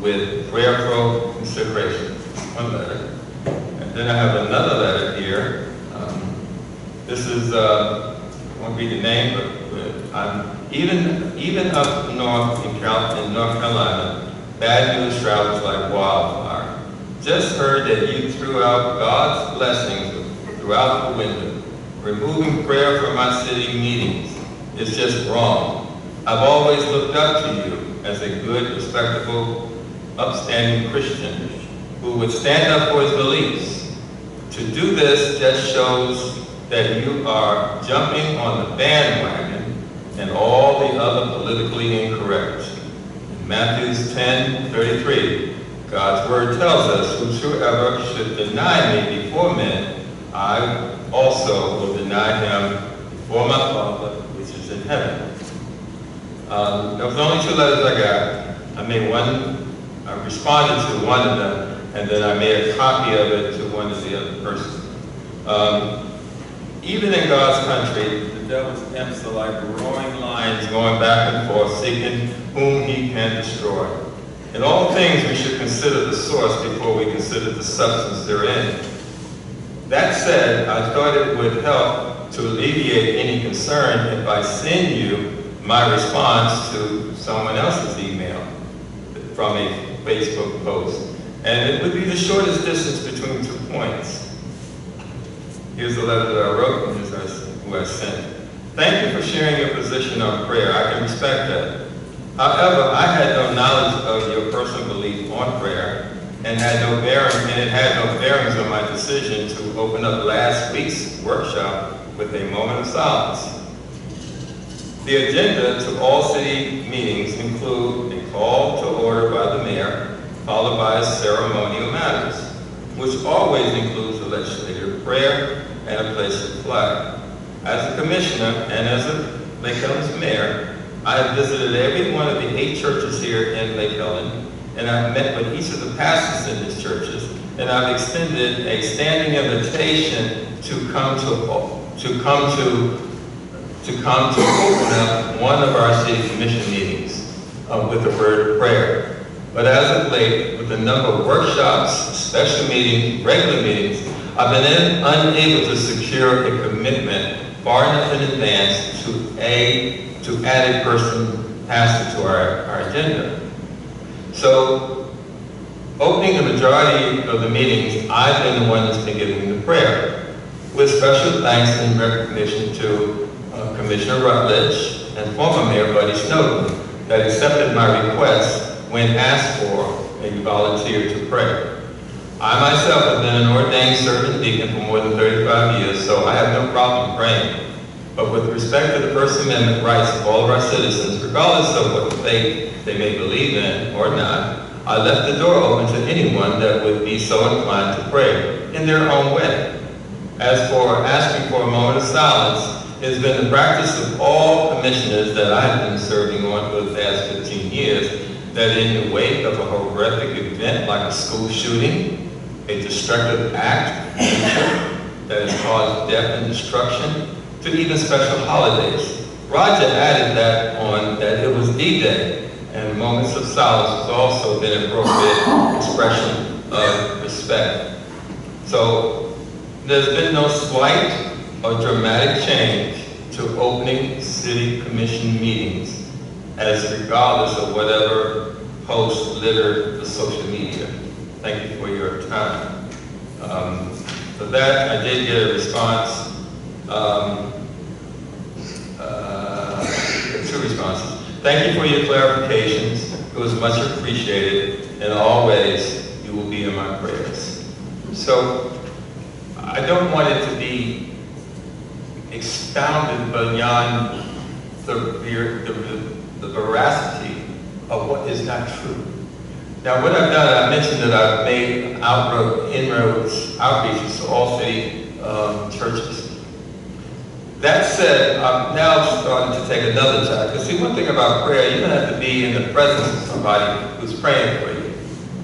with prayerful consideration. One letter. And then I have another letter here. This is, I won't read the name, but even up north in North Carolina, bad news travels like wildfire. Just heard that you threw out God's blessings throughout the window. Removing prayer from my city meetings is just wrong. I've always looked up to you as a good, respectable, upstanding Christian who would stand up for his beliefs. To do this just shows that you are jumping on the bandwagon and all the other politically incorrect. In Matthew 10:33, God's word tells us, whosoever should deny me before men, I also will deny him before my Father which is in heaven. There was only 2 letters I got. I responded to one of them, and then I made a copy of it to one of the other persons. Even in God's country, the devil's imps are like roaring lions going back and forth, seeking whom he can destroy. In all things, we should consider the source before we consider the substance therein. That said, I thought it would help to alleviate any concern if I send you my response to someone else's email from a Facebook post. And it would be the shortest distance between 2 points. Here's the letter that I wrote and who I sent. Thank you for sharing your position on prayer. I can respect that. However, I had no knowledge of your personal belief on prayer, and it had no bearings on my decision to open up last week's workshop with a moment of silence. The agenda to all city meetings include a call to order by the mayor, followed by ceremonial matters, which always includes a legislative prayer and a place of flag. As a commissioner and as a Lake Helen's mayor, I have visited every one of the 8 churches here in Lake Helen, and I've met with each of the pastors in these churches, and I've extended a standing invitation to come to open up one of our city commission meetings with the word of prayer. But as of late, with a number of workshops, special meetings, regular meetings, I've been unable to secure a commitment far enough in advance to add a pastor to our agenda. So, opening the majority of the meetings, I've been the one that's been giving the prayer, with special thanks and recognition to Commissioner Rutledge and former Mayor Buddy Snowden that accepted my request when asked for and volunteered to pray. I myself have been an ordained servant deacon for more than 35 years, so I have no problem praying. But with respect to the First Amendment rights of all of our citizens, regardless of what faith they may believe in or not, I left the door open to anyone that would be so inclined to pray in their own way. As for asking for a moment of silence, it has been the practice of all commissioners that I have been serving on for the past 15 years that in the wake of a horrific event like a school shooting, a destructive act that has caused death and destruction, to even special holidays. Roger added that on that it was D-Day, and moments of silence has also been an appropriate expression of respect. So there's been no slight or dramatic change to opening city commission meetings, as regardless of whatever posts litter the social media. Thank you for your time. For that, I did get a response, two responses. Thank you for your clarifications. It was much appreciated, and always you will be in my prayers. So I don't want it to be expounded beyond the veracity of what is not true. Now, what I've done, I mentioned that I've made inroads, outreaches to all city churches. That said, I'm now starting to take another tack. Because see, one thing about prayer, you don't have to be in the presence of somebody who's praying for you.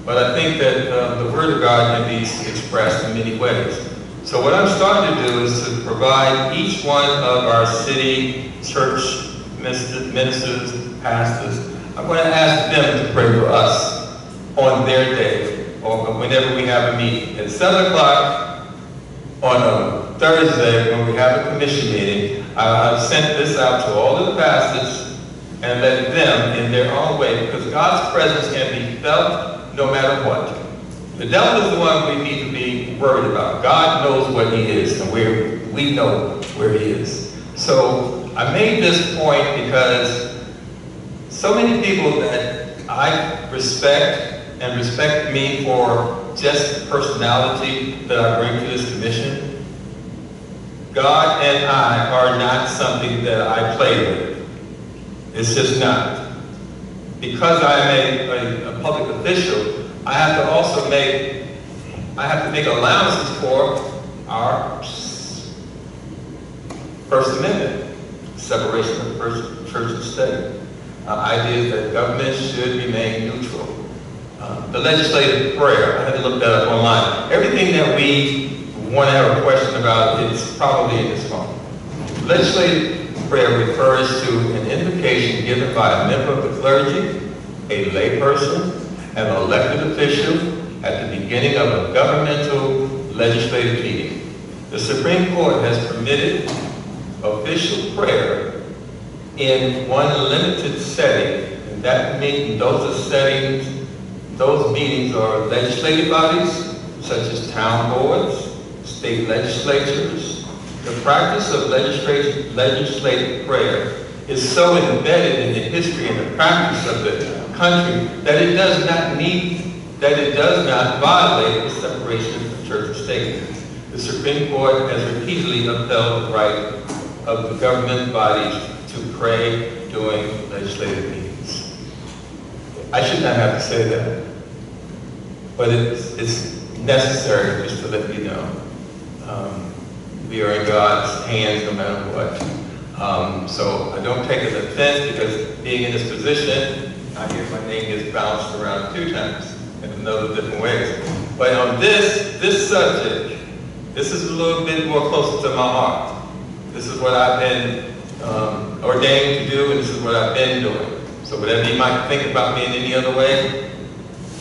But I think that the Word of God can be expressed in many ways. So what I'm starting to do is to provide each one of our city church ministers, pastors, I'm going to ask them to pray for us on their day, or whenever we have a meeting. At 7 o'clock on a Thursday, when we have a commission meeting, I've sent this out to all of the pastors and let them, in their own way, because God's presence can be felt no matter what. The devil is the one we need to be worried about. God knows what he is, and we know where he is. So I made this point because so many people that I respect and respect me for just the personality that I bring to this commission, God and I are not something that I play with. It's just not. Because I am a public official, I have to make allowances for our First Amendment, separation of church and state. Ideas that government should remain neutral. The legislative prayer, I had to look that up online. Everything that we want to have a question about is probably in this phone. Legislative prayer refers to an invocation given by a member of the clergy, a layperson, an elected official at the beginning of a governmental legislative meeting. The Supreme Court has permitted official prayer in one limited setting, and that means those meetings are legislative bodies, such as town boards, state legislatures. The practice of legislative prayer is so embedded in the history and the practice of the country that it does not violate the separation of church and state. The Supreme Court has repeatedly upheld the right of the government bodies to pray during legislative meetings. I should not have to say that, but it's necessary just to let you know. We are in God's hands no matter what. So I don't take it as offense, because being in this position, I hear my name gets bounced around 2 times in a number of different ways. But on this subject, this is a little bit more closer to my heart. This is what I've been ordained to do, and this is what I've been doing. So whatever you might think about me in any other way,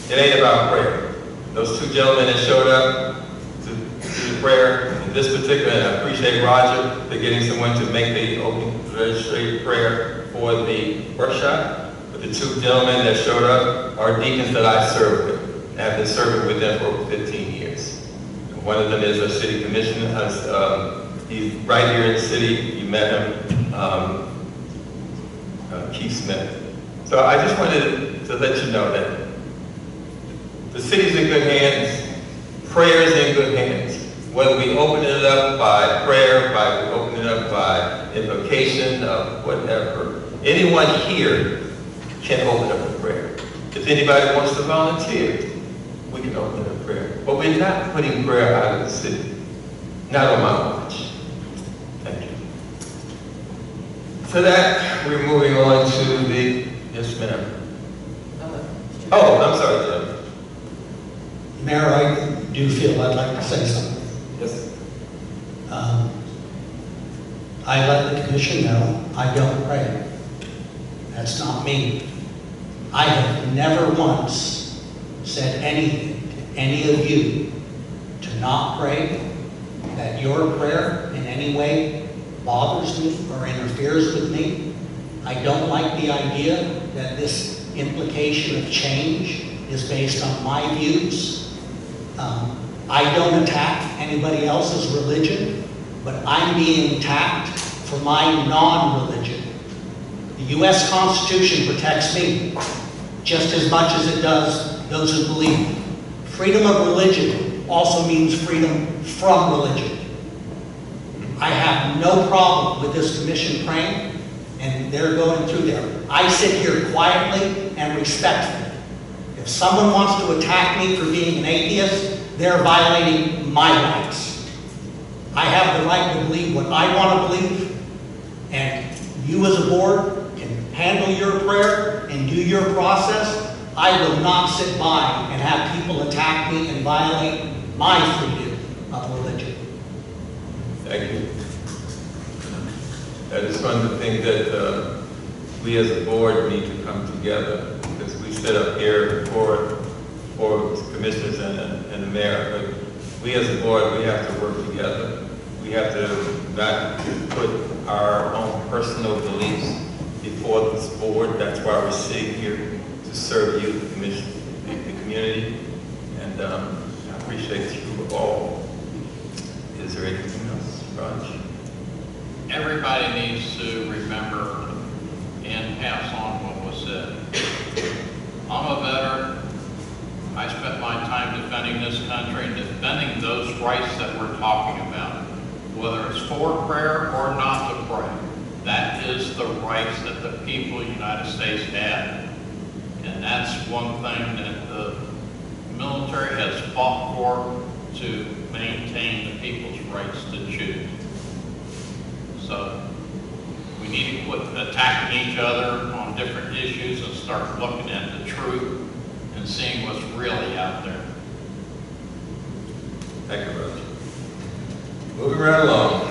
it ain't about prayer. Those 2 gentlemen that showed up to the prayer, in this particular, and I appreciate Roger for getting someone to make the opening legislative prayer for the workshop. But the 2 gentlemen that showed up are deacons that I serve with. I have been serving with them for over 15 years. One of them is a city commissioner. He's right here in the city. You met him, Keith Smith. So I just wanted to let you know that the city's in good hands. Prayer is in good hands. Whether we open it up by prayer, by open it up by invocation, of whatever, anyone here can open up a prayer. If anybody wants to volunteer, we can open up prayer. But we're not putting prayer out of the city. Not on my watch. Thank you. To that, we're moving on to the, yes, ma'am. Oh, I'm sorry, Jim. Mayor, I do feel I'd like to say something. Yes. I let the commission know I don't pray. That's not me. I have never once said anything to any of you to not pray, that your prayer in any way bothers me or interferes with me. I don't like the idea that this implication of change is based on my views. I don't attack anybody else's religion, but I'm being attacked for my non-religion. The U.S. Constitution protects me just as much as it does those who believe. Freedom of religion also means freedom from religion. I have no problem with this commission praying, and they're going through there. I sit here quietly and respectfully. If someone wants to attack me for being an atheist, they're violating my rights. I have the right to believe what I want to believe, and you as a board can handle your prayer and do your process. I will not sit by and have people attack me and violate my freedom of religion. Thank you. I just wanted to think that we as a board need to come together, because we sit up here for commissioners and the mayor, but we as a board, we have to work together. We have to not put our own personal beliefs before this board. That's why we're sitting here, to serve you, the commission, the community, and I appreciate you all. Is there anything else, Raj? Everybody needs to remember and pass on what was said. I'm a veteran. I spent my time defending this country and defending those rights that we're talking about. Whether it's for prayer or not to pray, that is the rights that the people of the United States have. And that's one thing that the military has fought for, to maintain the people's rights to choose. So we need to quit attacking each other on different issues and start looking at the truth and seeing what's really out there. Thank you, Roger. Moving right along.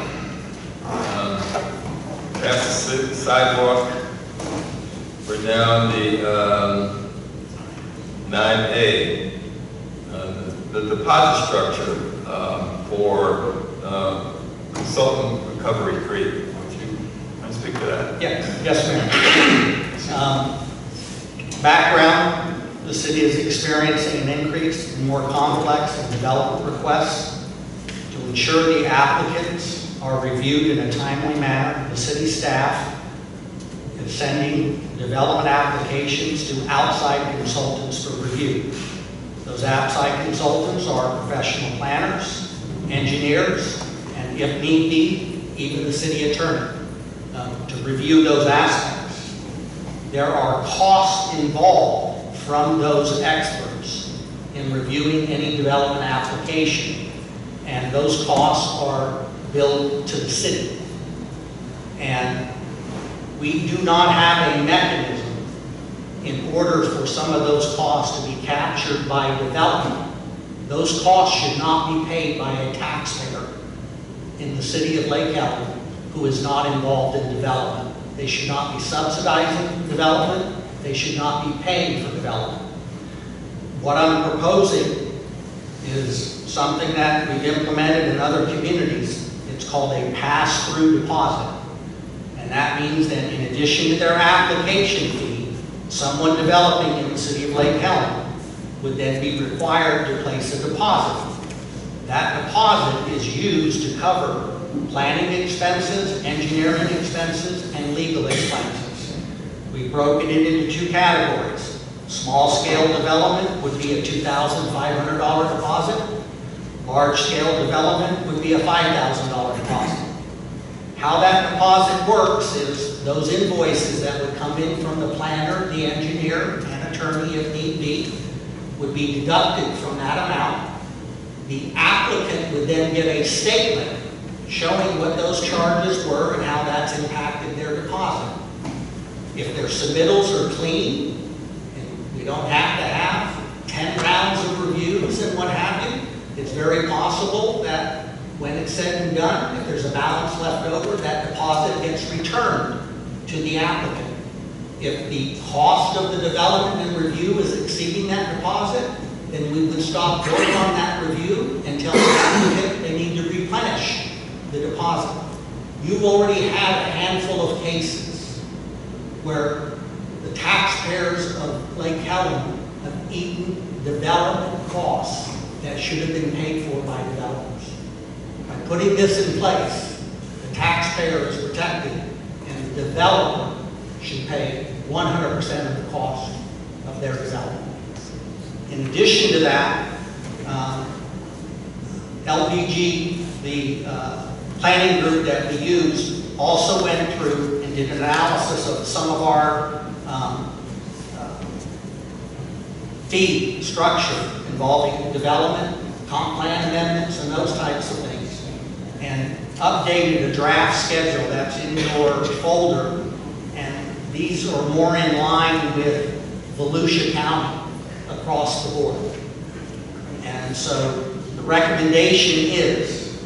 Past the sidewalk, we're down the 9A. The deposit structure for consultant recovery creek. Would you mind speak to that? Yes, ma'am. Background, the city is experiencing an increase in more complex and development requests. To ensure the applicants are reviewed in a timely manner, the city staff is sending development applications to outside consultants for review. Those outside consultants are professional planners, engineers, and if need be, even the city attorney, to review those aspects. There are costs involved from those experts in reviewing any development application, and those costs are billed to the city. And we do not have a mechanism in order for some of those costs to be captured by development. Those costs should not be paid by a taxpayer in the city of Lake Helen who is not involved in development. They should not be subsidizing development. They should not be paying for development. What I'm proposing is something that we've implemented in other communities. It's called a pass-through deposit. And that means that in addition to their application fee, someone developing in the city of Lake Helen would then be required to place a deposit. That deposit is used to cover planning expenses, engineering expenses, and legal expenses. We've broken it into two categories. Small-scale development would be a $2,500 deposit. Large-scale development would be a $5,000 deposit. How that deposit works is those invoices that would come in from the planner, the engineer, and attorney if need be, would be deducted from that amount. The applicant would then get a statement showing what those charges were and how that's impacted their deposit. If their submittals are clean, and we don't have to have 10 rounds of reviews and what have you, it's very possible that when it's said and done, if there's a balance left over, that deposit gets returned to the applicant. If the cost of the development and review is exceeding that deposit, then we would stop work on that review and tell the applicant they need to replenish the deposit. You've already had a handful of cases where the taxpayers of Lake Helen have eaten development costs that should have been paid for by developers. By putting this in place, the taxpayer is protected and the developer should pay 100% of the cost of their development. In addition to that, LPG, the planning group that we used, also went through and did an analysis of some of our fee structure involving development, comp plan amendments, and those types of things, and updated a draft schedule that's in your folder, and these are more in line with Volusia County across the board. And so the recommendation is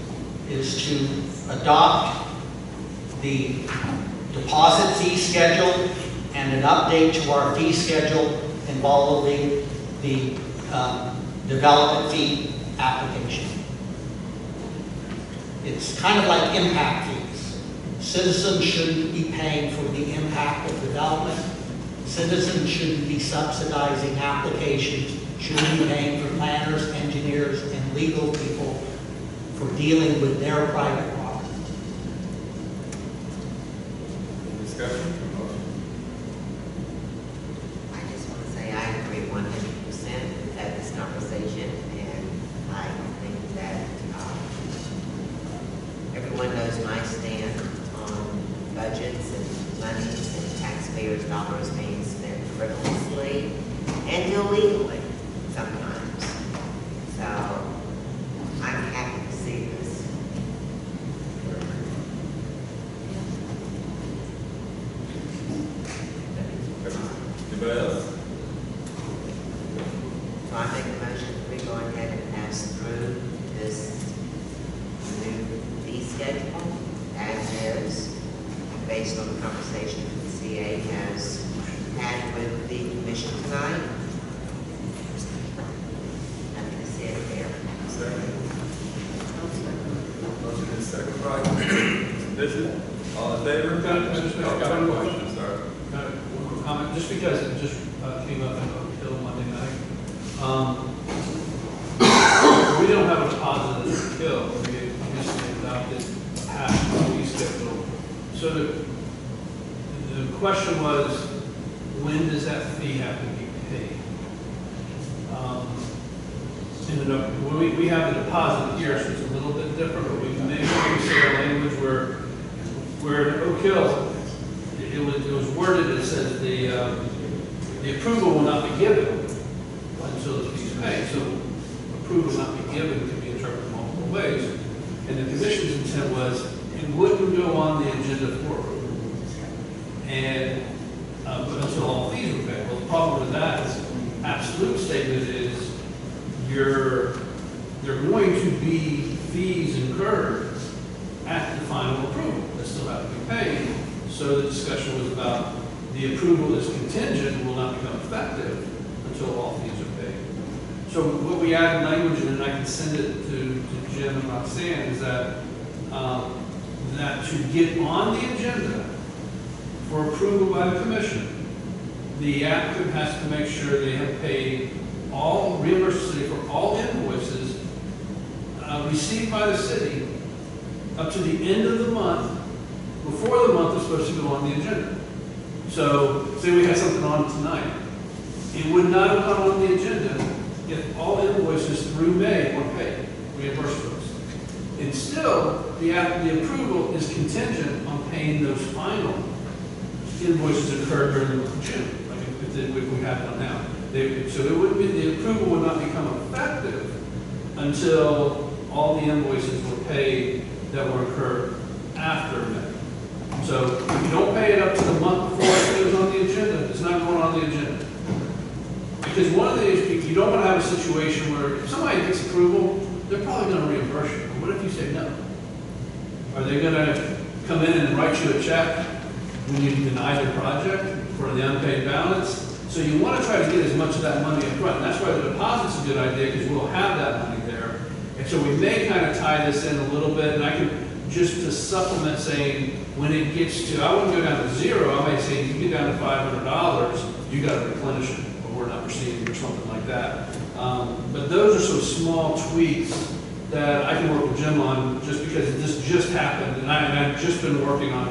to adopt the deposit fee schedule and an update to our fee schedule involving the development fee application. It's kind of like impact fees. Citizens shouldn't be paying for the impact of development. Citizens shouldn't be subsidizing applications, shouldn't be paying for planners, engineers, and legal people for dealing with their private property. Discussion? I just want to say I agree 100% with that this conversation, and I think that everyone knows my stand on budgets and monies and taxpayers' dollars being spent frivolously and illegally sometimes. So I'm happy to see this. Anybody else? So I make a motion that we go ahead and pass through this new fee schedule as is, based on the conversation that the CA has had with the commission tonight. Happy to see it there. Second. Motion is second by Bishop. All in favor? I've got a question. Sorry. One quick comment, just because it just came up in Oak Hill Monday night. We don't have a deposit in Oak Hill. We recently adopted a half fee schedule. So the question was, when does that fee have to be paid? We have the deposit here, so it's a little bit different, but we can maybe say a language where in Oak Hill, it was worded that says the approval will not be given until the fee is paid. So approval will not be given can be interpreted multiple ways. And the commission's intent was it wouldn't go on the agenda for approval. And but until all fees were paid. Well, the problem with that is absolute statement is there are going to be fees incurred at the final approval that still have to be paid. So the discussion was about the approval is contingent and will not become effective until all fees are paid. So what we added language in, and I can send it to Jim and Roxanne, is that that to get on the agenda for approval by the commission, the applicant has to make sure they have paid all, reimbursed the city for all invoices received by the city up to the end of the month, before the month is supposed to go on the agenda. So, say we had something on tonight. It would not have come on the agenda if all invoices through May were paid, reimbursed for those. And still, the approval is contingent on paying those final invoices incurred during the month of June, like if we have one now. So it wouldn't be, the approval would not become effective until all the invoices were paid that were incurred after May. So if you don't pay it up to the month before it goes on because one of the issues, you don't want to have a situation where if somebody gets approval, they're probably going to reimburse you. What if you say no? Are they going to come in and write you a check when you deny their project for the unpaid balance? So you want to try to get as much of that money up front. And that's why the deposit's a good idea, because we'll have that money there. And so we may kind of tie this in a little bit, and I can just to supplement saying, when it gets to, I wouldn't go down to zero, I might say, if you get down to $500, you got to replenish it, or we're not receiving, or something like that. But those are some small tweaks that I can work with Jim on, just because this just happened, and I've just been working on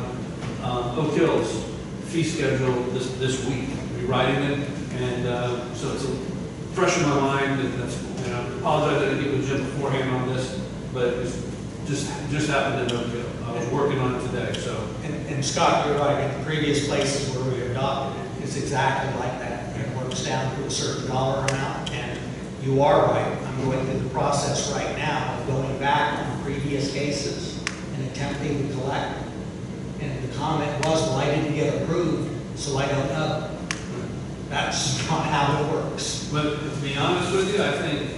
Oak Hill's fee schedule this week, rewriting it, and so it's fresh in my mind, and that's, you know, I apologize I didn't get with Jim beforehand on this, but it's just happened in Oak Hill. I was working on it today, so. And Scott, you're right, in the previous places where we adopted it, it's exactly like that. It works down to a certain dollar amount, and you are right. I'm going through the process right now of going back on previous cases and attempting to collect. And the comment was, well, I didn't get approved, so I don't know. That's not how it works. But to be honest with you, I think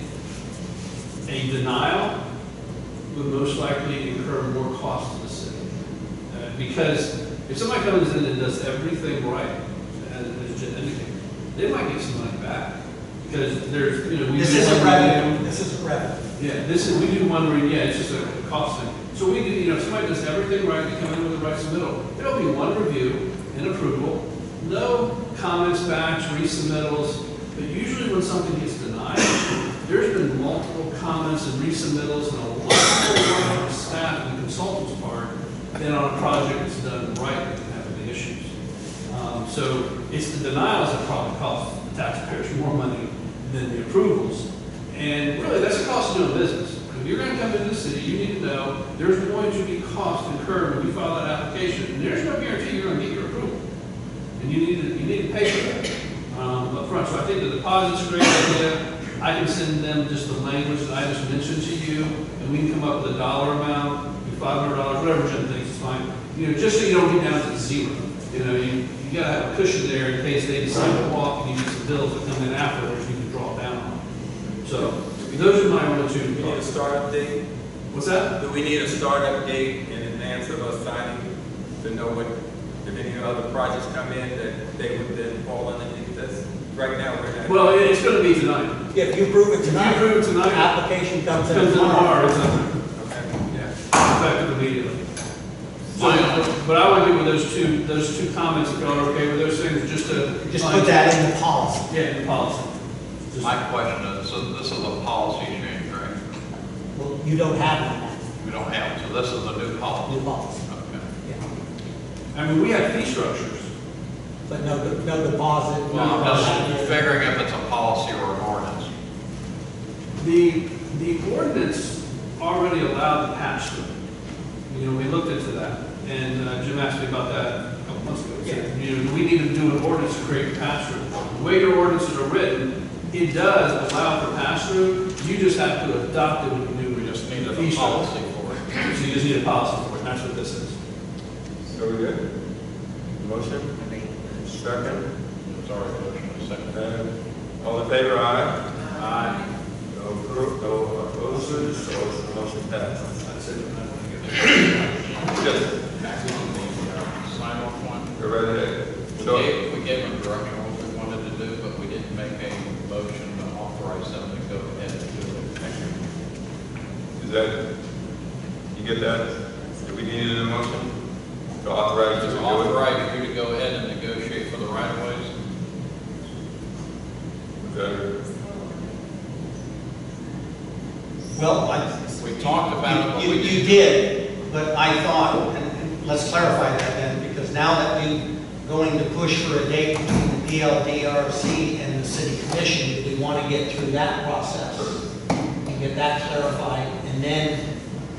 a denial would most likely incur more cost to the city. Because if somebody comes in and does everything right, as Jim indicated, they might get some money back. Because there's, you know, we This do isn't one revenue. review. This isn't revenue. Yeah, we do one review, yeah, it's just a cost thing. So we do, you know, if somebody does everything right, they come in with the right submittal, there'll be one review and approval, no comments, backs, resubmittals, but usually when something gets denied, there's been multiple comments and resubmittals and a lot more work on staff and consultants' part than on a project that's done right and have any issues. So it's the denials that probably cost the taxpayers more money than the approvals. And really, that's the cost of doing business. If you're going to come into the city, you need to know there's going to be cost incurred when you file that application. And there's no guarantee you're going to get your approval. And you need to pay for that up front. So I think the deposit's a great idea. I can send them just the language that I just mentioned to you, and we can come up with a dollar amount, $500, whatever Jim thinks is fine. You know, just so you don't get down to zero. You know, you got to have a cushion there in case they decide to walk and you get some bills that come in afterwards you can draw down on. So those are my only two. Do we need a startup date? What's that? Do we need a startup date in advance of us signing to know what, if any other projects come in, that they would then fall underneath this? Right now, we're not. Well, it's going to be tonight. Yeah, if you approve it tonight, If you approve it tonight, application comes in comes in tomorrow. tomorrow, it's not. Okay. Yeah, effective immediately. So, but I would do with those two comments, if y'all are okay with those things, just to. Just put that in the policy. Yeah, in the policy. My question is, so this is a policy change, right? Well, you don't have one. We don't have, so this is a new policy. New policy. Okay. Yeah. I mean, we have fee structures. But no deposit. Well, I'm just figuring if it's a policy or an ordinance. The ordinance already allowed the pass-through. You know, we looked into that, and Jim asked me about that a couple months ago. He said, you know, we need to do an ordinance to create a pass-through. The way your ordinances are written, it does allow for pass-through. You just have to adopt it with the new. We just need a fee structure. policy for it. So you just need a policy for it, and that's what this is. So we good? Motion? Second? Sorry, motion, second. All in favor, aye? Aye. No opposers, so the motion passes. That's it. Yes, Sign off one. go right ahead. So, We gave them direction on what we wanted to do, but we didn't make a motion to authorize them to go ahead and do it. is that, you get that? Do we need a motion to authorize you to To do it? authorize you to go ahead and negotiate for the right of ways. Okay. Well, We talked about it, but we you didn't. did, but I thought, and let's clarify that then, because now that we're going to push for a date between the PLDRC and the city commission, we want to get through that process and get that clarified, and then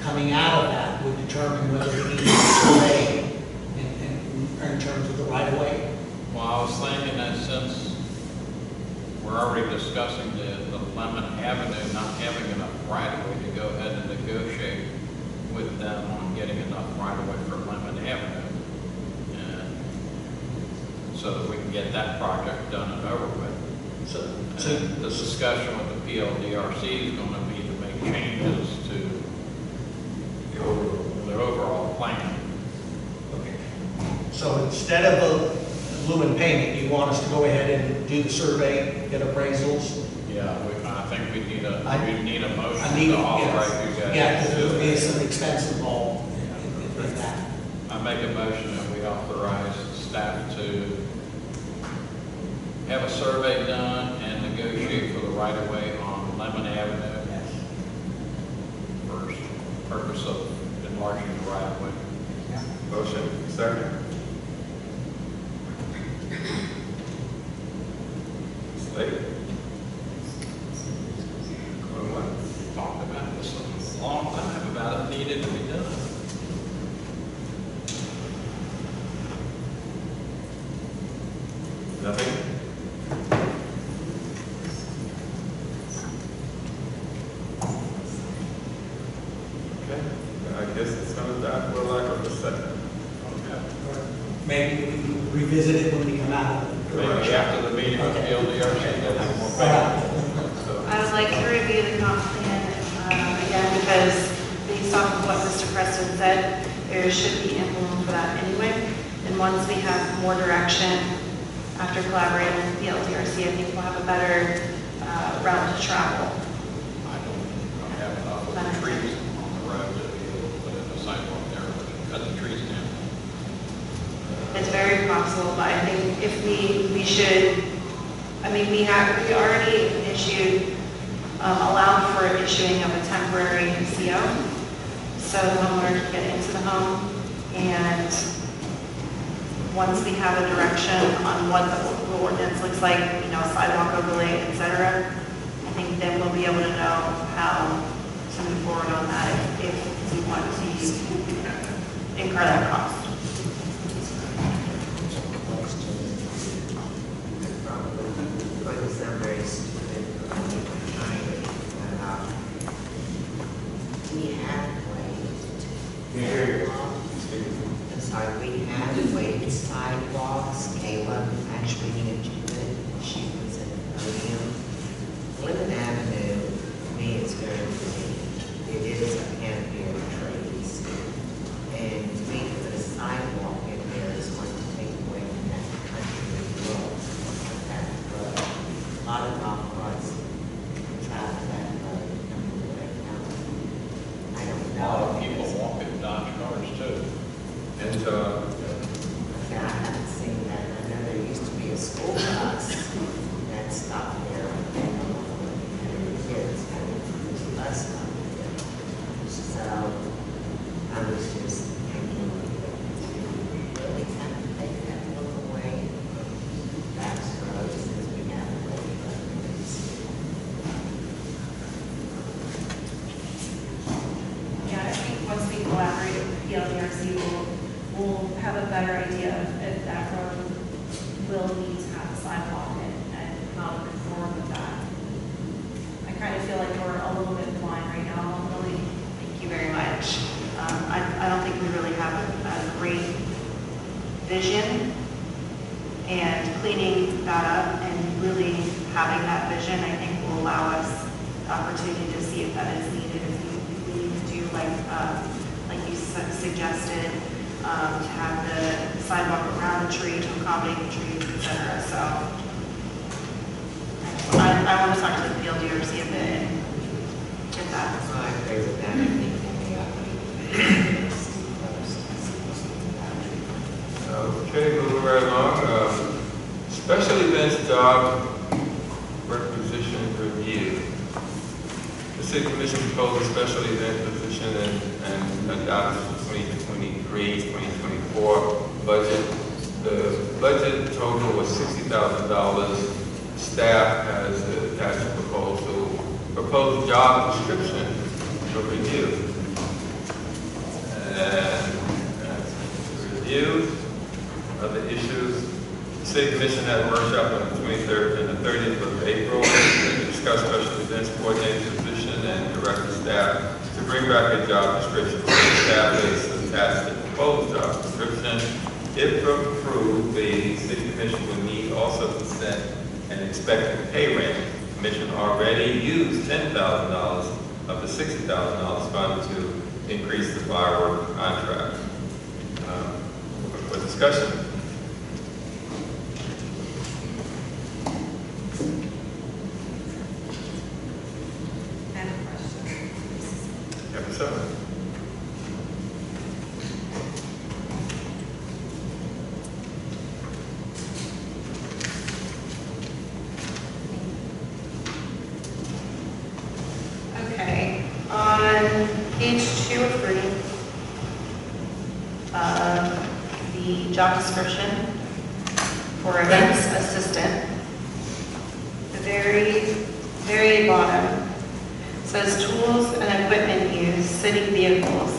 coming out of that, we determine whether we need to survey in terms of the right of way. Well, I was thinking that since we're already discussing the Lemon Avenue not having enough right of way to go ahead and negotiate with them on getting enough right of way for Lemon Avenue. And so that we can get that project done and over with. So, And the discussion with the PLDRC is going to be to make changes to the overall plan. so instead of a lumen payment, you want us to go ahead and do the survey, get appraisals? Yeah, I think we need a motion I need, to authorize you guys. yeah, to because do there it. is some expense involved in that. I make a motion that we authorize staff to have a survey done and negotiate for the right-of-way on Lemon Avenue for purpose of enlarging the right-of-way. Motion, second. Slade. Going once. Talked about this a long time about it needed to be done. Nothing? Okay, I guess it's coming back for lack of a second. Maybe we can revisit it when we come out of the Maybe after the meeting with the PLDRC, they'll have more So, I would like to review the comp plan again, because based off of what Mr. Preston said, there should be ample room for that anyway. And once we have more direction, after collaborating with the LDRC, I think we'll have a better route to travel. I don't have enough of the trees on the road to be able to put in a sidewalk there, but cut the trees down. It's very possible, but I think if we should, I mean, we already issued, allowed for issuing of a temporary CO, so the homeowner can get into the home, and once we have a direction on what the ordinance looks like, you know, sidewalk overlay, et cetera, I think then we'll be able to know how to move forward on that if we want to incur that cost. Going to sound very stupid, we have waived. I'm sorry, we have waived sidewalks. Kayla actually mentioned it. She was in the podium. Lemon Avenue, to me, it's very pretty. It is a canopy of trees. And to me, to put a sidewalk in there is going to take away from that country road. That road. A lot of golf carts travel that road. I don't A know. lot of people walk in Dodge cars too. And, I haven't seen that. I know there used to be a school bus that stopped there. And kids, and there's a bus stop there. So I was just thinking, really kind of take that look away from Bass Road since we have a way of Yeah, I think once we collaborate with the PLDRC, we'll have a better idea of if that road will need to have a sidewalk and how to move forward with that. I kind of feel like we're a little bit blind right now. Really, thank you very much. I don't think we really have a great vision, and cleaning that up and really having that vision, I think will allow us the opportunity to see if that is needed. If we need to do like you suggested, to have the sidewalk around the tree to accommodate the trees, et cetera. So I want to talk to the PLDRC a bit and get that. I agree with that. I think we ought okay, moving right along. Special events job requisition review. The city commission proposed a special event position and adopted 2023-2024 budget. The budget total was $60,000. Staff has attached a proposed job description for review. And review of the issues. The city commission had a workshop on the 23rd and the 30th of April to discuss special events coordinator position and direct the staff to bring back a job description. The staff is attached to the proposed job description. If approved, the city commission would need also consent and expected pay rent. The Commission already used $10,000 of the $60,000 fund to increase the firework contract. For discussion. Kevin Summer. Okay, on page 2 of 3, the job description for events assistant, the very bottom says tools and equipment used, city vehicles.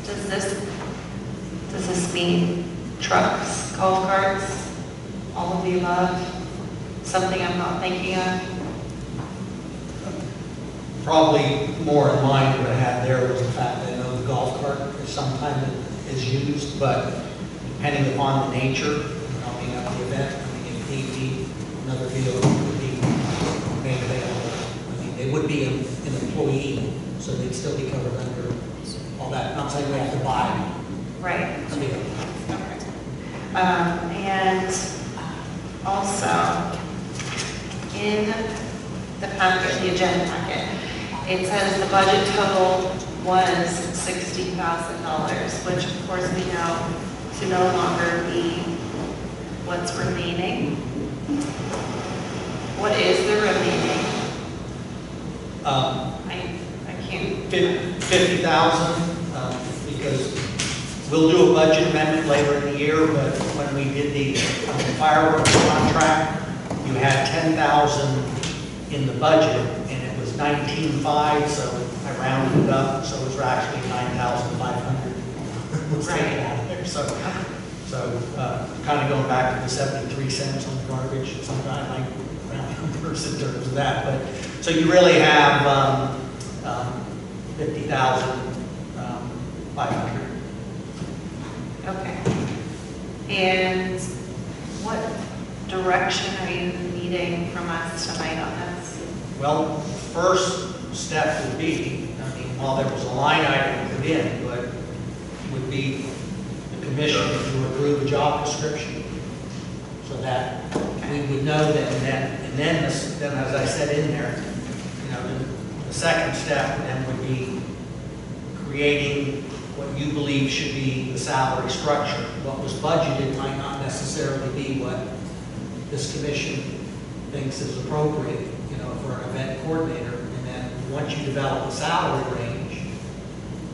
Does this mean trucks, golf carts, all of the above? Something I'm not thinking of? Probably more in mind what I had there was the fact that I know the golf cart is sometimes is used, but depending upon the nature, being at the event, I mean, if need be, another vehicle would be made available. I mean, they would be an employee, so they'd still be covered under all that. Not saying we have to buy. Right. a vehicle. And also, in the packet, the agenda packet, it says the budget total was $60,000, which of course we know to no longer be what's remaining. What is the remaining? I can't. 50,000, because we'll do a budget amendment later in the year, but when we did the fireworks contract, you had 10,000 in the budget, and it was 19,500, so I rounded it up, so it was actually 9,500 was taken out of there. So kind of going back to the 73 cents on the garbage, sometimes I like round numbers in terms of that. But so you really have 50,500. Okay. And what direction are you needing from us tonight on this? Well, first step would be, I mean, while there was a line item put in, but would be the commission to approve a job description so that we would know that, and then as I said in there, you know, the second step then would be creating what you believe should be the salary structure. What was budgeted might not necessarily be what this commission thinks is appropriate, you know, for an event coordinator. And then once you develop a salary range,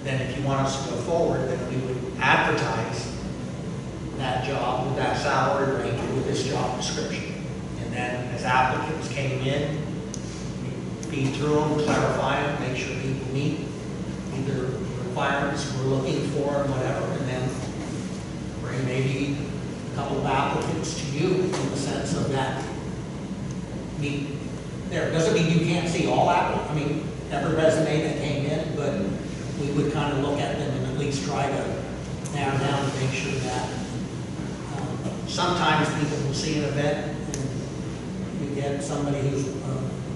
then if you want us to go forward, then we would advertise that job with that salary range with this job description. And then as applicants came in, we feed through them, clarify them, make sure people meet either requirements we're looking for and whatever, and then bring maybe a couple of applicants to you in the sense of that meet there. Doesn't mean you can't see all applicants. I mean, every resume that came in, but we would kind of look at them and at least try to narrow down to make sure that sometimes people will see an event and you get somebody who's a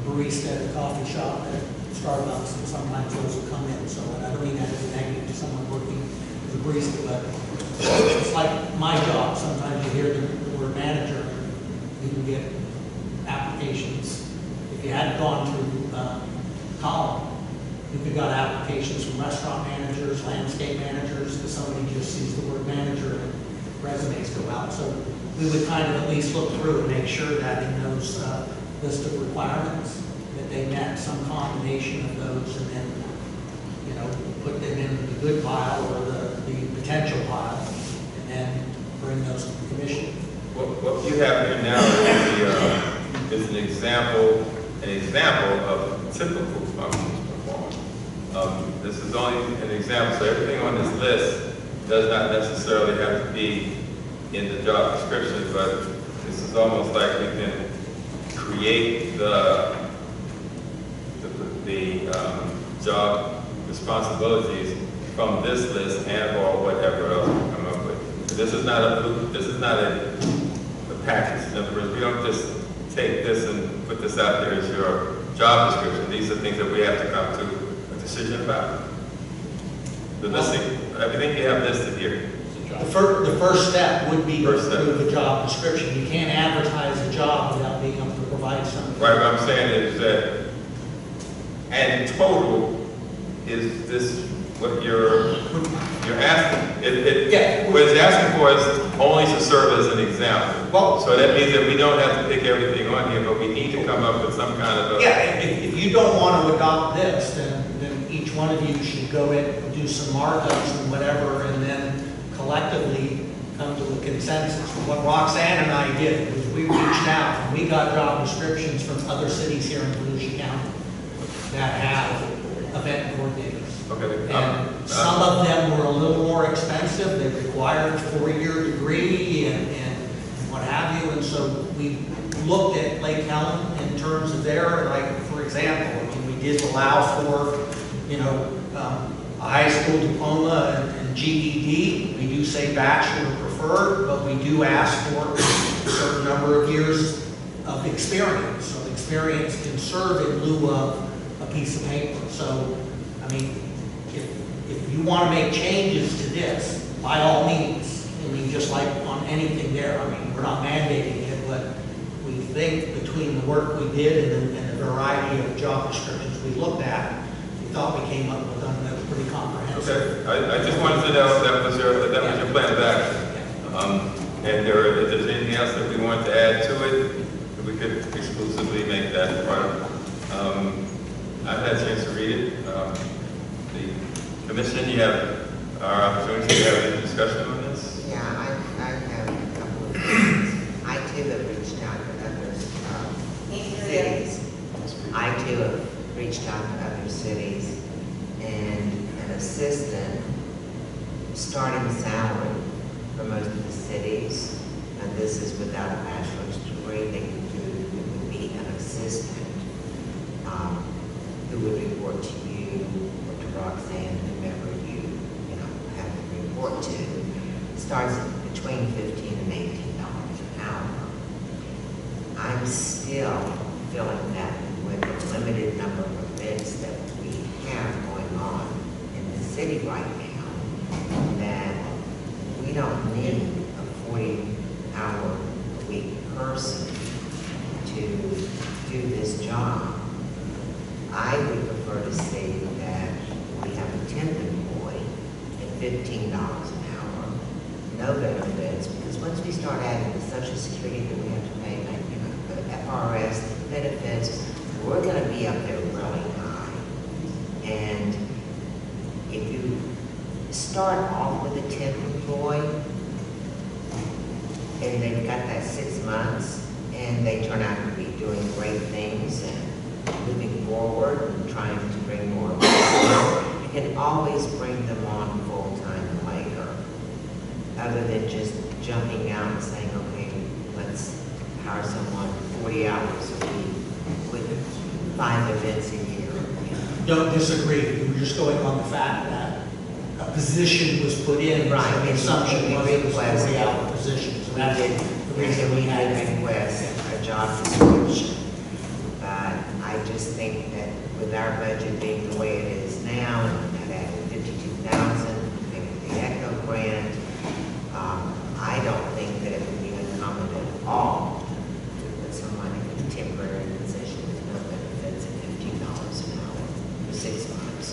barista at a coffee shop at Starbucks, and sometimes those will come in. So I don't mean that as a negative to someone working as a barista, but it's like my job. Sometimes you hear the word manager, you can get applications. If you hadn't gone through Colin, you could have got applications from restaurant managers, landscape managers, because somebody just sees the word manager and resumes go out. So we would kind of at least look through and make sure that in those list of requirements that they met some combination of those, and then, you know, put them in the good pile or the potential pile, and then bring those to the commission. What you have here now is an example of typical functions performed. This is only an example, so everything on this list does not necessarily have to be in the job description, but this is almost like we can create the job responsibilities from this list and or whatever else we come up with. So this is not a package. In other words, we don't just take this and put this out there as your job description. These are things that we have to come to a decision about. The listing, everything you have listed here. The first step would be to First step. approve a job description. You can't advertise a job without being able to provide something. Right, what I'm saying is that, and in total, is this what you're asking? Yeah. What it's asking for is only to serve as an example. Well, So that means that we don't have to pick everything on here, but we need to come up with some kind of a. yeah, if you don't want to adopt this, then each one of you should go in and do some markups and whatever, and then collectively come to a consensus. What Roxanne and I did was we reached out and we got job descriptions from other cities here in Volusia County that have event coordinators. Okay. And some of them were a little more expensive. They required a 4-year degree and what have you. And so we looked at Lake Helen in terms of their, like, for example, I mean, we did allow for, a high school diploma and GED. We do say bachelor preferred, but we do ask for a certain number of years of experience. So experience can serve in lieu of a piece of paper. So, I mean, if you want to make changes to this, by all means, I mean, just like on anything there, I mean, we're not mandating it, but we think between the work we did and the variety of job descriptions we looked at, we thought we came up with something that was pretty comprehensive. Okay, I just wanted to know if that was your plan of action. And if there's anything else that we want to add to it, we could exclusively make that part of it. I've had a chance to read it. The commission, you have our opportunity to have a discussion on this. Yeah, I have a couple of things. I too have reached out to other cities. I too have reached out to other cities, and an assistant starting salary for most of the cities, and this is without a bachelor's degree, they could do, it would be an assistant who would report to you or to Roxanne, whomever you have to report to. It starts at between $15 and $18 an hour. I'm still feeling that with the limited number of events that we have going on in the city right now, that we don't need a 40-hour-a-week person to do this job. I would prefer to see that we have a temp employee at $15 an hour, no benefits, because once we start adding the Social Security that we have to pay, the FRS, the benefits, we're going to be up there really high. And if you start off with a temp employee, and they've got that 6 months, and they turn out to be doing great things and moving forward and trying to bring more people, you can always bring them on full-time later, other than just jumping out and saying, okay, let's hire someone 40 hours a week with 5 events a year. Don't disagree. We were just going on the fact that a position was put in, Right. so the assumption was it was a 40-hour position. So that's the reason we had it. Request a job description. But I just think that with our budget being the way it is now, and that added 52,000, maybe the ECHO grant, I don't think that it would be uncommon at all to put someone in a temporary position with no benefits at $15 an hour for 6 months.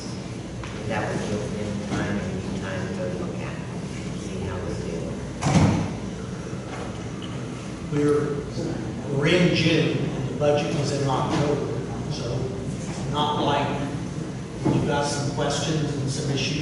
And that would give them time and time to go look at it, see how we do. We're in June, and the budget was in October, so not like you've got some questions and some issues